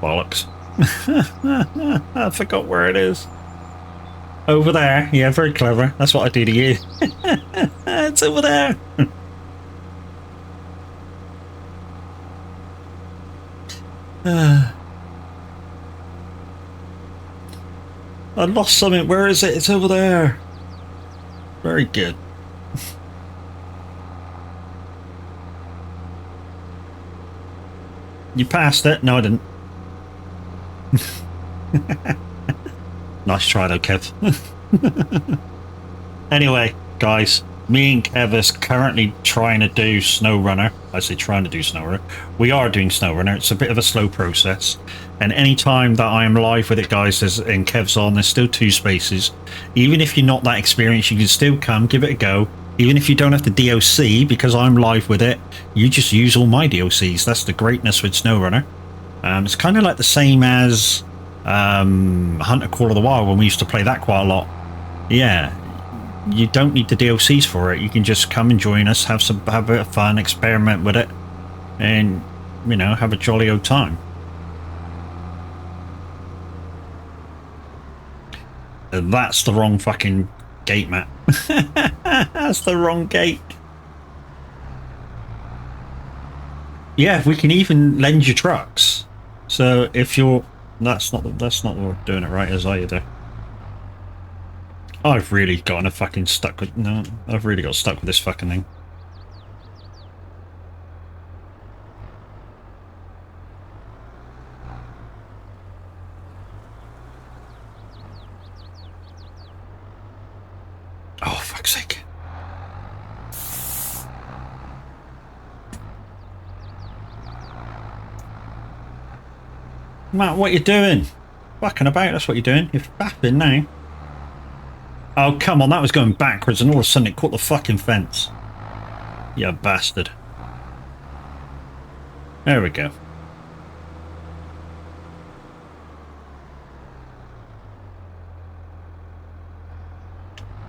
Bollocks. I forgot where it is. Over there. Yeah, very clever. That's what I do to you. It's over there. I lost something. Where is it? It's over there. Very good. You passed it? No, I didn't. Nice try though, Kev. Anyway, guys, me and Kev is currently trying to do SnowRunner. I say trying to do SnowRunner. We are doing SnowRunner. It's a bit of a slow process. And any time that I am live with it, guys, and Kev's on, there's still 2 spaces. Even if you're not that experienced, you can still come, give it a go. Even if you don't have the DOC, because I'm live with it, you just use all my DOCs. That's the greatness with SnowRunner. It's kind of like the same as Hunter Call of the Wild when we used to play that quite a lot. Yeah, you don't need the DLCs for it. You can just come and join us, have a bit of fun, experiment with it, and you know, have a jolly old time. That's the wrong fucking gate, Matt. That's the wrong gate. Yeah, we can even lend you trucks. So if you're, that's not doing it right as either. I've really gotten fucking stuck with, no, I've really got stuck with this fucking thing. Oh, fuck's sake. Matt, what you doing? Fucking about, that's what you're doing. You're fapping now. Oh, come on, that was going backwards and all of a sudden it caught the fucking fence. You bastard. There we go.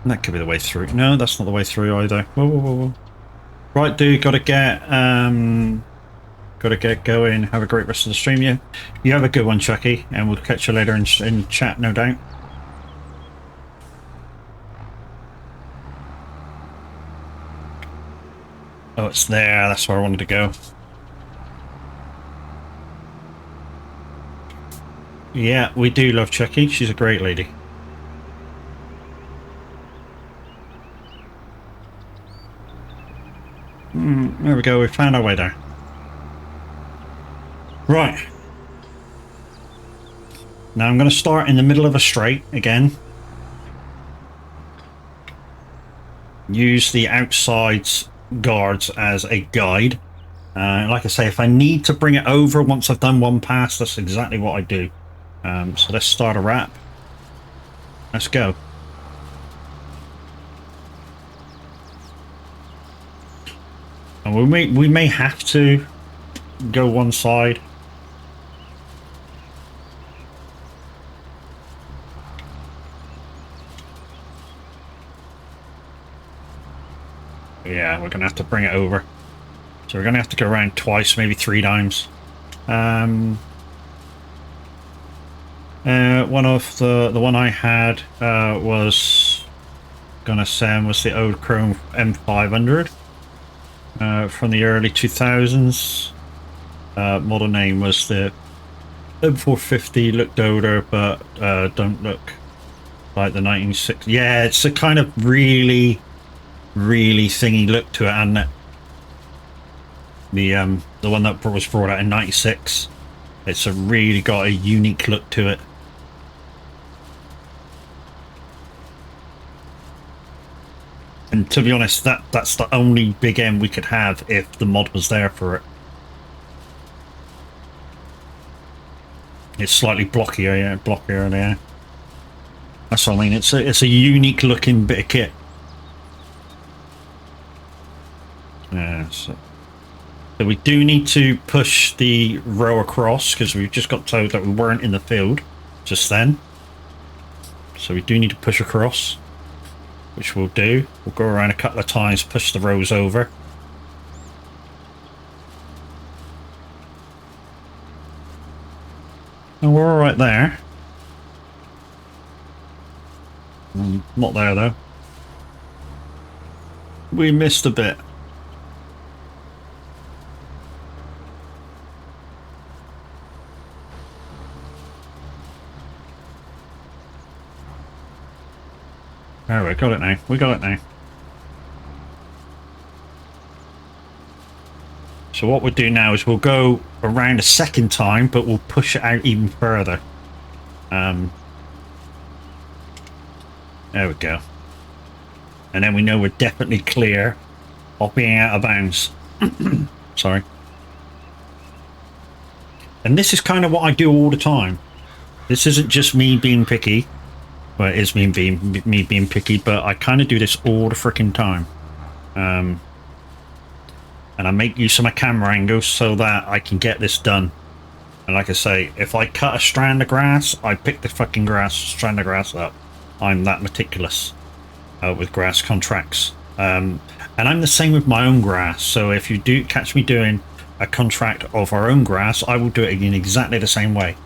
That could be the way through. No, that's not the way through either. Whoa, whoa, whoa, whoa. Right, dude, gotta get going. Have a great rest of the stream. You have a good one, Chucky, and we'll catch you later in chat, no doubt. Oh, it's there. That's where I wanted to go. Yeah, we do love Chucky. She's a great lady. There we go. We found our way there. Right. Now I'm going to start in the middle of a straight again. Use the outside guards as a guide. Like I say, if I need to bring it over once I've done one pass, that's exactly what I do. So let's start a wrap. Let's go. And we may have to go one side. Yeah, we're gonna have to bring it over. So we're gonna have to go around twice, maybe 3 times. One of the one I had was gonna send was the old Chrome M500 from the early 2000s. Model name was the M450. Looked older, but don't look like the 1960s. Yeah, it's a kind of really thingy look to it, and the one that was brought out in '96. It's really got a unique look to it. And to be honest, that's the only big M we could have if the mod was there for it. It's slightly blockier, yeah, blockier there. That's what I mean. It's a unique looking bit of kit. Yeah, so we do need to push the row across because we just got told that we weren't in the field just then. So we do need to push across, which we'll do. We'll go around a couple of times, push the rows over. And we're all right there. Not there though. We missed a bit. There we got it now. We got it now. So what we'll do now is we'll go around a second time, but we'll push it out even further. There we go. And then we know we're definitely clear of being out of bounds. Sorry. And this is kind of what I do all the time. This isn't just me being picky. Well, it is me being picky, but I kind of do this all the freaking time. And I make use of my camera angles so that I can get this done. And like I say, if I cut a strand of grass, I pick the fucking strand of grass up. I'm that meticulous with grass contracts. And I'm the same with my own grass. So if you do catch me doing a contract of our own grass, I will do it in exactly the same way.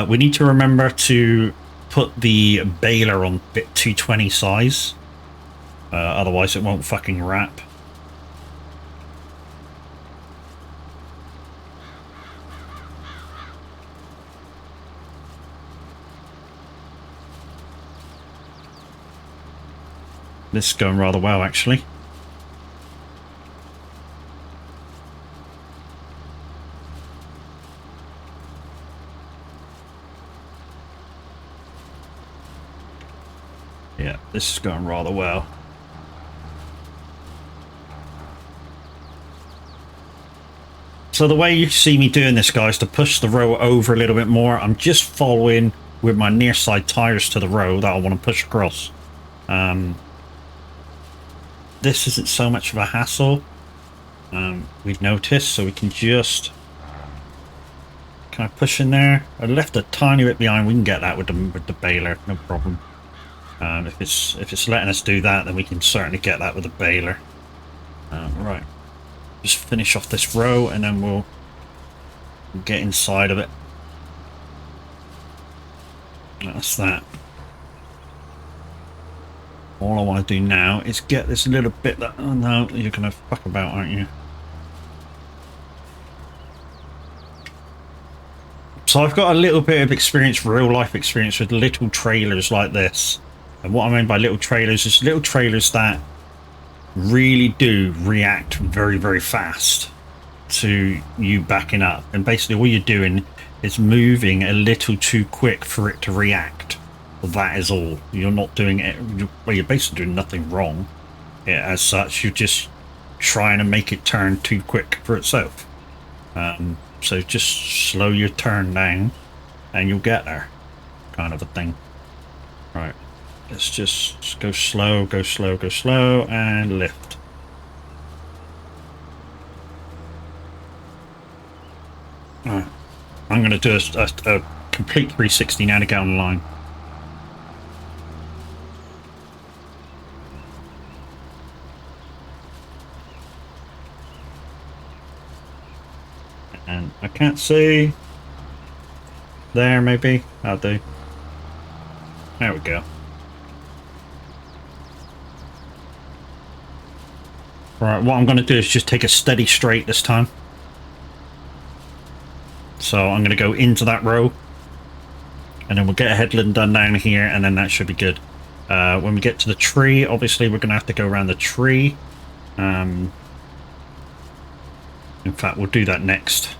We need to remember to put the baler on bit 220 size, otherwise it won't fucking wrap. This is going rather well, actually. Yeah, this is going rather well. So the way you see me doing this, guys, to push the row over a little bit more, I'm just following with my near side tires to the row that I want to push across. This isn't so much of a hassle, we've noticed, so we can just Can I push in there? I left a tiny bit behind. We can get that with the baler, no problem. If it's letting us do that, then we can certainly get that with the baler. Right, just finish off this row, and then we'll get inside of it. That's that. All I want to do now is get this little bit that... Oh no, you're gonna fuck about, aren't you? So I've got a little bit of experience, real life experience, with little trailers like this. And what I mean by little trailers is little trailers that really do react very, very fast to you backing up. And basically all you're doing is moving a little too quick for it to react. Well, that is all. You're not doing it... Well, you're basically doing nothing wrong. Yeah, as such, you're just trying to make it turn too quick for itself. So just slow your turn down and you'll get there, kind of a thing. Right, let's just go slow, go slow, go slow, and lift. Right. I'm going to do a complete 360 now to get on the line. And I can't see. There, maybe. I'll do. There we go. Right, what I'm going to do is just take a steady straight this time. So I'm going to go into that row. And then we'll get a headland done down here, and then that should be good. When we get to the tree, obviously we're going to have to go around the tree. In fact, we'll do that next.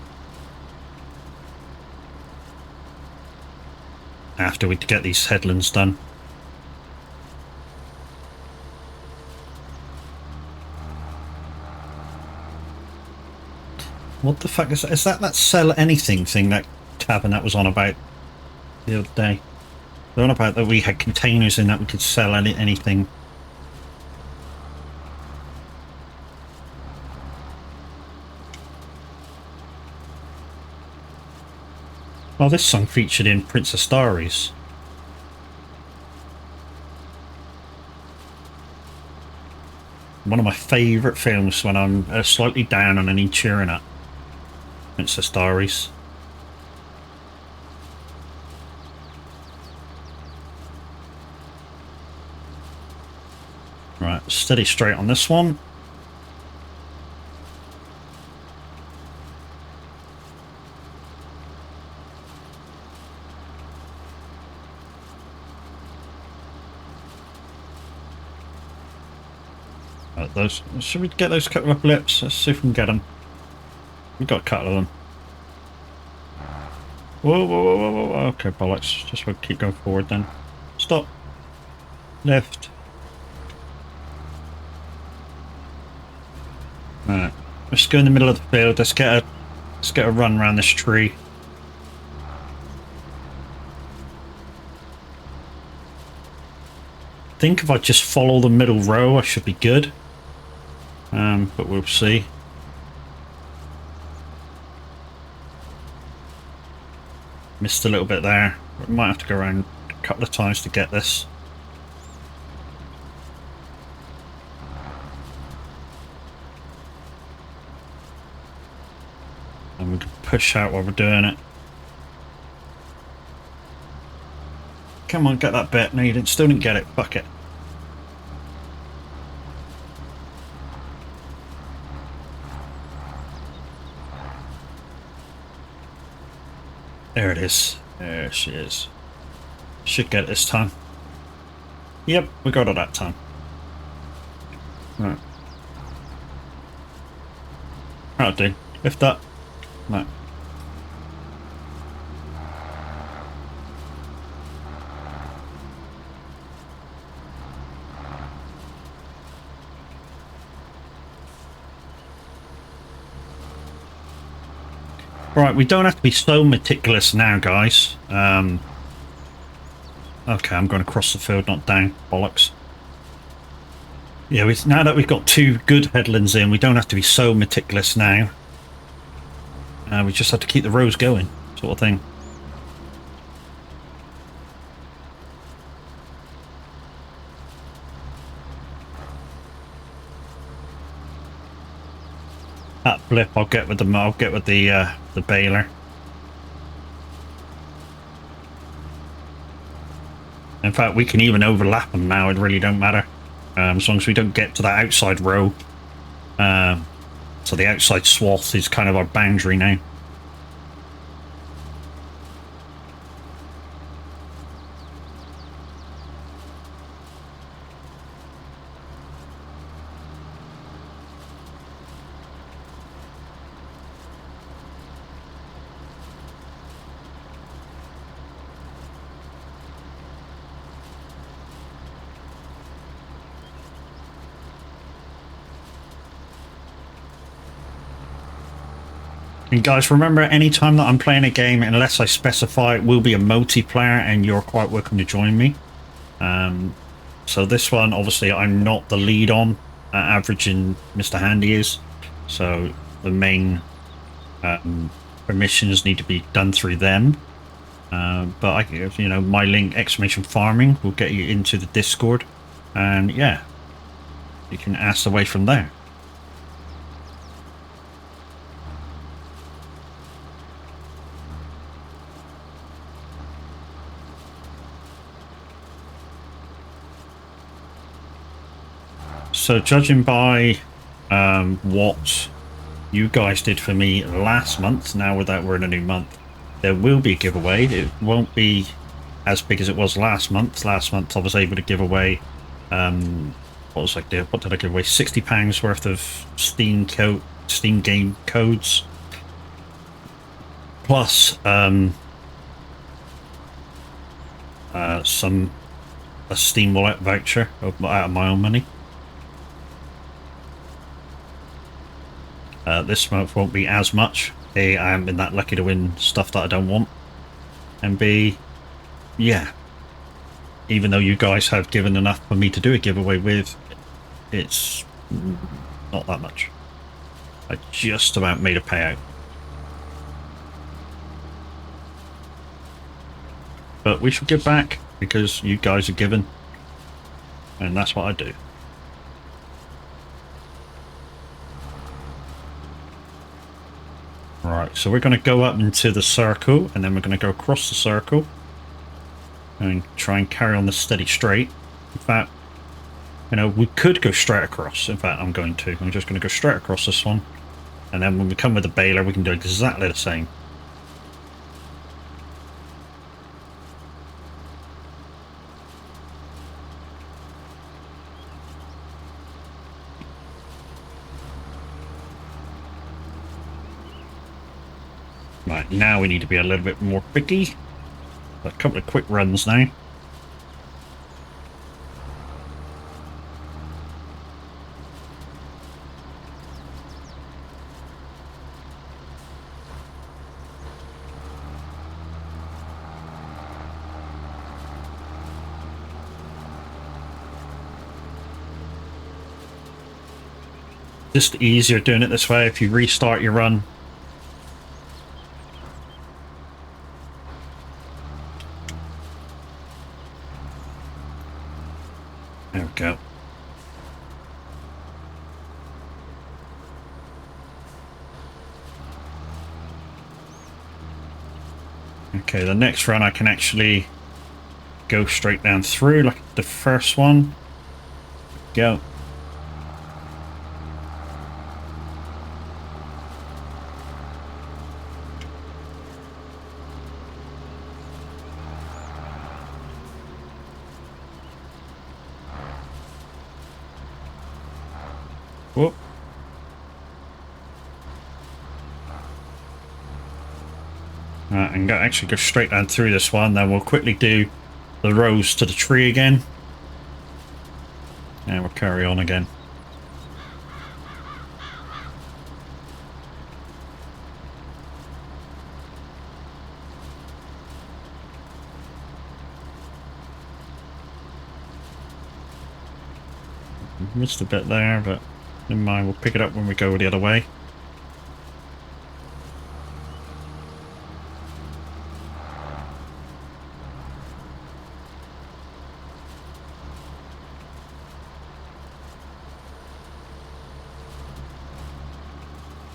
After we get these headlands done. What the fuck is that? Is that sell anything thing, that tavern that was on about the other day? They're on about that we had containers in that we could sell anything. Well, this song featured in Princess Diaries. One of my favourite films when I'm slightly down and I need cheering up. Princess Diaries. Right, steady straight on this one. Those, should we get those couple of blips? Let's see if we can get them. We've got a couple of them. Whoa, whoa, whoa, whoa, whoa. Okay, bollocks. Just we'll keep going forward then. Stop. Left. Right. Let's go in the middle of the field. Let's get a run around this tree. I think if I just follow the middle row, I should be good. But we'll see. Missed a little bit there. We might have to go around a couple of times to get this. And we can push out while we're doing it. Come on, get that bit. No, you didn't, still didn't get it. Fuck it. There it is. There she is. Should get it this time. Yep, we got it that time. Right. That'll do. Lift up. Right. Right, we don't have to be so meticulous now, guys. Okay, I'm going across the field, not down. Bollocks. Yeah, now that we've got two good headlands in, we don't have to be so meticulous now. We just have to keep the rows going. sort of thing. That blip, I'll get with the baler. In fact, we can even overlap them now. It really don't matter, as long as we don't get to that outside row. So the outside swath is kind of our boundary now. And guys, remember, anytime that I'm playing a game, unless I specify, it will be a multiplayer, and you're quite welcome to join me. So this one, obviously, I'm not the lead on, averaging Mr. Handy is. So the main permissions need to be done through them. But you know, my link !farming will get you into the Discord, and yeah, you can ask away from there. So judging by what you guys did for me last month, now that we're in a new month, there will be a giveaway. It won't be as big as it was last month. Last month I was able to give away, what did I give away? £60 worth of Steam game codes, plus a Steam wallet voucher out of my own money. This month won't be as much. A, I haven't been that lucky to win stuff that I don't want, and B, yeah, even though you guys have given enough for me to do a giveaway with, it's not that much. I just about made a payout. But we shall give back, because you guys are given, and that's what I do. Right, so we're going to go up into the circle, and then we're going to go across the circle and try and carry on the steady straight. In fact, you know, we could go straight across. In fact, I'm just going to go straight across this one, and then when we come with the baler, we can do exactly the same. Right, now we need to be a little bit more picky. A couple of quick runs now. Just easier doing it this way if you restart your run. There we go. Okay, the next run I can actually go straight down through like the first one. Go. Whoop. And actually go straight down through this one. Then we'll quickly do the rows to the tree again, and we'll carry on again. Missed a bit there, but never mind, we'll pick it up when we go the other way.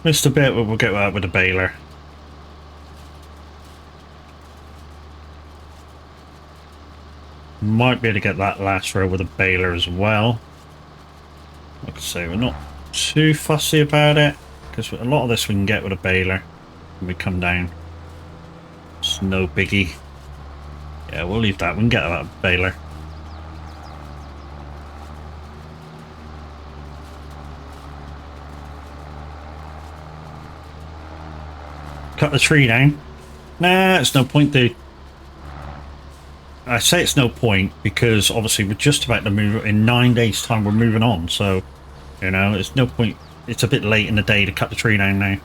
Missed a bit, but we'll get out with a baler. Might be able to get that last row with a baler as well. Like I say, we're not too fussy about it, because a lot of this we can get with a baler when we come down. It's no biggie. Yeah, we'll leave that. We can get that baler. Cut the tree down. Nah, it's no point, dude. I say it's no point because obviously we're just about to move. In 9 days' time, we're moving on. So, you know, it's no point. It's a bit late in the day to cut the tree down now.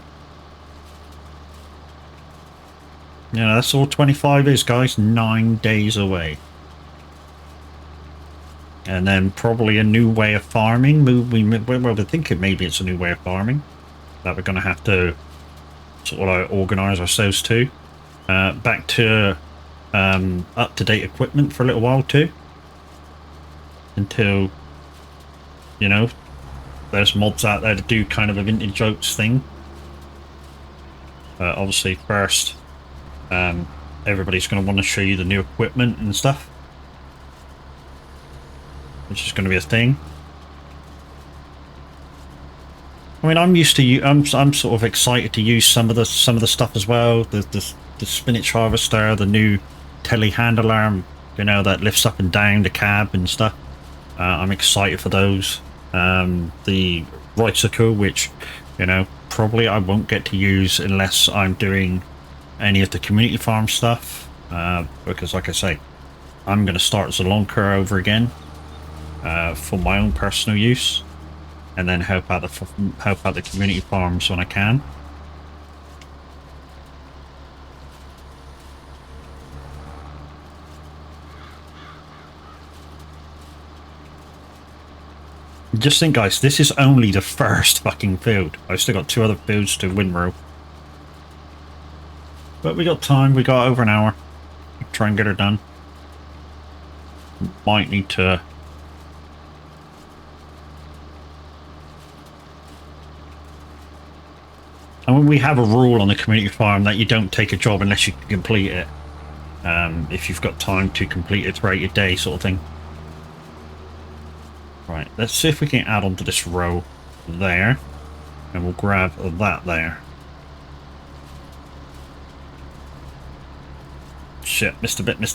You know, that's all 25 is, guys. 9 days away. And then probably a new way of farming. We're thinking maybe it's a new way of farming that we're going to have to sort of organise ourselves to. Back to up-to-date equipment for a little while too. Until, you know, there's mods out there to do kind of a vintage oats thing. Obviously first, everybody's going to want to show you the new equipment and stuff. Which is going to be a thing. I mean, I'm used to I'm sort of excited to use some of the stuff as well. The spinach harvester, the new telehandler, you know, that lifts up and down the cab and stuff. I'm excited for those. The bicycle, which, you know, probably I won't get to use unless I'm doing any of the community farm stuff. Because, like I say, I'm going to start Zalonka over again for my own personal use. And then help out the community farms when I can. Just think, guys, this is only the first fucking field. I've still got 2 other fields to windrow. But we got time. We got over an hour. Try and get her done. Might need to. I mean, we have a rule on the community farm that you don't take a job unless you can complete it. If you've got time to complete it throughout your day, sort of thing. Right, let's see if we can add on to this row there. And we'll grab that there. Shit, missed a bit. No.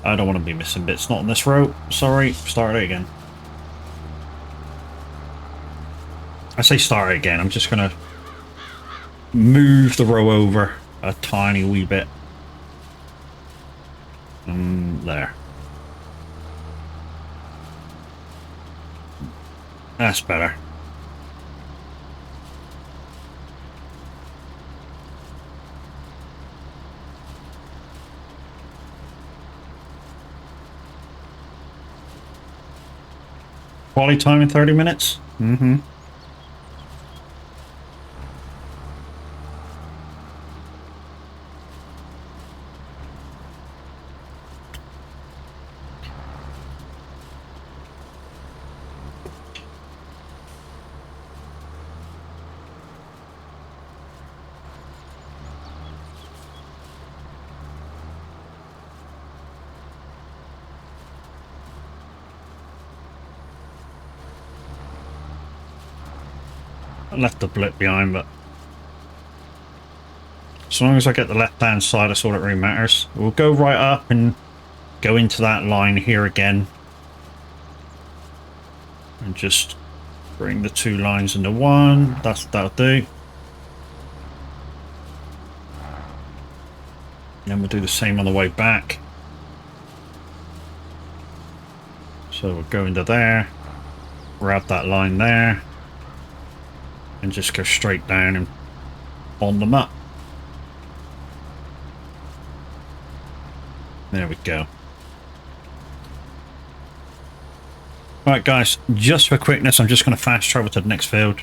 I don't want to be missing bits. Not on this row. Sorry, start it again. I say start it again, I'm just going to move the row over a tiny wee bit. There. That's better. Quality time in 30 minutes? Mm-hmm. I left the blip behind, but as long as I get the left-hand side, that's all that really matters. We'll go right up and go into that line here again. And just bring the 2 lines into one. That'll do. Then we'll do the same on the way back. So we'll go into there, grab that line there, and just go straight down and bond them up. There we go. Right, guys, just for quickness, I'm just going to fast travel to the next field.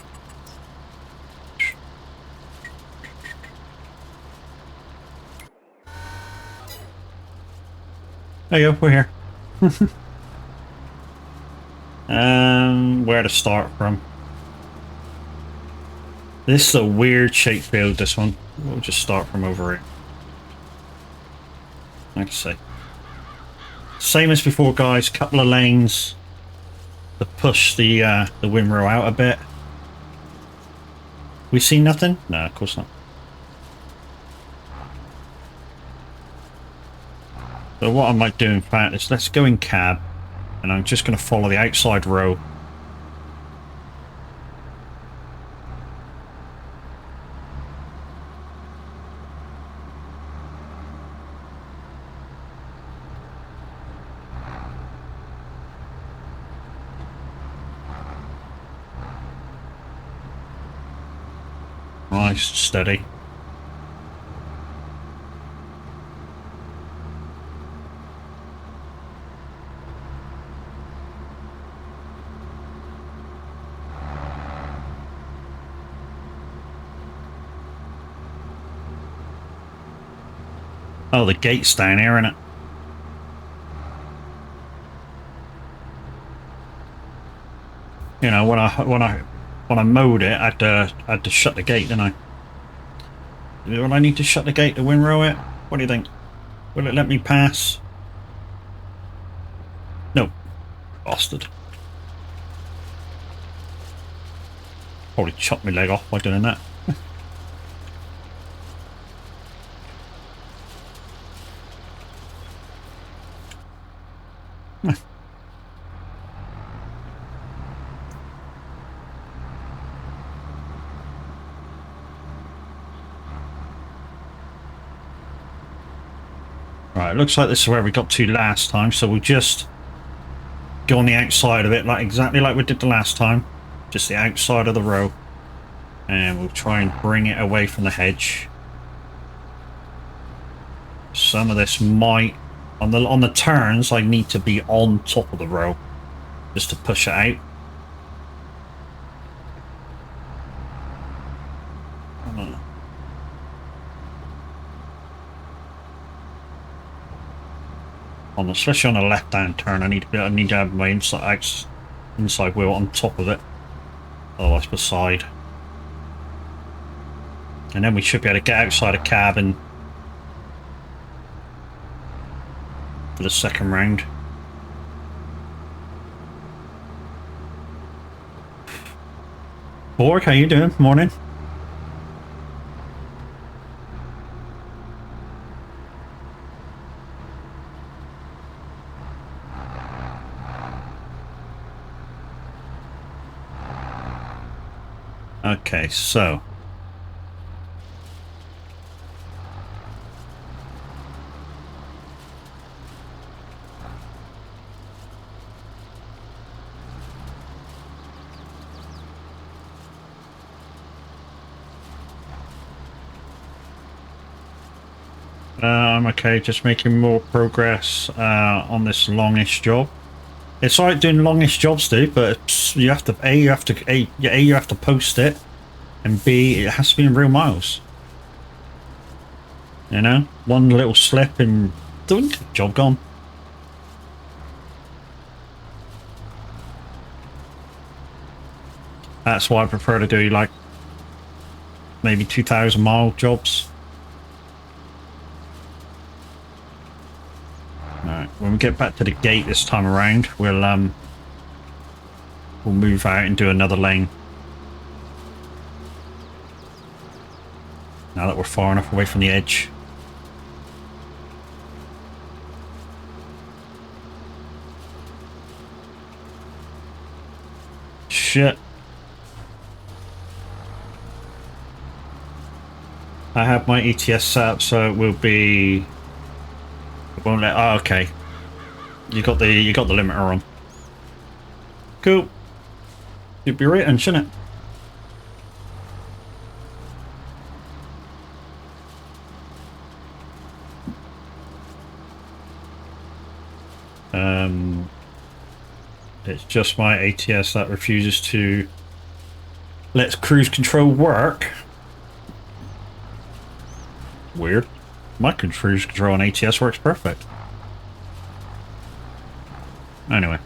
There you go, we're here. Where to start from? This is a weird shape field, this one. We'll just start from over here. Like I say. Same as before, guys. Couple of lanes to push the windrow out a bit. We see nothing? No, of course not. So what I might do, in fact, is let's go in cab. And I'm just going to follow the outside row. Nice, steady. Oh, the gate's down here, isn't it? You know, when I mowed it, I had to shut the gate, didn't I? Will I need to shut the gate to windrow it? What do you think? Will it let me pass? No. Bastard. Probably chopped my leg off by doing that. Right, it looks like this is where we got to last time, so we'll just go on the outside of it, like exactly like we did the last time. Just the outside of the row. And we'll try and bring it away from the hedge. Some of this might... On the turns, I need to be on top of the row. Just to push it out. Especially on a left-hand turn, I need to have my inside wheel on top of it. Otherwise, beside. And then we should be able to get outside a cab and for the second round. Borg, how you doing? Morning. Okay, so I'm okay, just making more progress on this longish job. It's alright doing longish jobs, dude, but you have to you have to post it, and B, it has to be in real miles. You know, one little slip and done, job gone. That's why I prefer to do like maybe 2,000-mile jobs. Alright, when we get back to the gate this time around, we'll move out and do another lane. Now that we're far enough away from the edge. Shit. I have my ETS set up so it will be... It won't let... Oh, okay. You got the limiter on. Cool. You'd be written, shouldn't it? It's just my ATS that refuses to let cruise control work. Weird. My cruise control on ATS works perfect. Anyway.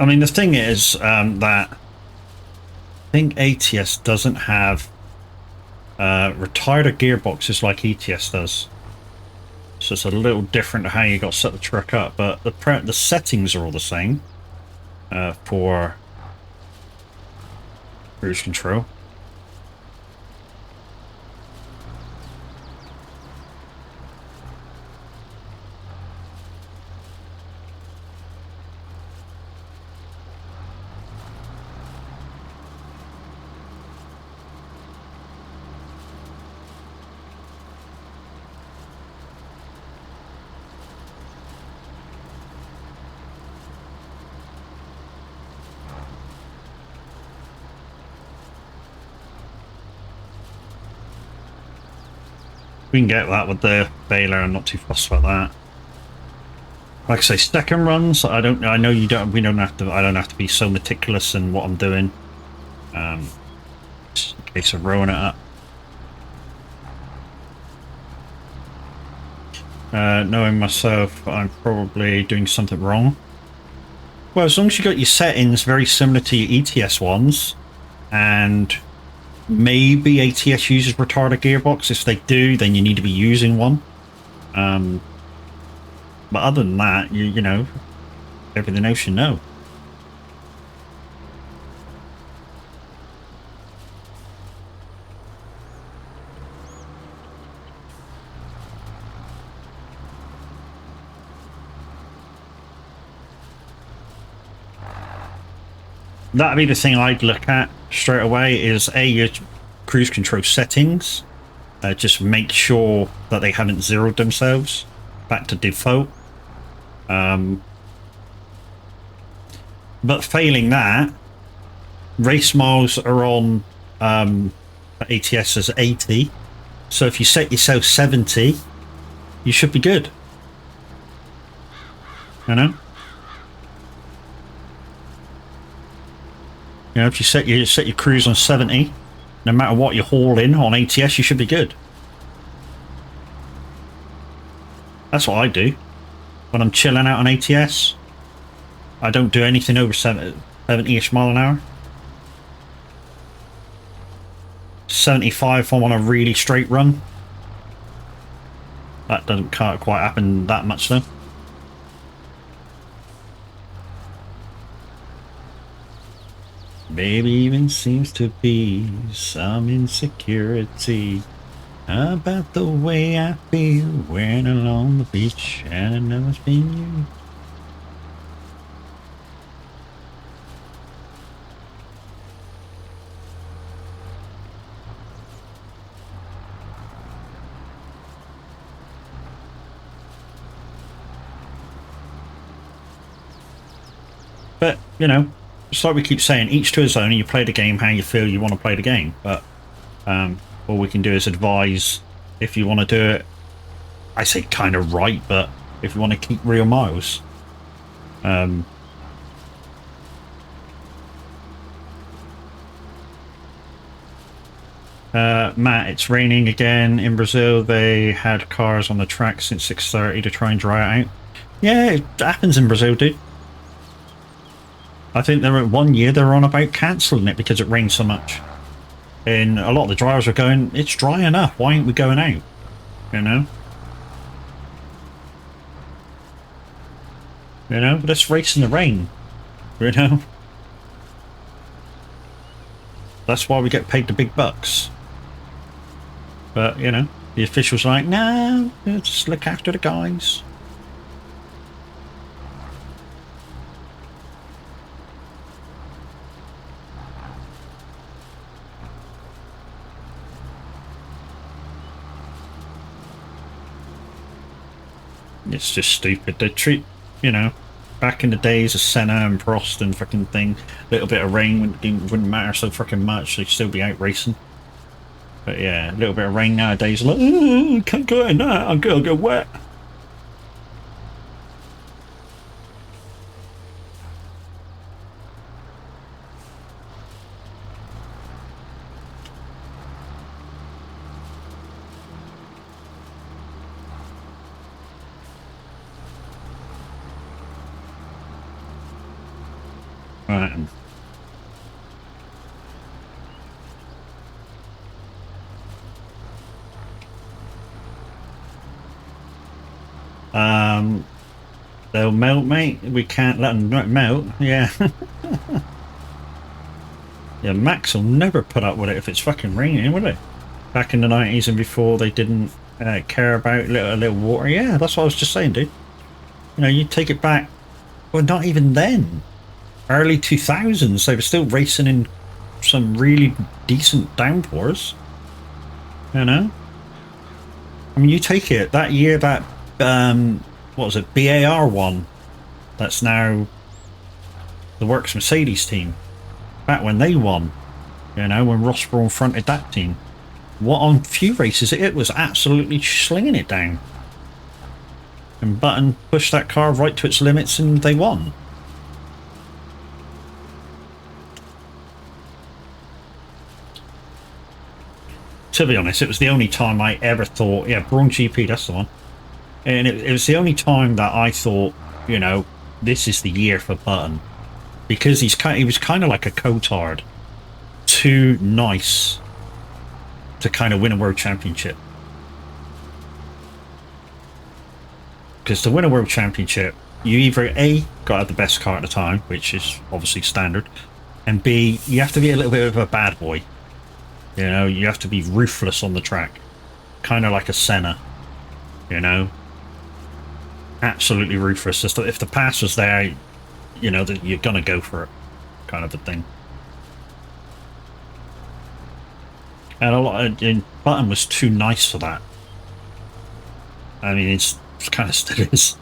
I mean, the thing is that I think ATS doesn't have retarder gearboxes like ETS does. So it's a little different to how you got to set the truck up, but the settings are all the same for cruise control. We can get that with the baler. I'm not too fussed about that. Like I say, second runs. I know you don't. We don't have to. I don't have to be so meticulous in what I'm doing. Just in case of rowing it up. Knowing myself, I'm probably doing something wrong. Well, as long as you got your settings very similar to your ETS ones, and maybe ATS uses retarder gearbox. If they do, then you need to be using one. But other than that, you know, everything else you know. That'd be the thing I'd look at straight away is your cruise control settings. Just make sure that they haven't zeroed themselves back to default. But failing that, race miles are on ATS as 80. So if you set yourself 70, you should be good. You know? You know, if you set your cruise on 70, no matter what you haul in on ATS, you should be good. That's what I do when I'm chilling out on ATS. I don't do anything over 70-ish mile an hour. 75 if I'm on a really straight run. That doesn't quite happen that much though. Maybe even seems to be some insecurity about the way I feel when along the beach, and I know it's been you. But, you know, it's like we keep saying, each to his own, and you play the game how you feel you want to play the game. But all we can do is advise if you want to do it, I say kind of right, but if you want to keep real miles. Matt, it's raining again in Brazil. They had cars on the track since 6:30 to try and dry it out. Yeah, it happens in Brazil, dude. I think one year they were on about cancelling it because it rained so much. And a lot of the drivers were going, it's dry enough, why ain't we going out? You know? You know, let's race in the rain. You know? That's why we get paid the big bucks. But, you know, the officials are like, no, just look after the guys. It's just stupid. They treat, you know, back in the days of Senna and Prost and fucking thing, a little bit of rain wouldn't matter so fucking much. They'd still be out racing. But yeah, a little bit of rain nowadays, like, oh, can't go in that, I'm gonna go wet. Right. They'll melt, mate. We can't let them melt. Yeah. Yeah, Max will never put up with it if it's fucking raining, would it? Back in the 90s and before, they didn't care about a little water. Yeah, that's what I was just saying, dude. You know, you take it back. Well, not even then. Early 2000s, they were still racing in some really decent downpours. You know? I mean, you take it, that year, that, what was it, BAR one, that's now the Works Mercedes team. Back when they won, you know, when Ross Brawn fronted that team. What on few races, it was absolutely slinging it down. And Button pushed that car right to its limits and they won. To be honest, it was the only time I ever thought, yeah, Brawn GP, that's the one. And it was the only time that I thought, you know, this is the year for Button. Because he was kind of like a Cotard. Too nice to kind of win a world championship. Because to win a world championship, you either A, got to have the best car at the time, which is obviously standard, and B, you have to be a little bit of a bad boy. You know, you have to be ruthless on the track. Kind of like a Senna, you know? Absolutely ruthless. Just if the pass was there, you know, that you're going to go for it, kind of a thing. And a lot of, Button was too nice for that. I mean, it's kind of still is.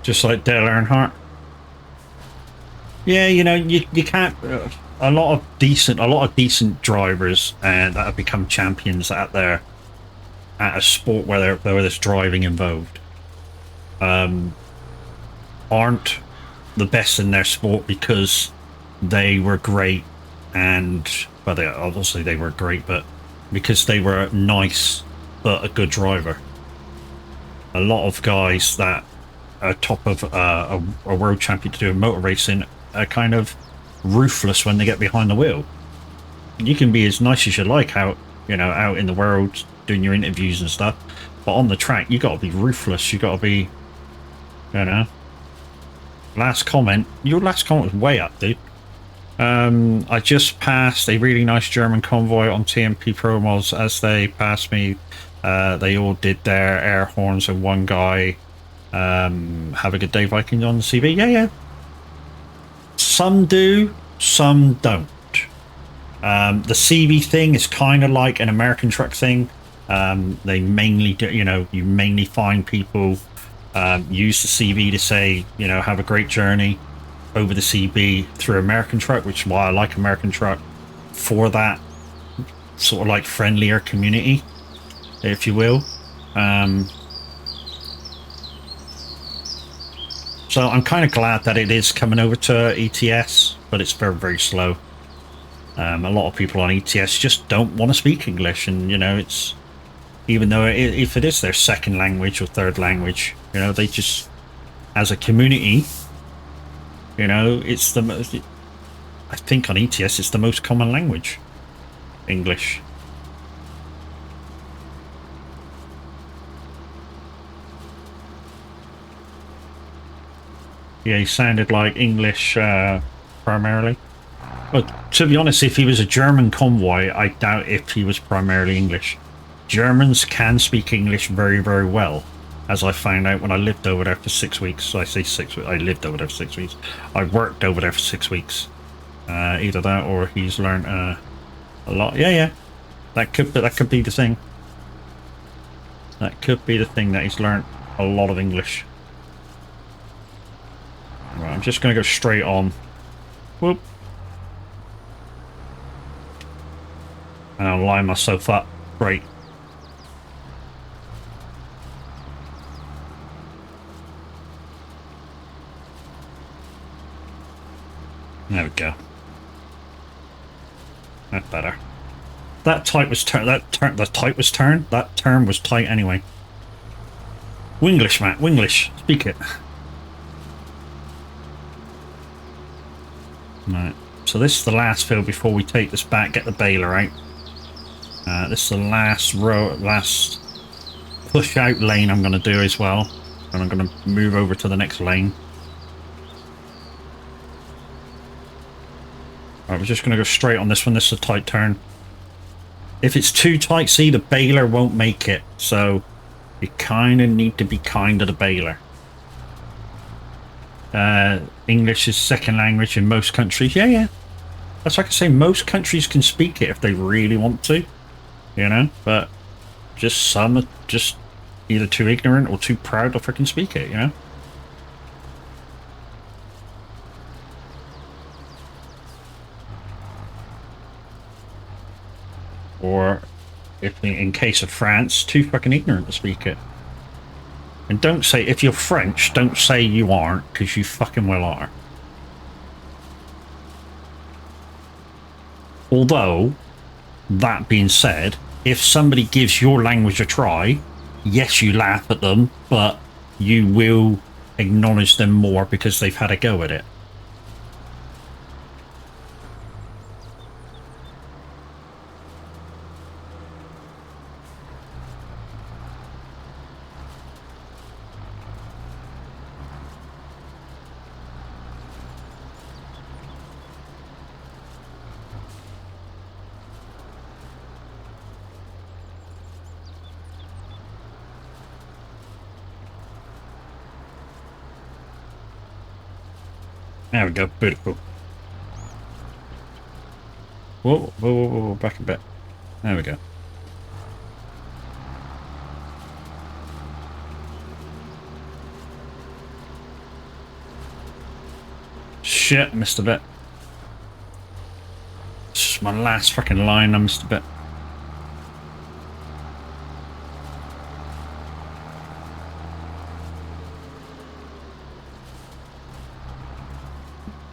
Just like Dale Earnhardt. Yeah, you know, you can't. A lot of decent drivers that have become champions out there at a sport where there's driving involved aren't the best in their sport because they were great and well, obviously they were great, but because they were nice but a good driver. A lot of guys that are top of a world champion to do motor racing are kind of ruthless when they get behind the wheel. You can be as nice as you like out in the world doing your interviews and stuff, but on the track you got to be ruthless. You got to be, you know. Last comment. Your last comment was way up, dude. I just passed a really nice German convoy on TMP promos. As they passed me, they all did their air horns and one guy, have a good day, Vikings, on the CV. Yeah. Some do, some don't. The CV thing is kind of like an American truck thing. They mainly do, you mainly find people use the CV to say, have a great journey over the CB through American truck, which is why I like American truck, for that sort of like friendlier community, if you will. So I'm kind of glad that it is coming over to ETS, but it's very, very slow. A lot of people on ETS just don't want to speak English, and it's, even though if it is their second language or third language, they just, as a community, it's the most, I think on ETS it's the most common language, English. Yeah, he sounded like English primarily. But to be honest, if he was a German convoy, I doubt if he was primarily English. Germans can speak English very, very well, as I found out when I lived over there for 6 weeks. So I say 6 weeks. I lived over there for 6 weeks. I worked over there for 6 weeks. Either that or he's learned a lot. Yeah. That could be the thing. That could be the thing, that he's learned a lot of English. Right, I'm just going to go straight on. Whoop. And I'll line myself up. Great. There we go. That's better. That type was turn. The type was turn. That term was tight anyway. Winglish, Matt. Winglish. Speak it. Right. So this is the last field before we take this back. Get the baler out. This is the last push out lane I'm going to do as well, and I'm going to move over to the next lane. Right, we're just going to go straight on this one. This is a tight turn. If it's too tight, see, the baler won't make it, so you kind of need to be kind to the baler. English is second language in most countries. Yeah. That's like I say, most countries can speak it if they really want to, you know, but just some are just either too ignorant or too proud to freaking speak it, you know? Or, if in case of France, too fucking ignorant to speak it. And don't say, if you're French, don't say you aren't, because you fucking well are. Although, that being said, if somebody gives your language a try, yes, you laugh at them, but you will acknowledge them more because they've had a go at it. There we go, beautiful. Whoa, back a bit. There we go. Shit, missed a bit. This is my last fucking line, I missed a bit.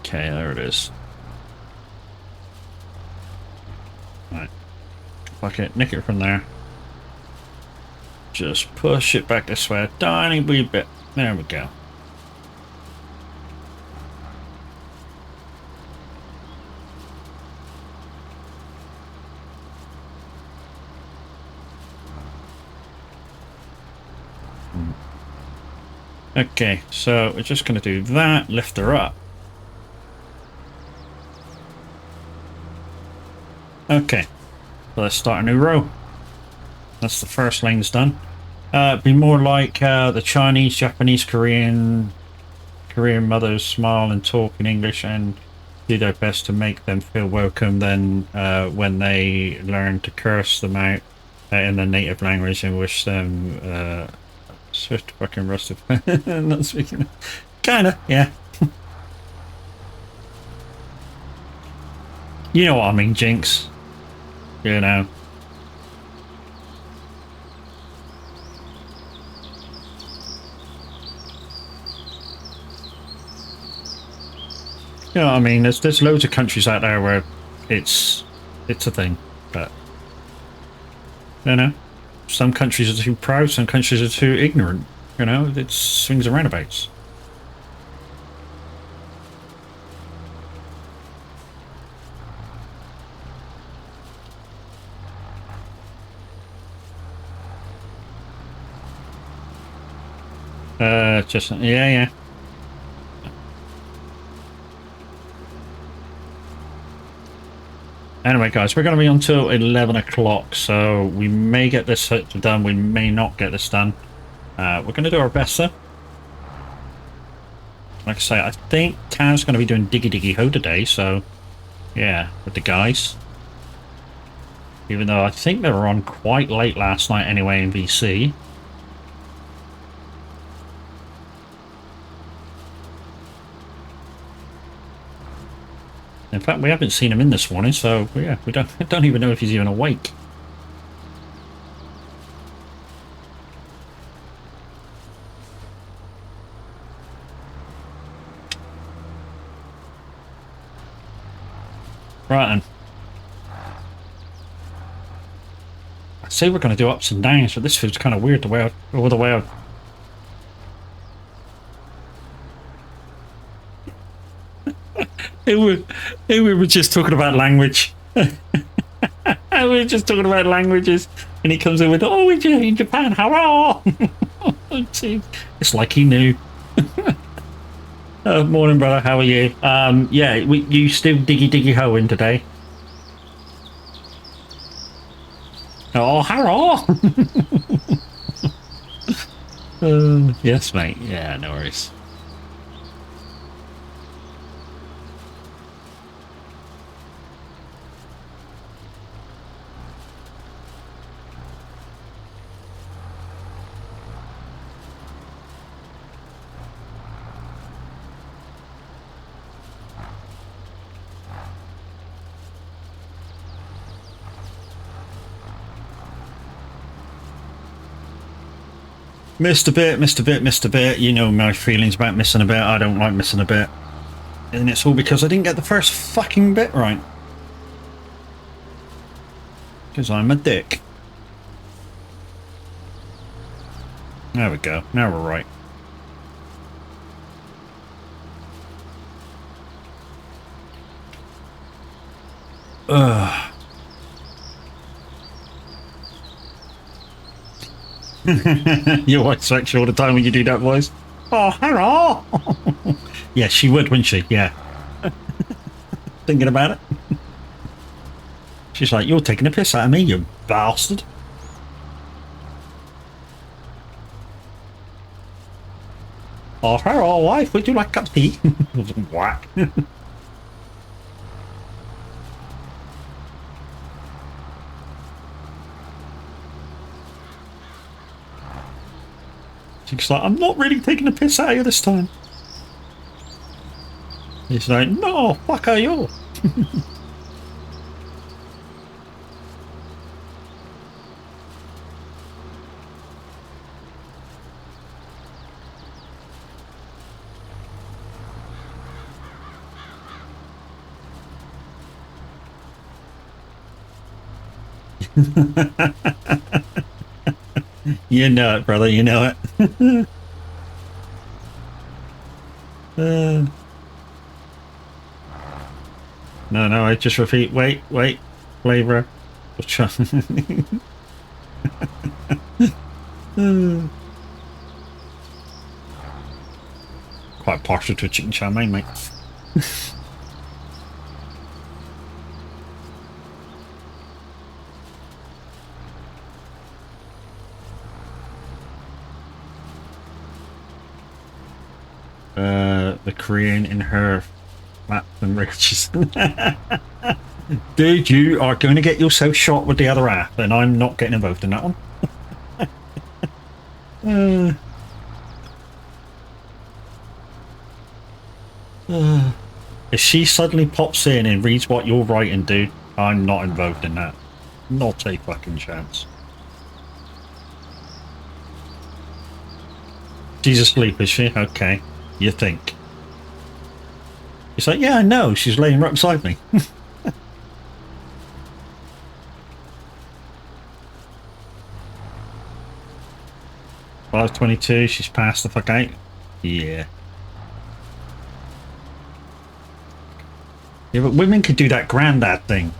Okay, there it is. Right. Fuck it, nick it from there. Just push it back this way a tiny wee bit. There we go. Okay, so we're just going to do that, lift her up. Okay, so let's start a new row. That's the first lane's done. Be more like the Chinese, Japanese, Korean mothers smile and talk in English and do their best to make them feel welcome. Then when they learn to curse them out in their native language and wish them swift fucking rusted. Not speaking. Kinda, yeah. You know what I mean, Jinx. You know. You know what I mean? There's loads of countries out there where it's a thing, but you know, some countries are too proud, some countries are too ignorant. You know, it swings and roundabouts. Just yeah. Anyway, guys, we're going to be until 11 o'clock, so we may get this done, we may not get this done. We're going to do our best, though. Like I say, I think Taz's going to be doing Diggy Diggy Ho today, so yeah, with the guys. Even though I think they were on quite late last night anyway in VC. In fact, we haven't seen him in this morning, so yeah, we don't even know if he's even awake. Right then. say we're going to do ups and downs, but this feels kind of weird the way I we were just talking about language. We were just talking about languages, and he comes in with, "Oh, in Japan, hurrah!" It's like he knew. Morning, brother. How are you? Yeah, you still diggy hoeing today? Oh, hurrah! Yes, mate. Yeah, no worries. Missed a bit. You know my feelings about missing a bit. I don't like missing a bit. And it's all because I didn't get the first fucking bit right. Because I'm a dick. There we go. Now we're right. Ugh. Your wife smacks you all the time when you do that voice. Oh, hello. Yeah, she would, wouldn't she? Yeah. Thinking about it. She's like, you're taking a piss out of me, you bastard. Oh, hello, wife. Would you like a cup of tea? Whack. She's like, I'm not really taking a piss out of you this time. He's like, no, fuck are you? You know it, brother. You know it. No, I just repeat. Wait. Flavor. Quite partial to a chicken chow mein, mate. The Korean in her fat and riches. Dude, you are going to get yourself shot with the other half, and I'm not getting involved in that one. If she suddenly pops in and reads what you're writing, dude, I'm not involved in that. Not a fucking chance. She's asleep, is she? Okay. You think. He's like, yeah, I know. She's laying right beside me. 5:22. She's passed the fuck out. Yeah. Yeah, but women could do that granddad thing.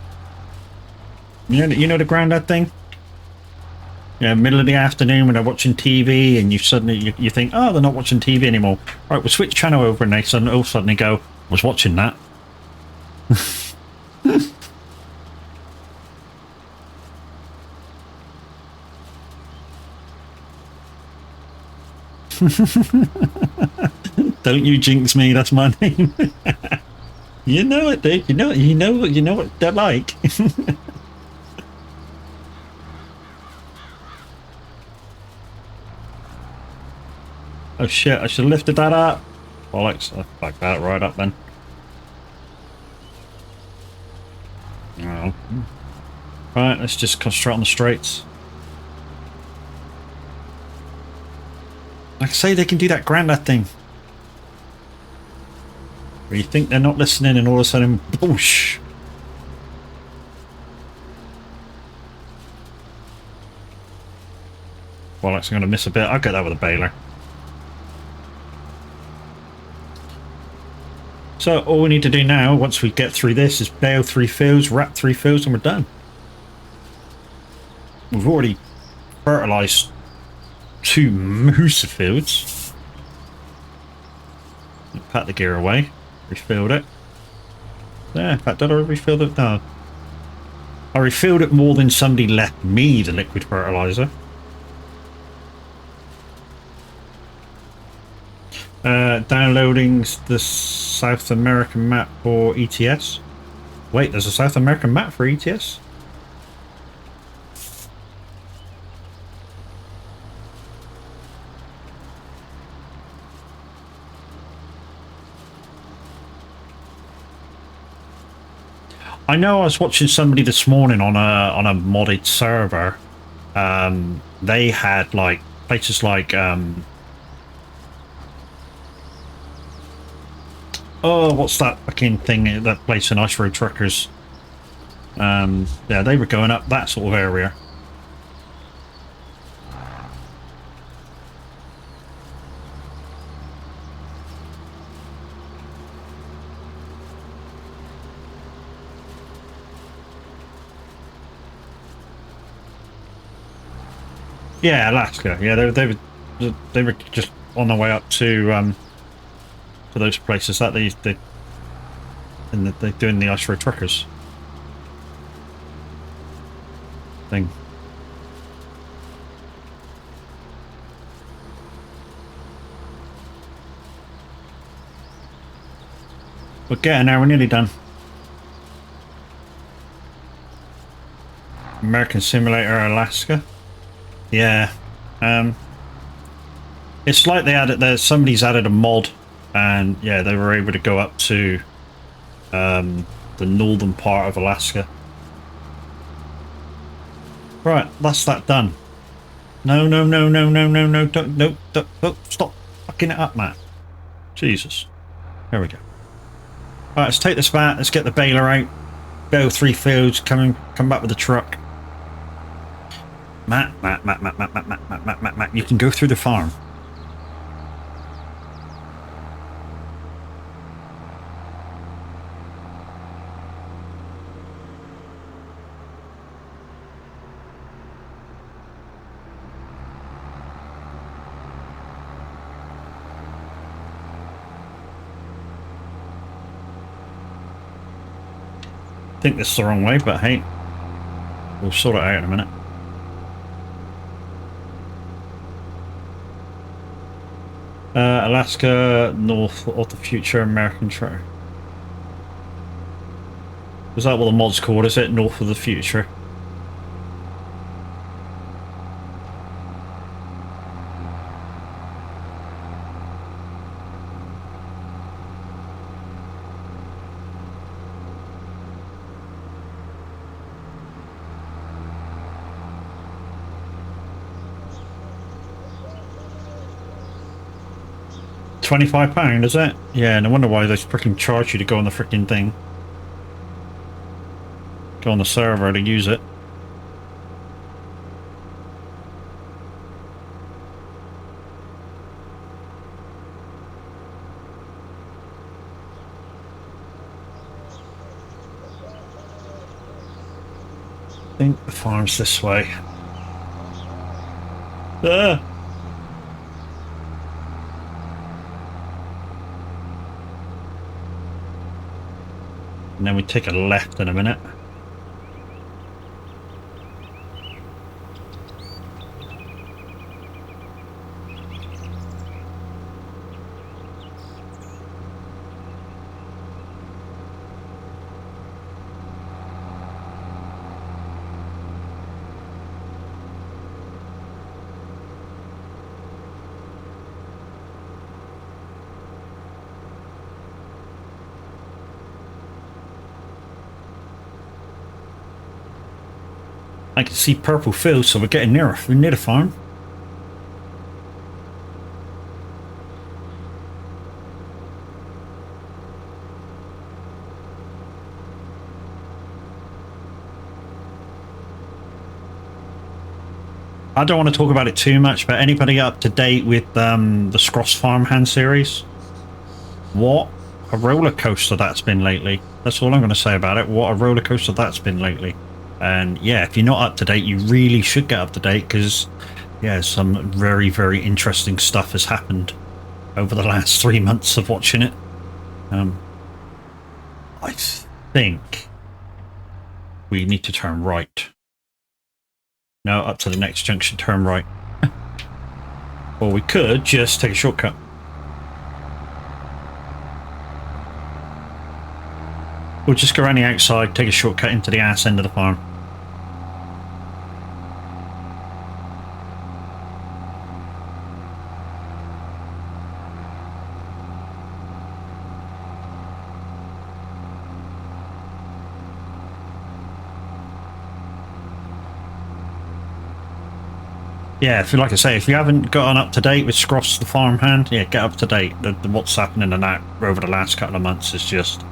You know the granddad thing? Yeah, middle of the afternoon when they're watching TV and you suddenly you think, oh, they're not watching TV anymore. Right, we'll switch channel over and they all suddenly go, I was watching that. Don't you jinx me, that's my name. You know it, dude. You know what they're like. Oh shit, I should have lifted that up. Bollocks, I'll back that right up then. Oh. Right, let's just concentrate on the straights. Like I say, they can do that granddad thing. Where you think they're not listening and all of a sudden, boosh. bollocks, I'm going to miss a bit. I'll get that with a baler. So all we need to do now, once we get through this, is bale 3 fields, wrap 3 fields, and we're done. We've already fertilised 2 moose fields. Pat the gear away. Refilled it. Yeah, in fact, did I refill it? No. I refilled it more than somebody left me the liquid fertiliser. Downloading the South American map for ETS. Wait, there's a South American map for ETS? I know I was watching somebody this morning on a modded server. They had like places like oh, what's that fucking thing? That place in Ice Road Truckers. Yeah, they were going up that sort of area. Yeah, Alaska. Yeah, they were just on their way up to those places that they're doing the Ice Road Truckers thing. We're getting there. We're nearly done. American Simulator Alaska. Yeah, it's like they added somebody's added a mod, and yeah, they were able to go up to the northern part of Alaska. Right, that's that done. No, don't, stop fucking it up, Matt. Jesus. There we go. Right, let's take this back. Let's get the baler out. Bale 3 fields. Come back with the truck. Matt, you can go through the farm. I think this is the wrong way, but hey, we'll sort it out in a minute. Alaska, north of the future American track. Is that what the mod's called? Is it north of the future? £25, is it? Yeah, no wonder why they freaking charge you to go on the freaking thing. Go on the server to use it. I think the farm's this way. Ah! And then we take a left in a minute. I can see purple fields, so we're getting nearer. We're near the farm. I don't want to talk about it too much, but anybody up to date with the Scross Farmhand series? What a roller coaster that's been lately. That's all I'm going to say about it. What a roller coaster that's been lately. And yeah, if you're not up to date, you really should get up to date because, yeah, some very, very interesting stuff has happened over the last 3 months of watching it. I think we need to turn right. No, up to the next junction, turn right. Or we could just take a shortcut. We'll just go around the outside, take a shortcut into the ass end of the farm. Yeah, like I say, if you haven't gotten up to date with Scross the Farmhand, yeah, get up to date. What's happening in that over the last couple of months is just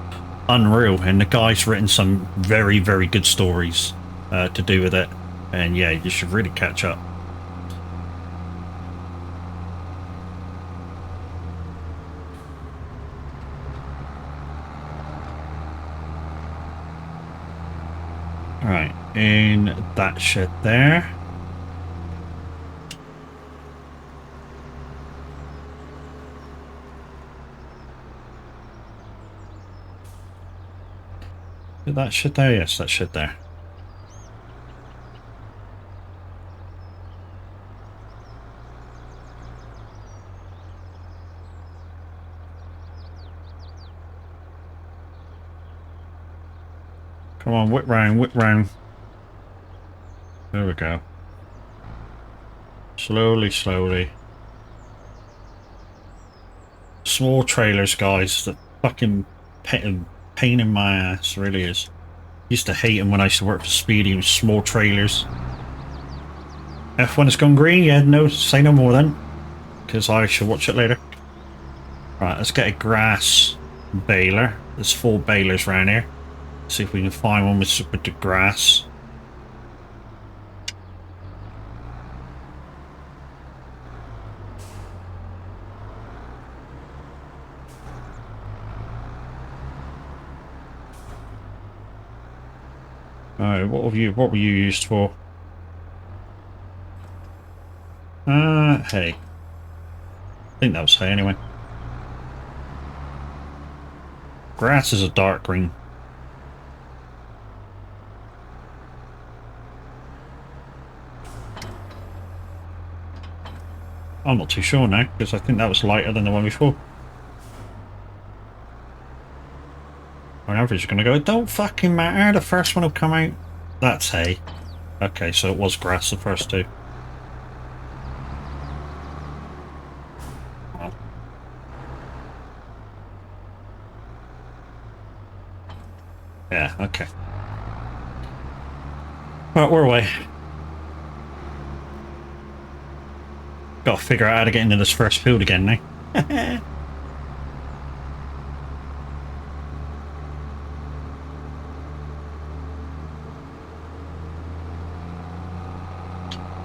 unreal, and the guy's written some very, very good stories to do with it, and yeah, you should really catch up. All right, in that shed there. That shed there? Yes, that shed there. Come on, whip round, whip round. There we go. Slowly, slowly. Small trailers, guys. The fucking pain in my ass, really is. Used to hate them when I used to work for Speedy with small trailers. F1 has gone green? Yeah, no, say no more then. Because I shall watch it later. Right, let's get a grass baler. There's 4 balers around here. See if we can find one with the grass. Alright, what were you used for? Hay. I think that was hay anyway. Grass is a dark green. I'm not too sure now, because I think that was lighter than the one before. On average, you're going to go, it don't fucking matter, the first one will come out. That's hay. Okay, so it was grass, the first 2. Oh. Yeah, okay. Right, we're away. Got to figure out how to get into this first field again now.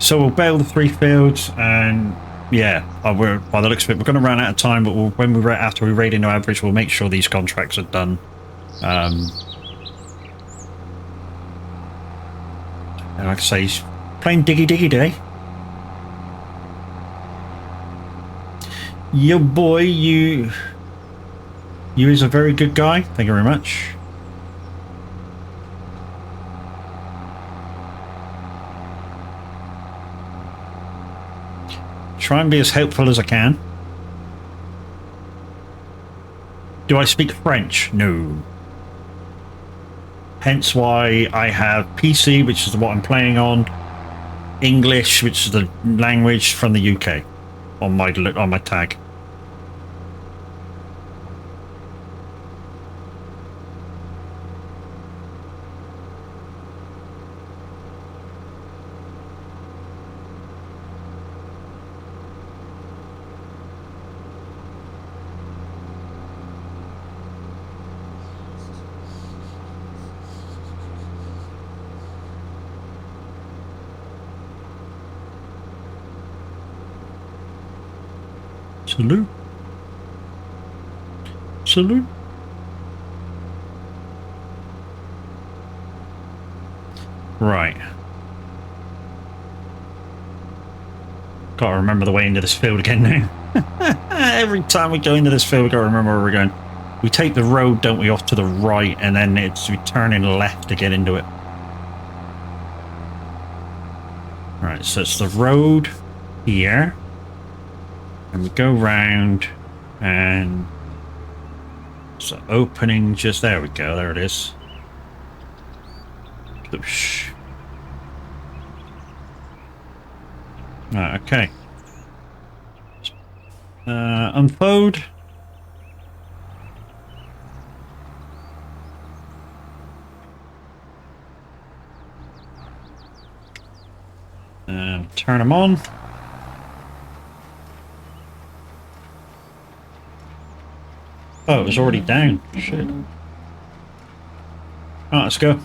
So we'll bail the 3 fields, and yeah, by the looks of it, we're going to run out of time. But after we raid into average, we'll make sure these contracts are done. And like I say, he's playing Diggy Diggy Day. Your boy, you is a very good guy. Thank you very much. Try and be as helpful as I can. Do I speak French? No. Hence why I have PC, which is what I'm playing on, English, which is the language from the UK, on my tag. Salute. Salute. Right. Gotta remember the way into this field again now. Every time we go into this field, we gotta remember where we're going. We take the road, don't we, off to the right, and then we turn in left to get into it. Right, so it's the road here. And we go round, and it's an opening just there. We go, there it is. Right, okay. Unfold. Turn them on. Oh, it was already down. Shit. Alright, let's go.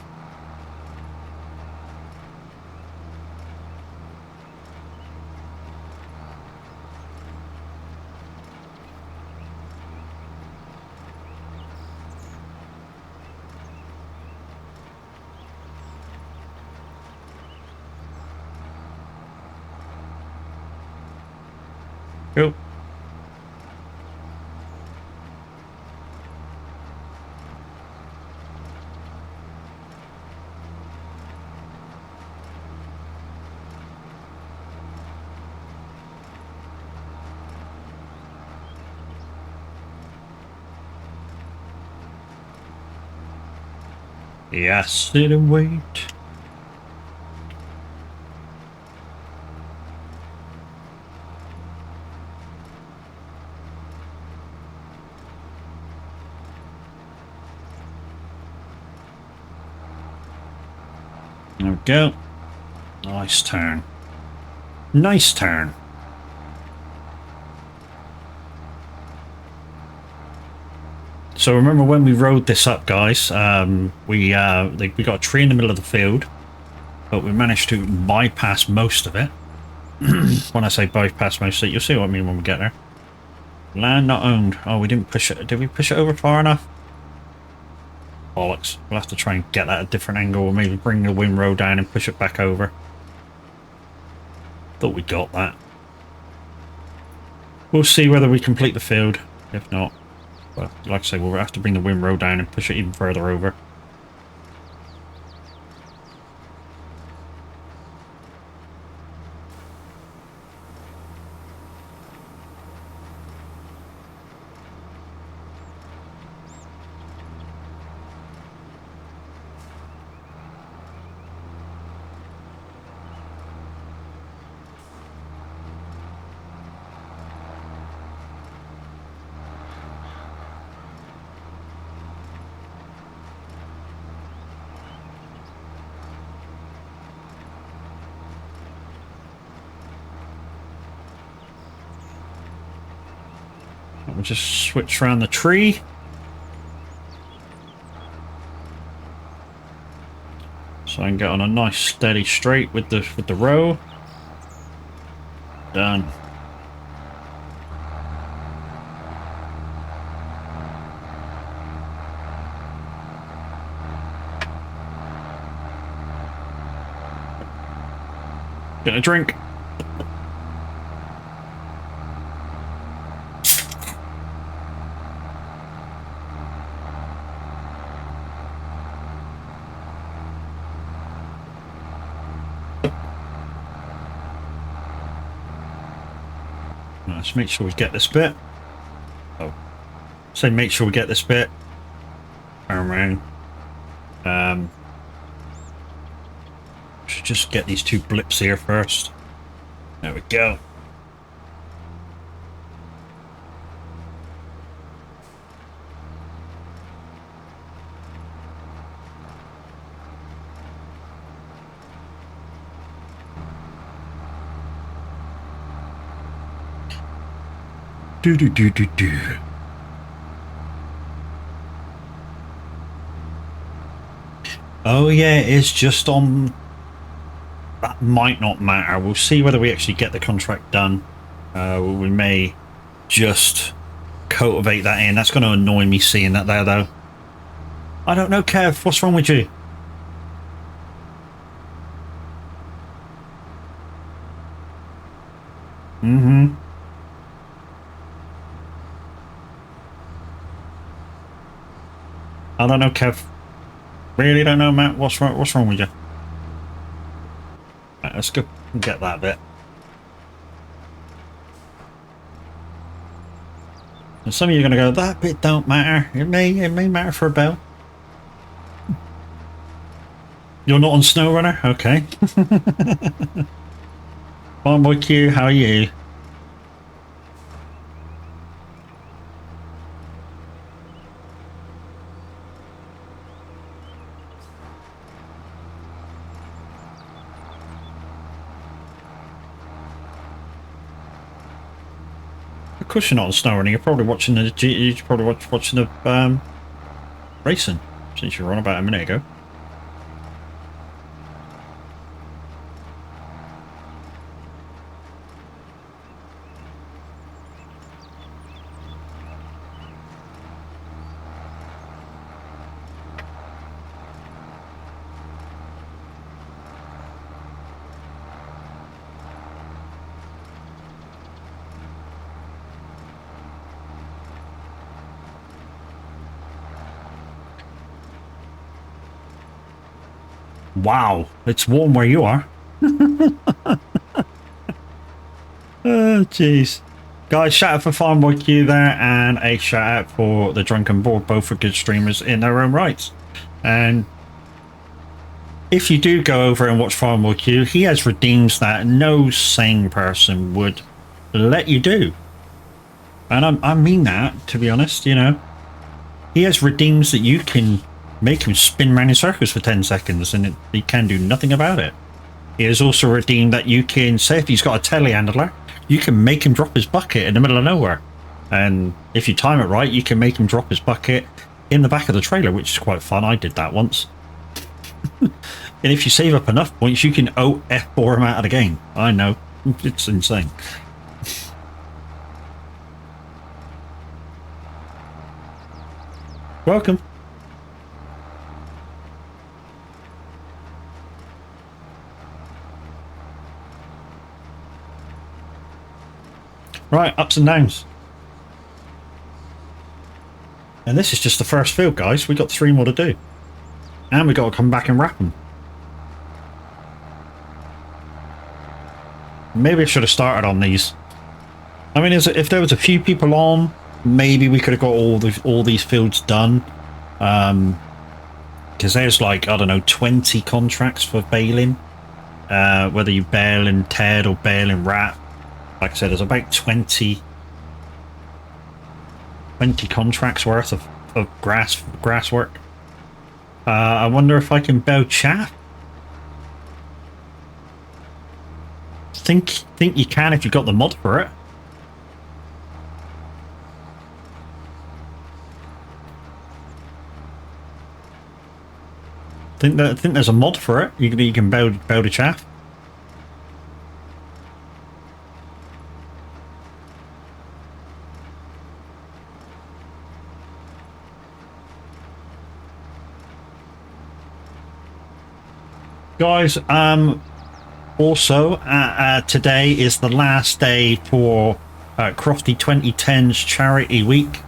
Go. Yes, sit and wait. There we go. Nice turn. Nice turn. So remember when we rode this up, guys, we got a tree in the middle of the field, but we managed to bypass most of it. When I say bypass most of it, you'll see what I mean when we get there. Land not owned. Oh, we didn't push it. Did we push it over far enough? Bollocks. We'll have to try and get that at a different angle, or maybe bring the windrow down and push it back over. Thought we got that. We'll see whether we complete the field. If not, well, like I say, we'll have to bring the windrow down and push it even further over. We'll just switch around the tree. So I can get on a nice steady straight with the row. Done. Get a drink. Let's make sure we get this bit. Oh, so make sure we get this bit. Turn around. Should just get these two blips here first. There we go. Do do do do do. Oh yeah, it's just on. That might not matter. We'll see whether we actually get the contract done. We may just cultivate that in. That's going to annoy me seeing that there, though. I don't know, Kev. What's wrong with you? Mm-hmm. I don't know, Kev. Really don't know, Matt. What's wrong with you? Right, let's go and get that bit. And some of you are going to go, that bit don't matter. It may matter for a bell. You're not on SnowRunner? Okay. Farm Boy Q, how are you? Of course you're not on SnowRunner. You're probably watching the racing, since you were on about a minute ago. Wow, it's warm where you are. Oh, jeez. Guys, shout out for Farmboy Q there, and a shout out for the Drunken Board, both are good streamers in their own rights. And if you do go over and watch Farmboy Q, he has redeems that no sane person would let you do. And I mean that, to be honest, you know. He has redeems that you can make him spin around in circles for 10 seconds and he can do nothing about it. He has also redeemed that you can, say if he's got a telehandler, you can make him drop his bucket in the middle of nowhere. And if you time it right, you can make him drop his bucket in the back of the trailer, which is quite fun. I did that once. And if you save up enough points, you can F4 him out of the game. I know. It's insane. Welcome. Right, ups and downs. And this is just the first field, guys. We got 3 more to do. And we got to come back and wrap them. Maybe I should have started on these. I mean, if there was a few people on, maybe we could have got all these fields done. Because there's like, I don't know, 20 contracts for baling. Whether you bale in Ted or bale in Rat. Like I said, there's about 20 contracts worth of grass work. I wonder if I can bale chaff. Think you can if you got the mod for it. Think there's a mod for it. You can bale the chaff. Guys, also today is the last day for Crofty 2010's charity week.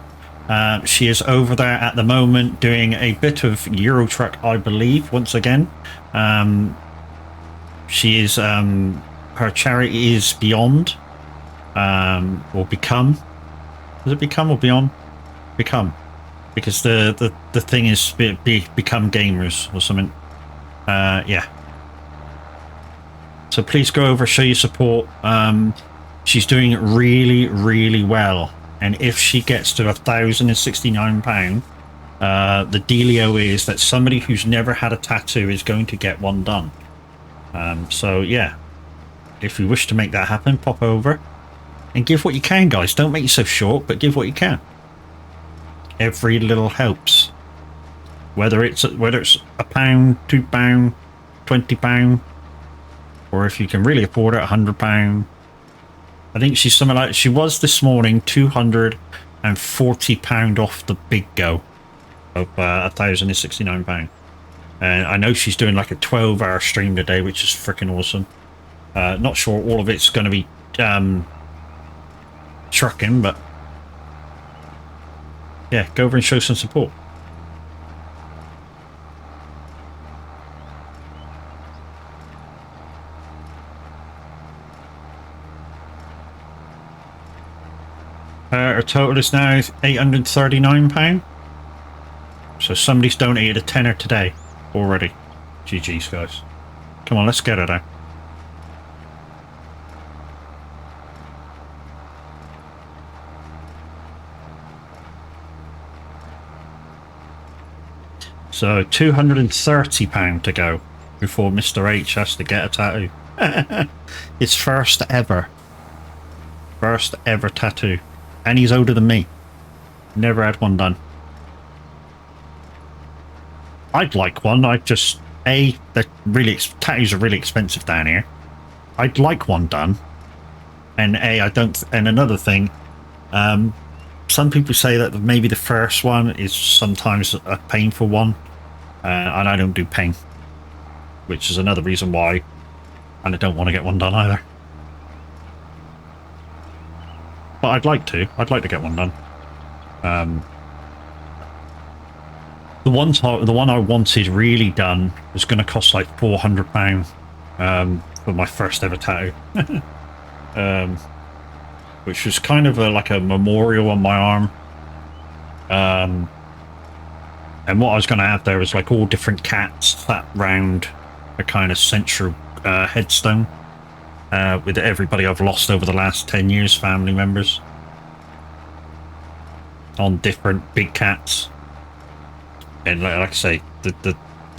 She is over there at the moment doing a bit of Euro Truck, I believe, once again. She is her charity is Beyond, or Become. Does it Become or Beyond? Become, because the thing is Become Gamers or something. Yeah. So please go over, show your support. She's doing really, really well. And if she gets to £1,069, the dealio is that somebody who's never had a tattoo is going to get one done. So yeah, if you wish to make that happen, pop over and give what you can, guys. Don't make yourself short, but give what you can. Every little helps. Whether it's £1, £2, £20, or if you can really afford it, £100. I think she's something like, she was this morning £240 off the big go of £1,069. And I know she's doing like a 12-hour stream today, which is freaking awesome. Not sure all of it's going to be trucking, but yeah, go over and show some support. Her total is now £839. So somebody's donated a tenner today already. GG's, guys. Come on, let's get it out. So £230 to go before Mr. H has to get a tattoo. His first ever tattoo. And he's older than me. Never had one done. I'd like one. I just, tattoos are really expensive down here. I'd like one done. And and another thing, some people say that maybe the first one is sometimes a painful one. And I don't do pain, which is another reason why, and I don't want to get one done either. But I'd like to get one done. The one I wanted really done was going to cost like £400 for my first ever tattoo, which was kind of like a memorial on my arm. And what I was going to have there was like all different cats sat round a kind of central headstone with everybody I've lost over the last 10 years, family members, on different big cats. And like I say, the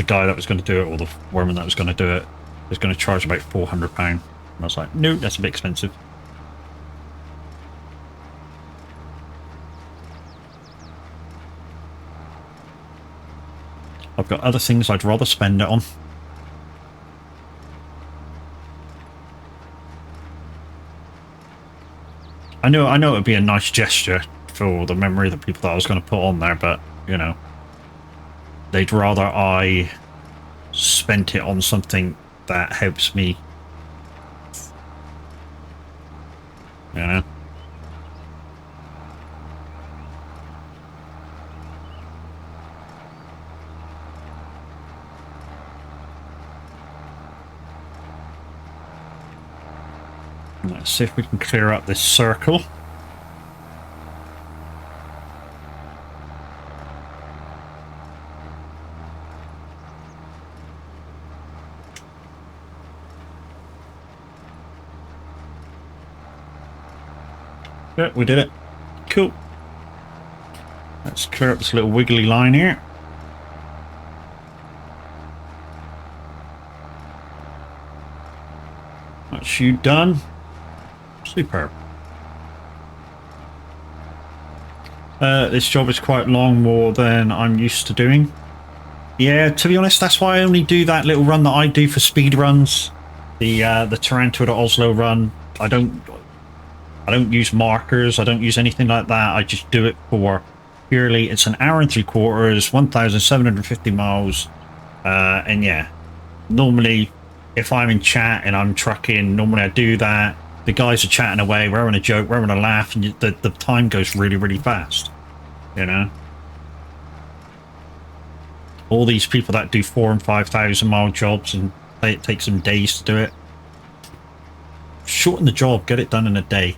guy that was going to do it, or the woman that was going to do it, was going to charge about £400. And I was like, no, that's a bit expensive. I've got other things I'd rather spend it on. I know it would be a nice gesture for the memory of the people that I was going to put on there, but, you know, they'd rather I spent it on something that helps me, you know. Let's see if we can clear up this circle. Yeah, we did it. Cool. Let's clear up this little wiggly line here. That's you done. Superb. This job is quite long, more than I'm used to doing. Yeah, to be honest, that's why I only do that little run that I do for speed runs. The Tarantula to Oslo run. I don't use markers. I don't use anything like that. I just do it for purely. It's an hour and 3/4, 1,750 miles. And yeah, normally if I'm in chat and I'm trucking, normally I do that. The guys are chatting away, we're having a joke, we're having a laugh, and the time goes really, really fast, you know. All these people that do 4,000 and 5,000 mile jobs, and it takes them days to do it. Shorten the job, get it done in a day.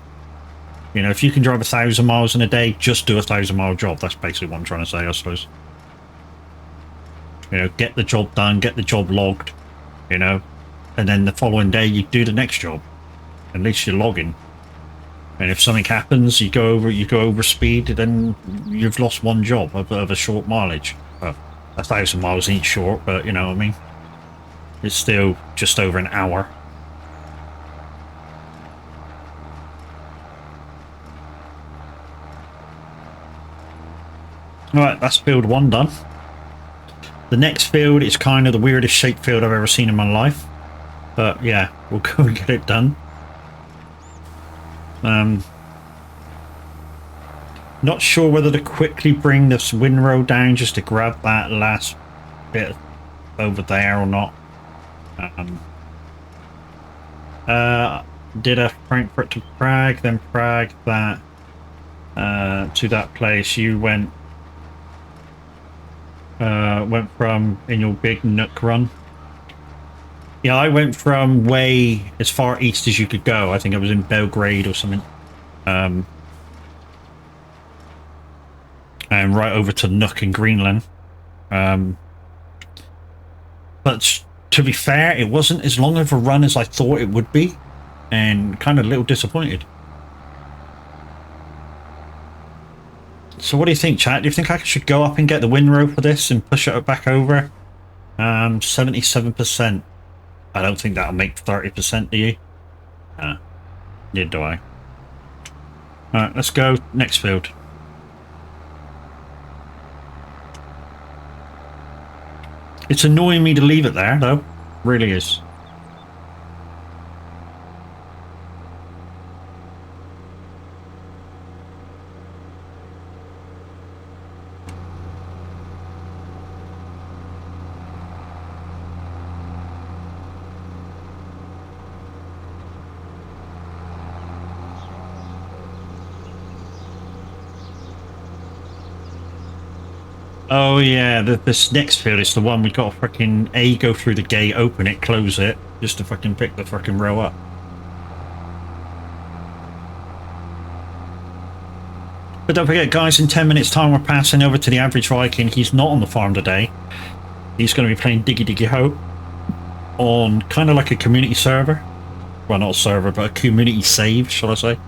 You know, if you can drive 1,000 miles in a day, just do a 1,000-mile job. That's basically what I'm trying to say, I suppose. You know, get the job done, get the job logged, you know, and then the following day you do the next job. At least you're logging. And if something happens, you go over speed, then you've lost one job of a short mileage. Well, 1,000 miles ain't short, but you know what I mean. It's still just over an hour. Alright, that's field 1 done. The next field is kind of the weirdest shaped field I've ever seen in my life. But yeah, we'll go and get it done. Not sure whether to quickly bring this windrow down just to grab that last bit over there or not. Did a Frankfurt to Prague, then Prague that to that place. You went from in your big nook run. Yeah, I went from way as far east as you could go. I think I was in Belgrade or something. And right over to Nook in Greenland. But to be fair, it wasn't as long of a run as I thought it would be, and kind of a little disappointed. So what do you think, chat? Do you think I should go up and get the windrow for this and push it back over? 77%. I don't think that'll make 30%, do you? Neither do I. Alright, let's go next field. It's annoying me to leave it there, though. Really is. Oh yeah, this next field is the one we got to freaking go through the gate, open it, close it, just to fucking pick the fucking row up. But don't forget, guys, in 10 minutes time we're passing over to the average Viking. He's not on the farm today. He's going to be playing Diggy Diggy Ho on kind of like a community server. Well, not a server, but a community save, shall I say.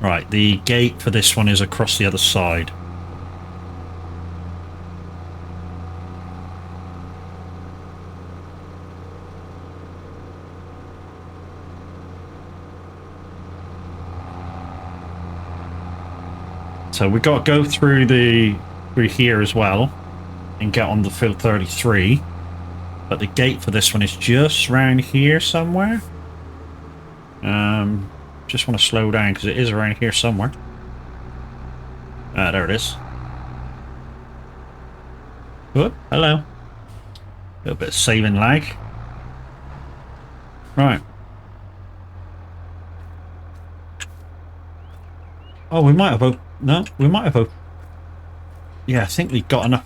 Right, the gate for this one is across the other side. So we got to go through here as well and get on the field 33. But the gate for this one is just around here somewhere. Just want to slow down because it is around here somewhere. There it is. Oh, hello. A little bit of saving lag. Right. Oh, we might have... No, we might have... Yeah, I think we got enough.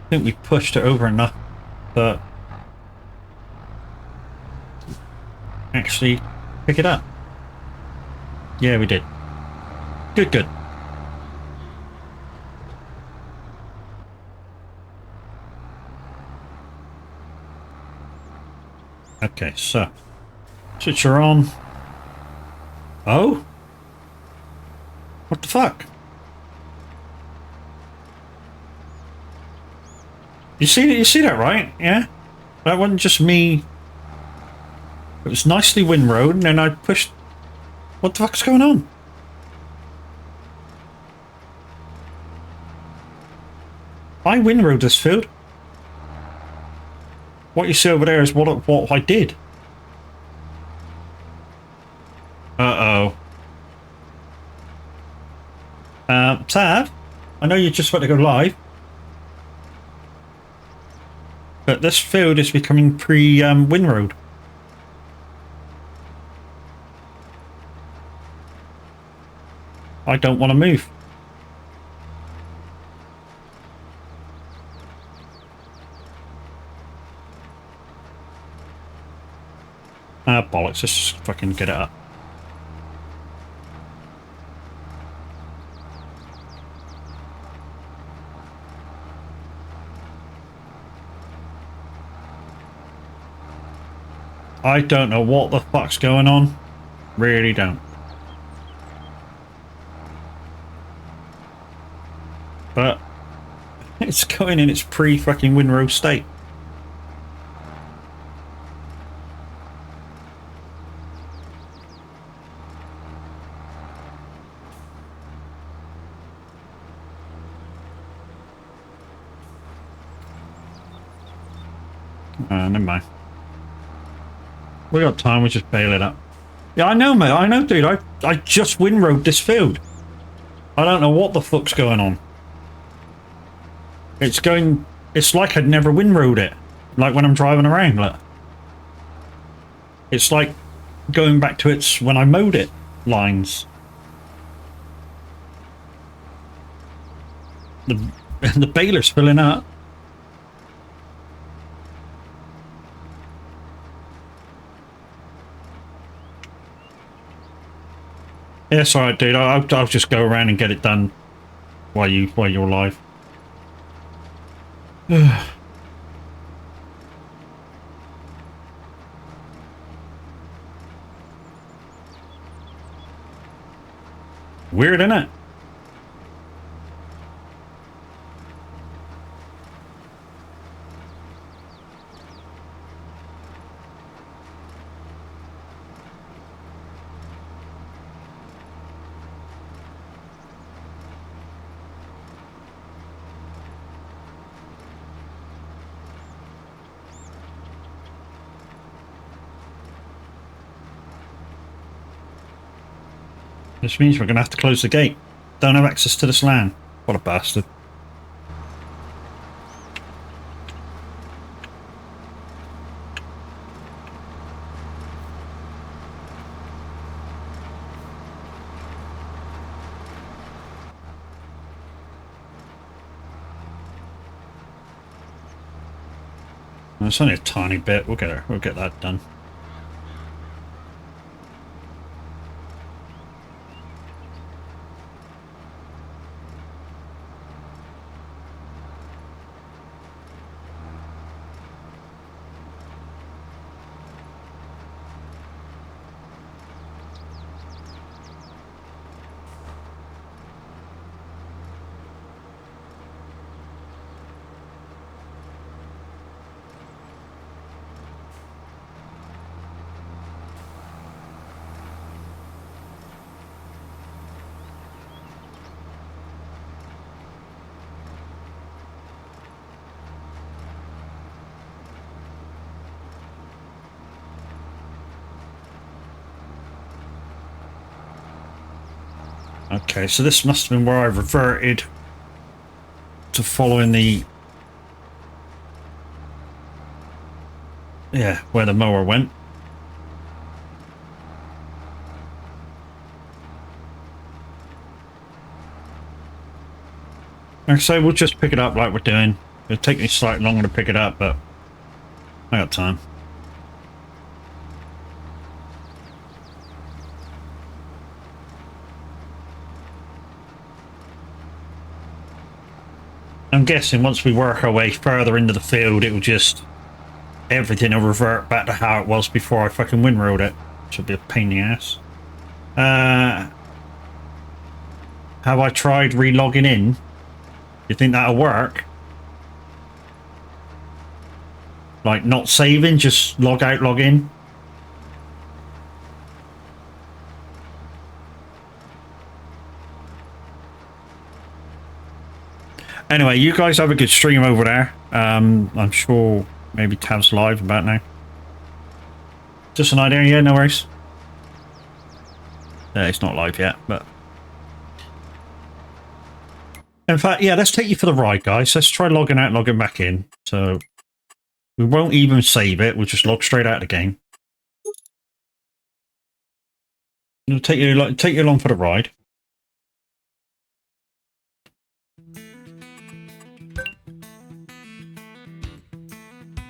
I think we pushed it over enough that actually pick it up. Yeah, we did. Good, good. Okay, so switcher on. Oh? What the fuck? You see that, right? Yeah? That wasn't just me. It was nicely windrowed, and then I pushed... What the fuck's going on? I windrowed this field. What you see over there is what I did. Uh-oh. Tab, I know you're just about to go live, but this field is becoming windrowed. I don't want to move. Bollocks, let's just fucking get it up. I don't know what the fuck's going on. Really don't. But it's going in its pre-fucking windrow state. Never mind. We got time, we just bail it up. Yeah, I know, mate. I know, dude. I just windrowed this field. I don't know what the fuck's going on. It's going... It's like I'd never windrowed it. Like when I'm driving around. Look. It's like going back to its when I mowed it lines. The, the baler's filling up. Yeah, it's alright, dude. I'll just go around and get it done while you're live. Weird, isn't it? This means we're going to have to close the gate. Don't have access to this land. What a bastard. It's only a tiny bit. We'll get that done. Okay, so this must have been where I reverted to following the... Yeah, where the mower went. Like I say, we'll just pick it up like we're doing. It'll take me slightly longer to pick it up, but I got time. I'm guessing once we work our way further into the field, it will just... Everything will revert back to how it was before I fucking windrowed it. Which will be a pain in the ass. Have I tried re-logging in? You think that'll work? Like not saving, just log out, log in? Anyway, you guys have a good stream over there. I'm sure maybe Tav's live about now. Just an idea, yeah, no worries. It's not live yet, but... In fact, yeah, let's take you for the ride, guys. Let's try logging out, logging back in. So, we won't even save it. We'll just log straight out of the game. It'll take you along for the ride.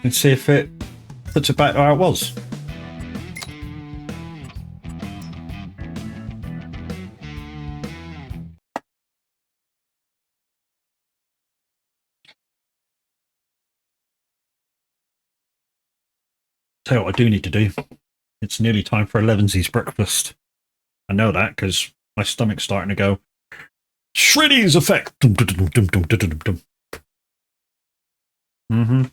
And see if it puts it back where it was. Tell you what I do need to do. It's nearly time for 11's breakfast. I know that because my stomach's starting to go. Shreddy's effect. Mm-hmm.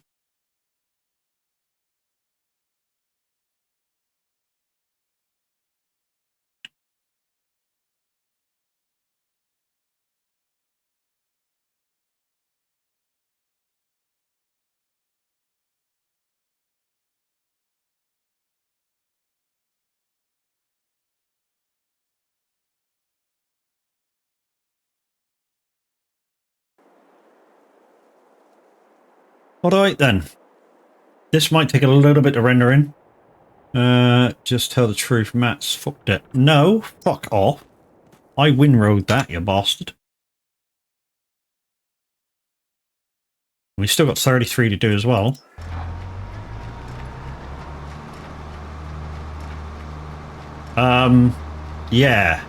All right then. This might take a little bit to render in. Just tell the truth, Matt's fucked it. No, fuck off. I windrowed that, you bastard. We still got 33 to do as well. Yeah.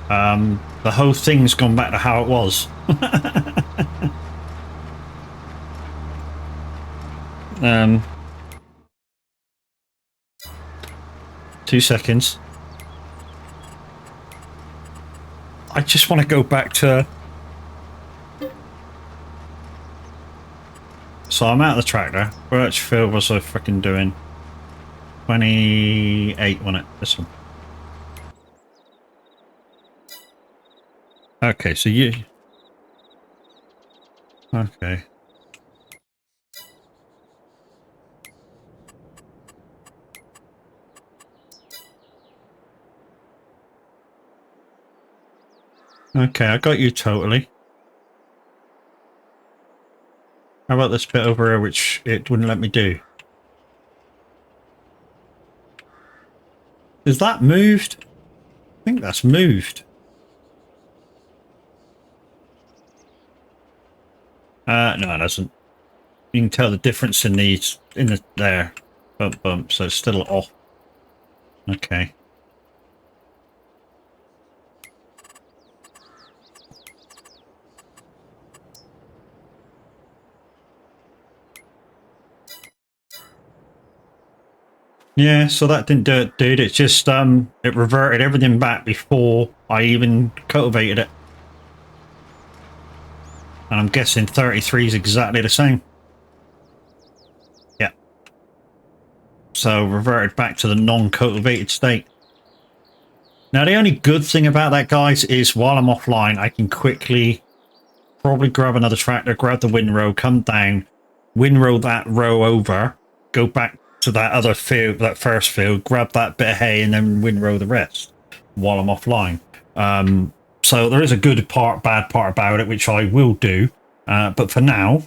The whole thing's gone back to how it was. 2 seconds. I just want to go back to... So I'm out of the tractor. Which field was I freaking doing? 28, wasn't it? This one. Okay, so you... Okay. Okay, I got you totally. How about this bit over here, which it wouldn't let me do? Is that moved? I think that's moved. No, it doesn't. You can tell the difference in these, in the, there. Bump, bump, so it's still off. Okay. Yeah, so that didn't do it, dude. It's just, it reverted everything back before I even cultivated it. And I'm guessing 33 is exactly the same. Yeah. So reverted back to the non-cultivated state. Now, the only good thing about that, guys, is while I'm offline, I can quickly probably grab another tractor, grab the windrow, come down, windrow that row over, go back to that other field, that first field, grab that bit of hay, and then windrow the rest while I'm offline. So there is a good part, bad part about it, which I will do. But for now,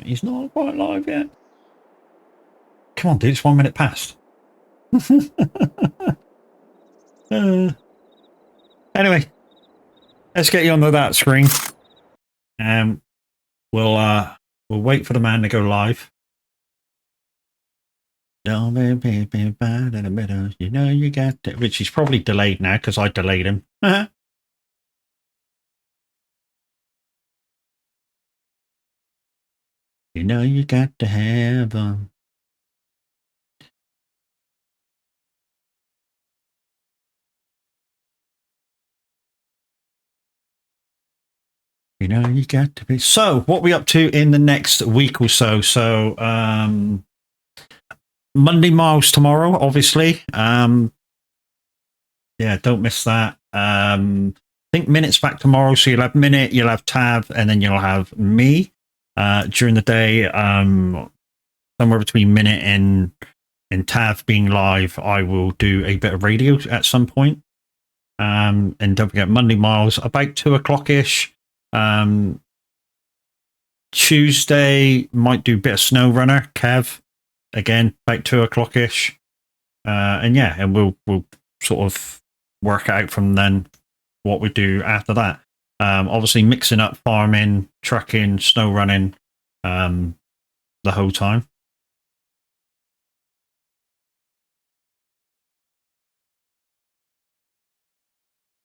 he's not quite live yet. Come on, dude, it's 1 minute past. Anyway, let's get you onto that screen. We'll wait for the man to go live. Don't be bad in the middle. You know you got it. Which he's probably delayed now because I delayed him. You know you got to have them. You know you got to be. So what are we up to in the next week or so? So Monday miles tomorrow, obviously. Yeah, don't miss that. I think Minute's back tomorrow, so you'll have Minute, you'll have Tav, and then you'll have me during the day. Somewhere between Minute and Tav being live, I will do a bit of radio at some point. And don't forget Monday miles about 2 o'clock ish. Tuesday might do a bit of snow runner. Kev again about 2 o'clock ish. And yeah, and we'll sort of work out from then what we do after that. Obviously mixing up farming, trucking, snow running, the whole time.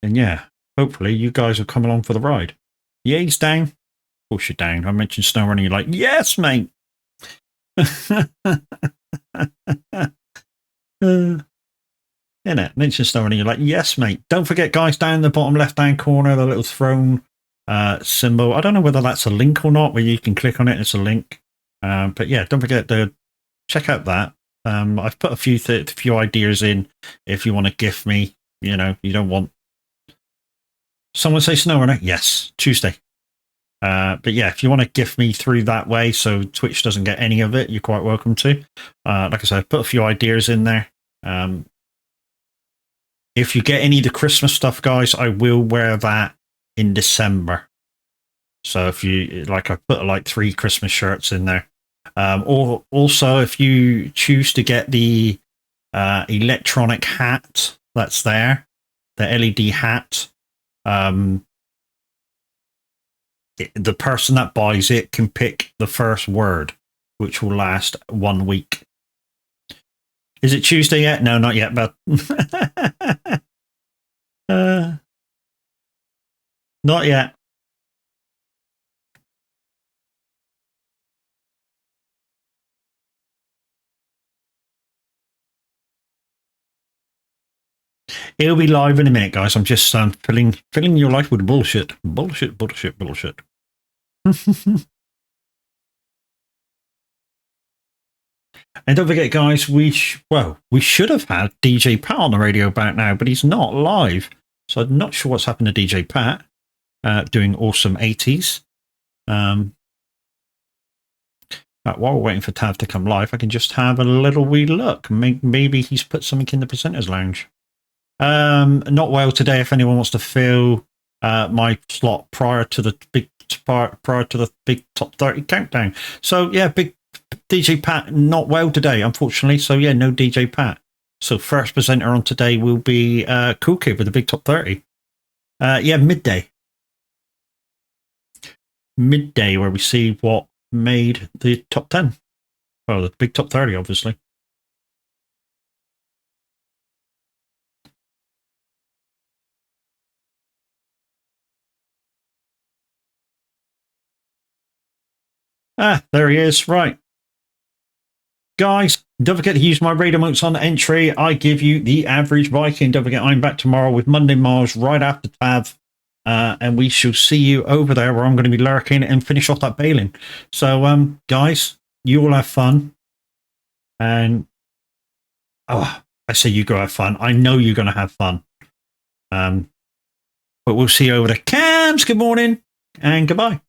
And yeah, hopefully you guys will come along for the ride. Yeah, he's down. Of course you're down. I mentioned snow running. You're like, yes, mate. Mention snow running. You're like, yes, mate. Don't forget, guys, down the bottom left-hand corner, the little throne symbol. I don't know whether that's a link or not, where you can click on it. It's a link. But yeah, don't forget to check out that. I've put a few ideas in. If you want to gift me, you know, you don't want someone say snow runner. Yes, Tuesday. But yeah, if you want to gift me through that way, so Twitch doesn't get any of it, you're quite welcome to. Like I said, I've put a few ideas in there. If you get any of the Christmas stuff, guys, I will wear that in December. So if you like, I put like 3 Christmas shirts in there. Or also, if you choose to get the electronic hat that's there, the LED hat, the person that buys it can pick the first word, which will last 1 week. Is it Tuesday yet? No, not yet, but not yet. It'll be live in a minute, guys. I'm just filling your life with bullshit. Bullshit. And don't forget, guys, we should have had DJ Pat on the radio about now, but he's not live. So I'm not sure what's happened to DJ Pat doing awesome 80s. While we're waiting for Tav to come live, I can just have a little wee look. Maybe he's put something in the presenters lounge. Not well today. If anyone wants to fill my slot prior to the big top 30 countdown. So yeah, big DJ Pat not well today, unfortunately. So yeah, no DJ Pat. So first presenter on today will be Cool Kid with the big top 30. Yeah, midday where we see what made the top 10. Well, the big top 30, obviously. There he is. Right. Guys, don't forget to use my radar notes on the entry. I give you the average Viking. Don't forget, I'm back tomorrow with Monday Mars right after Tav. And we shall see you over there where I'm going to be lurking and finish off that bailing. So, guys, you all have fun. And, I say you go have fun. I know you're going to have fun. But we'll see you over there. Cams, good morning and goodbye.